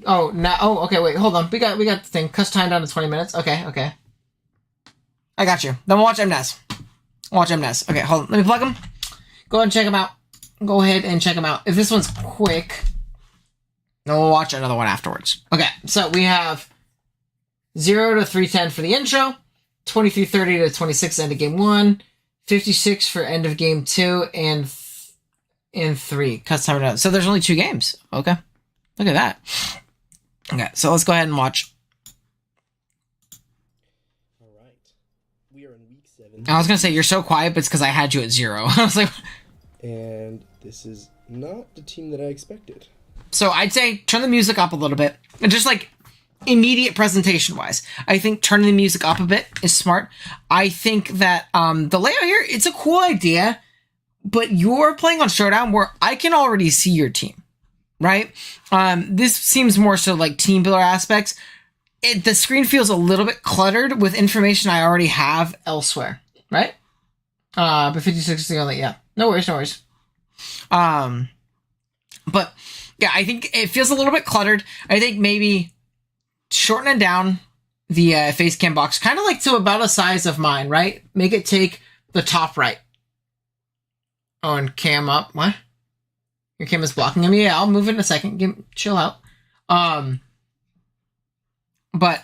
Oh, no. Oh, okay, wait, hold on. We got the thing. Cuss time down to 20 minutes. Okay. I got you. Then we'll watch MNAS. Watch MNAS. Okay, hold on. Let me plug them. Go ahead and check them out. Go ahead and check them out. If this one's quick, then we'll watch another one afterwards. Okay, so we have 0 to 310 for the intro, 2330 to 26 end of game 1, 56 for end of game 2, and 3. Cuts time down. So there's only 2 games. Okay. Look at that. Okay, so let's go ahead and watch. All right. We are in week 7. I was going to say, you're so quiet, but it's because I had you at 0. I was like... And this is not the team that I expected. So I'd say turn the music up a little bit. And just like immediate presentation wise, I think turning the music up a bit is smart. I think that the layout here, it's a cool idea, but you're playing on Showdown where I can already see your team, right? This seems more so like team builder aspects. The screen feels a little bit cluttered with information I already have elsewhere, right? But 56 is the only, yeah. No worries. But yeah, I think it feels a little bit cluttered. I think maybe shorten it down the face cam box, kind of like to about a size of mine, right? Make it take the top right. Oh, and cam up. What? Your cam is blocking me. Yeah, I'll move it in a second. Chill out. But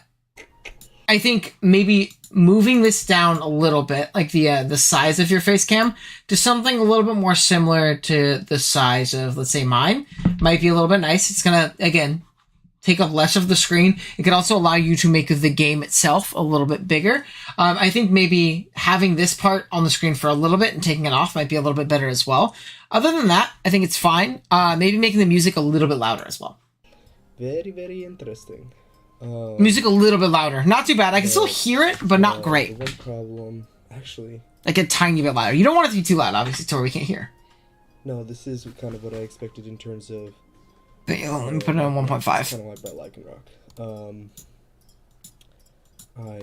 I think maybe moving this down a little bit, like the size of your face cam, to something a little bit more similar to the size of, let's say, mine, might be a little bit nice. It's gonna, again, take up less of the screen. It could also allow you to make the game itself a little bit bigger. I think maybe having this part on the screen for a little bit and taking it off might be a little bit better as well. Other than that, I think it's fine. Maybe making the music a little bit louder as well. Very, very interesting. Music a little bit louder. Not too bad. I can still hear it, but not great. The one problem, actually... Like a tiny bit louder. You don't want it to be too loud, obviously, to where we can't hear. No, this is kind of what I expected in terms of... But, let me put it on 1.5. Kind of like Brett Lycan Rock.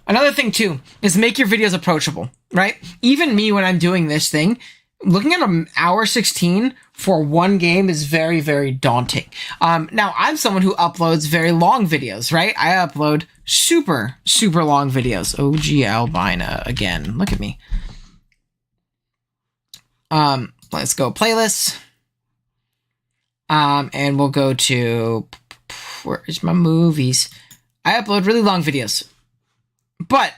Another thing, too, is make your videos approachable, right? Even me, when I'm doing this thing, looking at an hour 16 for one game is very, very daunting. Now, I'm someone who uploads very long videos, right? I upload super, super long videos. OG Albina again. Look at me. Let's go playlists. And we'll go to... Where's my movies? I upload really long videos. But...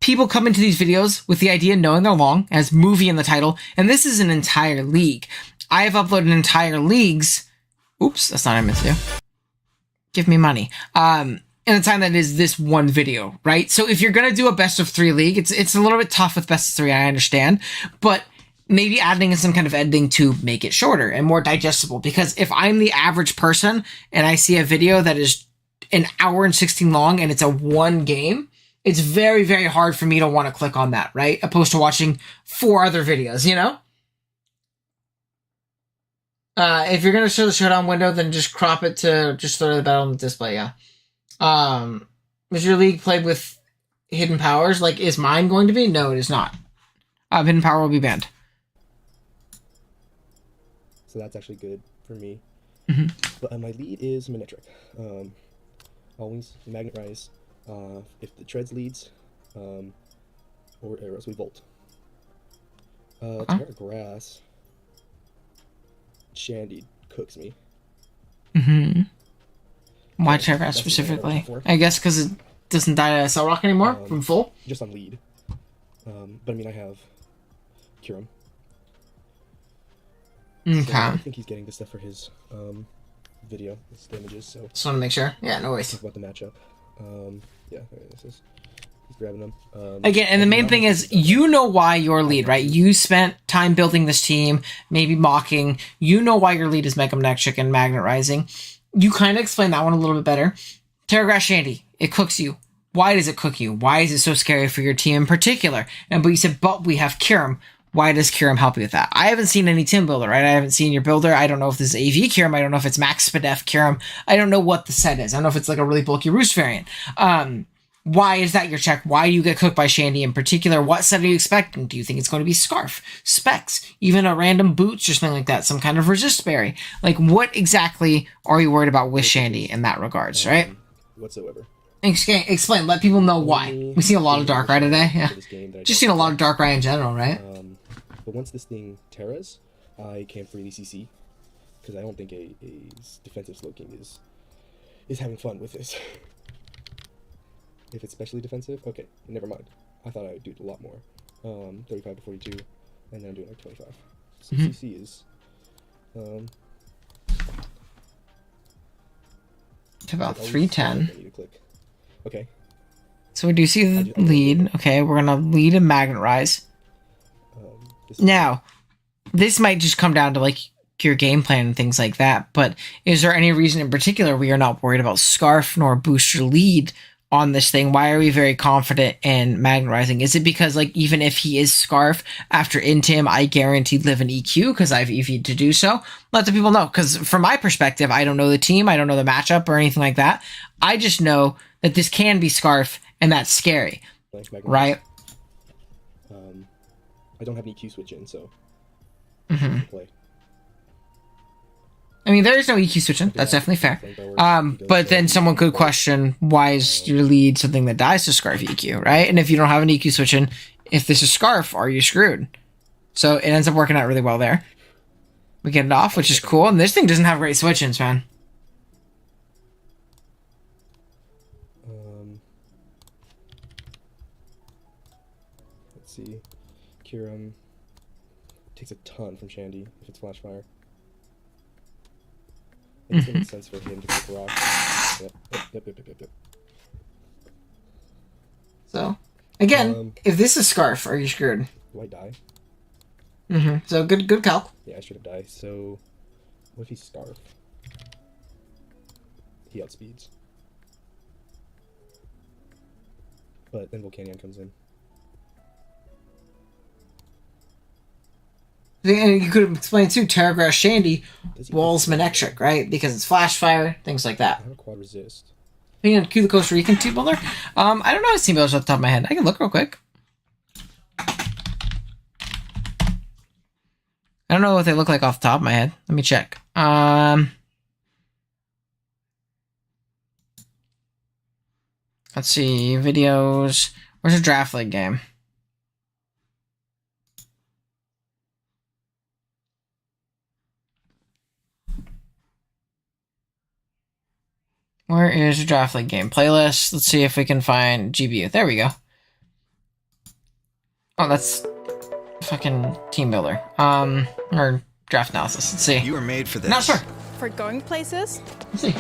people come into these videos with the idea knowing they're long, as movie in the title, and this is an entire league. I have uploaded entire leagues. Oops, that's not what I meant to do. Give me money. In the time that is this one video, right? So if you're gonna do a best of 3 league, it's a little bit tough with best of 3, I understand, but maybe adding in some kind of editing to make it shorter and more digestible. Because if I'm the average person and I see a video that is an hour and 16 long and it's a one game, it's very, very hard for me to want to click on that, right? Opposed to watching 4 other videos, you know? If you're going to show the showdown window, then just crop it to just throw the battle on the display, yeah. Is your league played with hidden powers? Like, is mine going to be? No, it is not. Hidden power will be banned. So that's actually good for me. But my lead is Manetric. Always Magnet Rise. If the Treads leads, or arrows, we Volt. Terra Grass. Shandy cooks me. Why Terra Grass specifically? I guess because it doesn't die to Cell Rock anymore from full? Just on lead. But I mean, I have Curum. Okay. So I think he's getting this stuff for his video, his damages. So just want to make sure. Yeah, no worries. Talk about the matchup. Yeah, there this is. He's grabbing them. Again, and the main thing is, you know why your lead, right? You spent time building this team, maybe mocking. You know why your lead is Mega Magnetic and Magnet Rising. You kind of explained that one a little bit better. Terra Grass Shandy, it cooks you. Why does it cook you? Why is it so scary for your team in particular? And but you said, but we have Kyurem. Why does Kyurem help you with that? I haven't seen any team builder, right? I haven't seen your builder. I don't know if this is AV Kyurem. I don't know if it's Max Spadef Kyurem. I don't know what the set is. I don't know if it's like a really bulky Roost variant. Why is that your check? Why do you get cooked by Shandy in particular? What set are you expecting? Do you think it's going to be Scarf, Specs, even a random Boots or something like that? Some kind of Resist Berry? Like, what exactly are you worried about with Shandy in that regards, right? Whatsoever. Explain. Let people know why. We see a lot of Darkrai today. Yeah. Just seen a lot of Darkrai in general, right? But once this thing terras, I can freely CC. Because I don't think a defensive Slowking is having fun with this. If it's specially defensive, okay, never mind. I thought I would do a lot more. 35 to 42, and then I'm doing like 25. So CC is to about 310. I need to click. Okay. So we do see the lead. Okay, we're gonna lead a Magnet Rise. Now, this might just come down to like your game plan and things like that. But is there any reason in particular we are not worried about Scarf nor Booster Lead on this thing? Why are we very confident in Magnet Rising? Is it because, like, even if he is Scarf, after Intim, I guaranteed live an EQ because I've EV'd to do so? Let the people know, because from my perspective, I don't know the team, I don't know the matchup or anything like that. I just know that this can be Scarf, and that's scary, right? I don't have an EQ switch in, so play. I mean, there is no EQ switching. That's definitely fair. But then someone could question, why is your lead something that dies to Scarf EQ, right? And if you don't have an EQ switching, if this is Scarf, are you screwed? So it ends up working out really well there. We get it off, which is cool. And this thing doesn't have great switch-ins, man. Let's see. Kyurem takes a ton from Shandy if it's Flash Fire. It doesn't make sense for him to pick rock. Yep. So, again, if this is Scarf, are you screwed? Do I die? So, good calc. Yeah, I should have died. So, what if he's Scarf? He outspeeds. But then Volcanion comes in. And you could have explained too, Terra Grass Shandy walls Manectric, right? Because it's Flash Fire, things like that. I have a quad resist. Opinion on Q the Costa Rican team builder? I don't know his team builders off the top of my head. I can look real quick. I don't know what they look like off the top of my head. Let me check. Let's see. Videos. Where's a Draft League game? Where is your Draft League game playlist? Let's see if we can find GBU. There we go. Oh, that's fucking team builder. Or draft analysis. Let's see. You were made for this. Not sure. For going places? Let's see.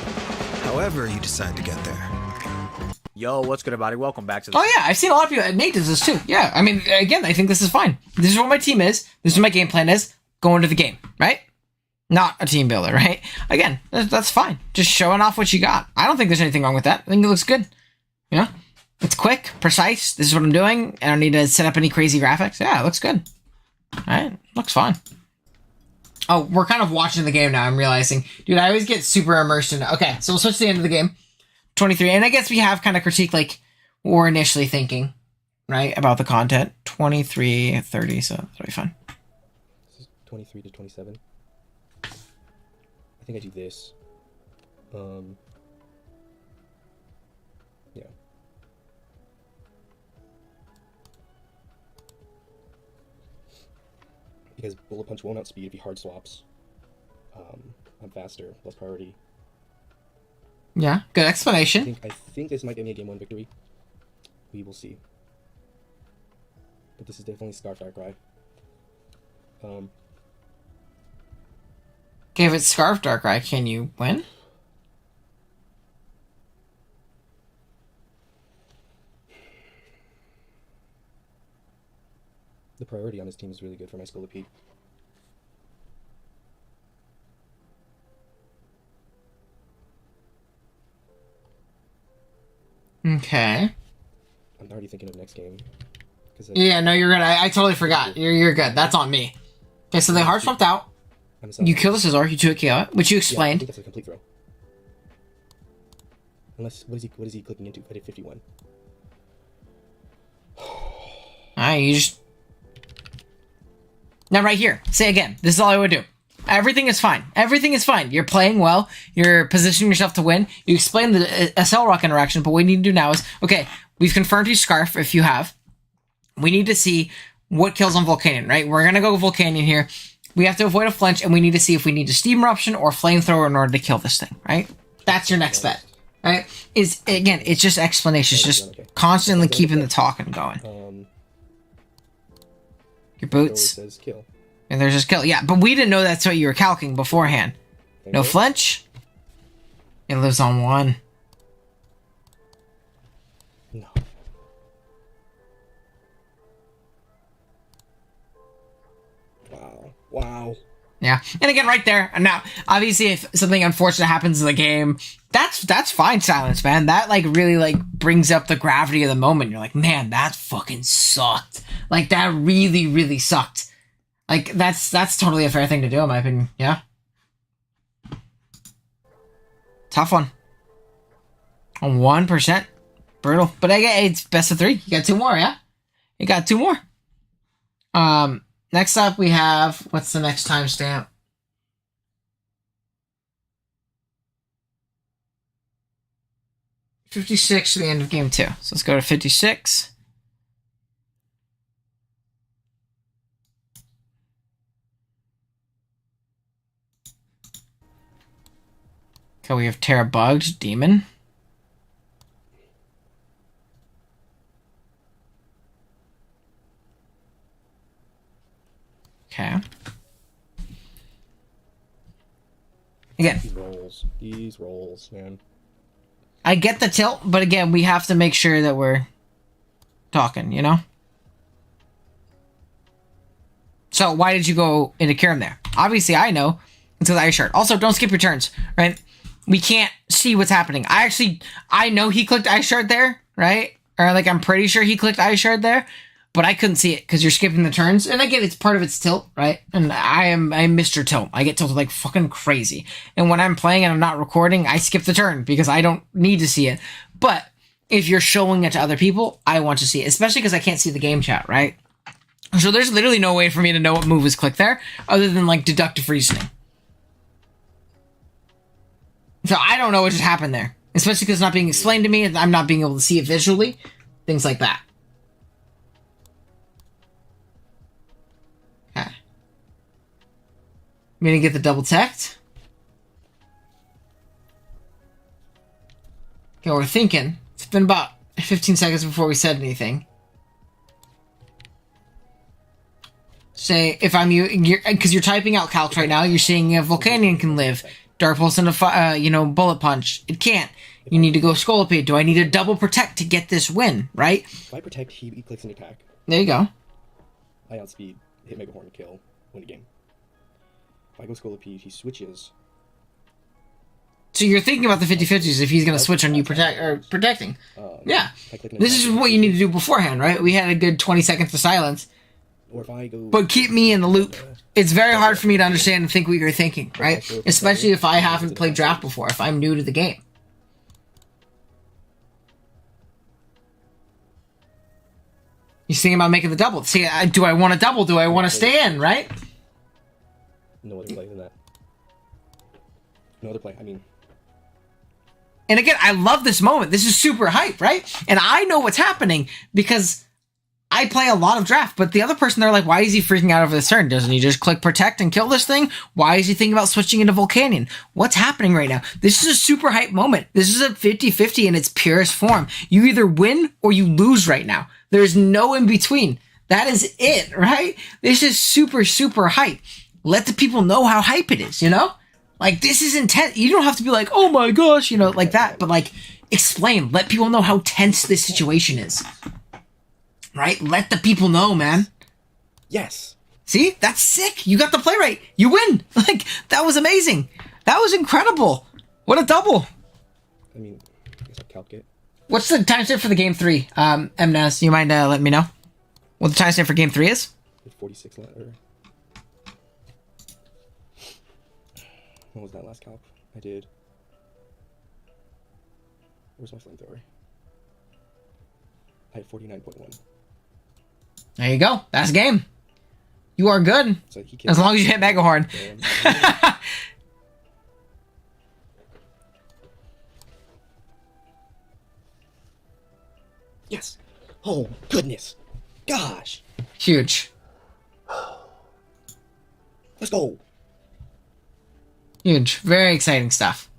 However you decide to get there. Yo, what's good, everybody? Welcome back to the... Oh, yeah. I've seen a lot of people. Nate does this too. Yeah. I mean, again, I think this is fine. This is what my team is. This is what my game plan is. Go into the game, right? Not a team builder, right? Again, that's fine. Just showing off what you got. I don't think there's anything wrong with that. I think it looks good. You know? It's quick, precise. This is what I'm doing. I don't need to set up any crazy graphics. Yeah, it looks good. All right. Looks fine. Oh, we're kind of watching the game now, I'm realizing. Dude, I always get super immersed in it. Okay, so we'll switch to the end of the game. 23. And I guess we have kind of critiqued, like, what we're initially thinking, right, about the content. 23, 30, so that'll be fine. This is 23 to 27. I think I do this. Yeah. Because bullet punch won't outspeed if he hard swaps. I'm faster, less priority. Yeah, good explanation. I think this might get me a game 1 victory. We will see. But this is definitely Scarf Darkrai. Okay, if it's Scarf Darkrai, can you win? The priority on his team is really good for my Scolipede. Okay. I'm already thinking of next game. Yeah, no, you're good. I totally forgot. You're good. That's on me. Okay, so they hard swapped out. You kill the Scizor, you 2 KO it, which you explained. Yeah, I think that's a complete throw. Unless, what is he clicking into? I did 51. Alright, you just... Now right here, say again. This is all I would do. Everything is fine. Everything is fine. You're playing well. You're positioning yourself to win. You explain the SL Rock interaction, but what we need to do now is, okay, we've confirmed he's Scarf, if you have. We need to see what kills on Volcanion, right? We're going to go Volcanion here. We have to avoid a flinch, and we need to see if we need a Steam Eruption or Flamethrower in order to kill this thing, right? That's your next bet, right? Again, it's just explanations, just constantly keeping the talking going. Your boots. And there's just kill. Yeah, but we didn't know that's what you were calcing beforehand. No flinch. It lives on 1. No. Wow. Yeah, and again, right there. And now, obviously, if something unfortunate happens in the game, that's fine, Silence, man. That really brings up the gravity of the moment. You're like, man, that fucking sucked. Like that really sucked. Like that's totally a fair thing to do, in my opinion. Yeah. Tough one. On 1%, brutal. But again, it's best of 3. You got 2 more, yeah. You got 2 more. Next up, we have... What's the next timestamp? .56 to the end of game 2. So let's go to 56. Okay, we have Terra Bugged, Demon. Okay. Again. These rolls, man. I get the tilt, but again, we have to make sure that we're talking, you know? So, why did you go into Kirim there? Obviously, I know. It's with Ice Shard. Also, don't skip your turns, right? We can't see what's happening. I know he clicked Ice Shard there, right? Or, I'm pretty sure he clicked Ice Shard there. But I couldn't see it because you're skipping the turns. And again, it's part of its tilt, right? And I'm Mr. Tilt. I get tilted like fucking crazy. And when I'm playing and I'm not recording, I skip the turn because I don't need to see it. But if you're showing it to other people, I want to see it. Especially because I can't see the game chat, right? So there's literally no way for me to know what move is clicked there other than deductive reasoning. So I don't know what just happened there. Especially because it's not being explained to me and I'm not being able to see it visually. Things like that. I'm gonna get the double text. Okay, we're thinking. It's been about 15 seconds before we said anything. Say, if I'm you, because you're typing out calcs right now, you're seeing if Volcanion can live. Dark Pulse and a, Bullet Punch. It can't. You need to go Scolipede. Do I need a double protect to get this win, right? If I protect, he clicks an attack. There you go. I outspeed, hit Mega Horn, kill, win the game. If I go Scolipede, he switches. So you're thinking about the 50-50s if he's going to switch on you protecting. Yeah. This is what you need to do beforehand, right? We had a good 20 seconds of silence. Or if I go... But keep me in the loop. It's very hard for me to understand and think what you're thinking, right? Especially if I haven't played draft before, if I'm new to the game. You're thinking about making the double. See, do I want to double? Do I want to stay in, right? No other play than that. no other play. I mean, and again, I love this moment. This is super hype, right? And I know what's happening because I play a lot of draft, but the other person, they're like, why is he freaking out over this turn? Doesn't he just click protect and kill this thing? Why is he thinking about switching into Volcanion? What's happening right now? This is a super hype moment. This is a 50-50 in its purest form. You either win or you lose right now. There's no in between. That is it, right? This is super, super hype. Let the people know how hype it is, you know? Like, this is intense. You don't have to be like, oh my gosh, you know, like that. But, like, explain. Let people know how tense this situation is. Right? Let the people know, man. Yes. See? That's sick. You got the play right. You win. Like, that was amazing. That was incredible. What a double. I mean, I guess I'll calc it. What's the timestamp for the game 3? MNAS, you mind letting me know what the timestamp for game 3 is? 46 letter. When was that last calc? I did. Where's my flamethrower? I had 49.1. There you go. That's game. You are good. So as long as you hit Mega Horn. Yes. Oh, goodness. Gosh. Huge. Let's go. Huge. Very exciting stuff.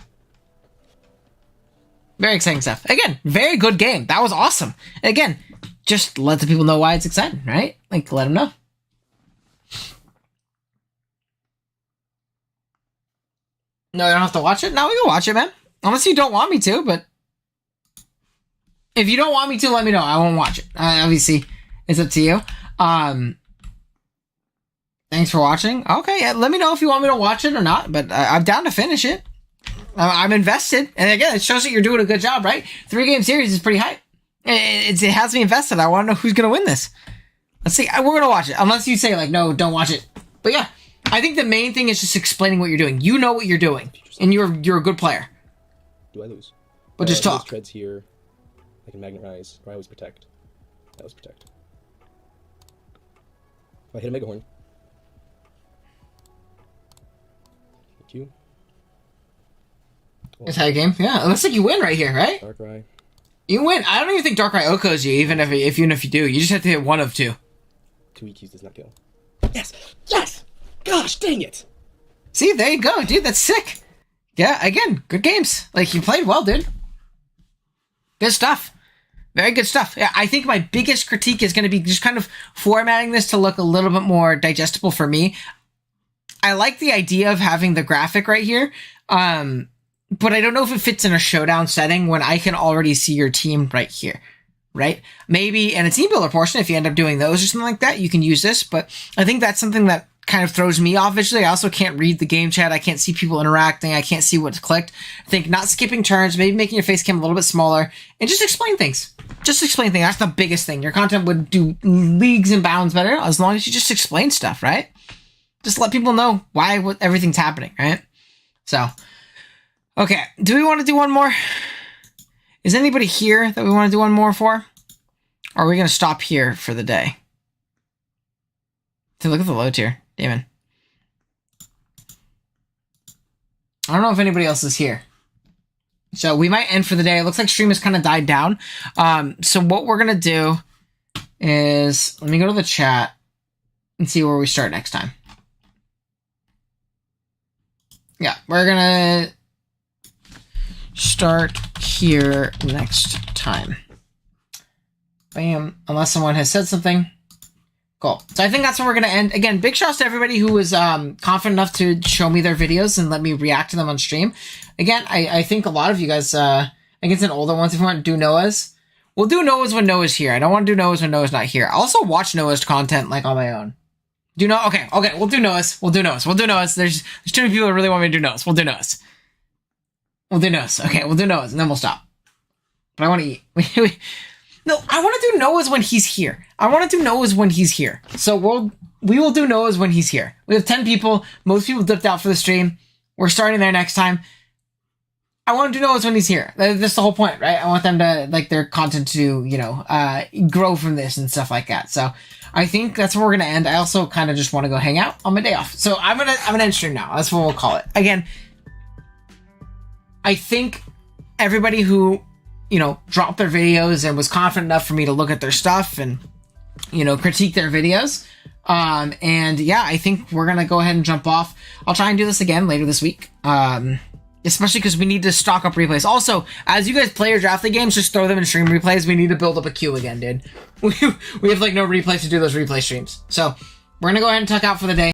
Very exciting stuff. Again, very good game. That was awesome. Again, just let the people know why it's exciting, right? Like, let them know. No, you don't have to watch it? No, we can watch it, man. Unless you don't want me to, but... If you don't want me to, let me know. I won't watch it. Obviously, it's up to you. Thanks for watching. Okay, yeah, let me know if you want me to watch it or not, but I'm down to finish it. I'm invested. And again, it shows that you're doing a good job, right? 3-game series is pretty hype. It has me invested. I want to know who's going to win this. Let's see. We're going to watch it. Unless you say, like, no, don't watch it. But yeah, I think the main thing is just explaining what you're doing. You know what you're doing. And you're a good player. Do I lose? But just talk. Treads here. I can magnetize, or I always protect. That was protect. If I hit a Mega Horn. Thank you. It's high game. Yeah, it looks like you win right here, right? Darkrai. You win. I don't even think Darkrai OHKOs you, even if you do. You just have to hit one of two. 2 EQs does not kill. Yes! Yes! Gosh, dang it! See, there you go, dude. That's sick. Yeah, again, good games. Like, you played well, dude. Good stuff. Very good stuff. Yeah, I think my biggest critique is going to be just kind of formatting this to look a little bit more digestible for me. I like the idea of having the graphic right here, but I don't know if it fits in a showdown setting when I can already see your team right here, right? Maybe in a team builder portion, if you end up doing those or something like that, you can use this, but I think that's something that kind of throws me off visually. I also can't read the game chat. I can't see people interacting. I can't see what's clicked. I think not skipping turns, maybe making your face cam a little bit smaller, and just explain things. Just explain things. That's the biggest thing. Your content would do leagues and bounds better as long as you just explain stuff, right? Just let people know why everything's happening, right? So, okay. Do we want to do one more? Is anybody here that we want to do one more for? Or are we going to stop here for the day? To look at the low tier. Damon. I don't know if anybody else is here. So we might end for the day. It looks like stream has kind of died down. So what we're going to do is... Let me go to the chat and see where we start next time. Yeah, we're going to start here next time. Bam. Unless someone has said something. Cool. So I think that's where we're going to end. Again, big shouts to everybody who was confident enough to show me their videos and let me react to them on stream. Again, I think a lot of you guys, I guess in older ones, if you want to do Noah's, we'll do Noah's when Noah's here. I don't want to do Noah's when Noah's not here. I also watch Noah's content like on my own. Okay, we'll do Noah's. We'll do Noah's. There's too many people that really want me to do Noah's. We'll do Noah's. Okay, we'll do Noah's and then we'll stop. But I want to eat. No, I want to do Noah's when he's here. So we will do Noah's when he's here. We have 10 people. Most people dipped out for the stream. We're starting there next time. I want to do Noah's when he's here. That's the whole point, right? I want them to, like, their content to, grow from this and stuff like that. So I think that's where we're going to end. I also kind of just want to go hang out on my day off. So I'm going to end stream now. That's what we'll call it. Again, I think everybody who, you know, dropped their videos and was confident enough for me to look at their stuff and, you know, critique their videos. And yeah, I think we're going to go ahead and jump off. I'll try and do this again later this week. Especially because we need to stock up replays. Also, as you guys play your draft league games, just throw them in stream replays. We need to build up a queue again, dude. We have like no replays to do those replay streams. So we're going to go ahead and tuck out for the day.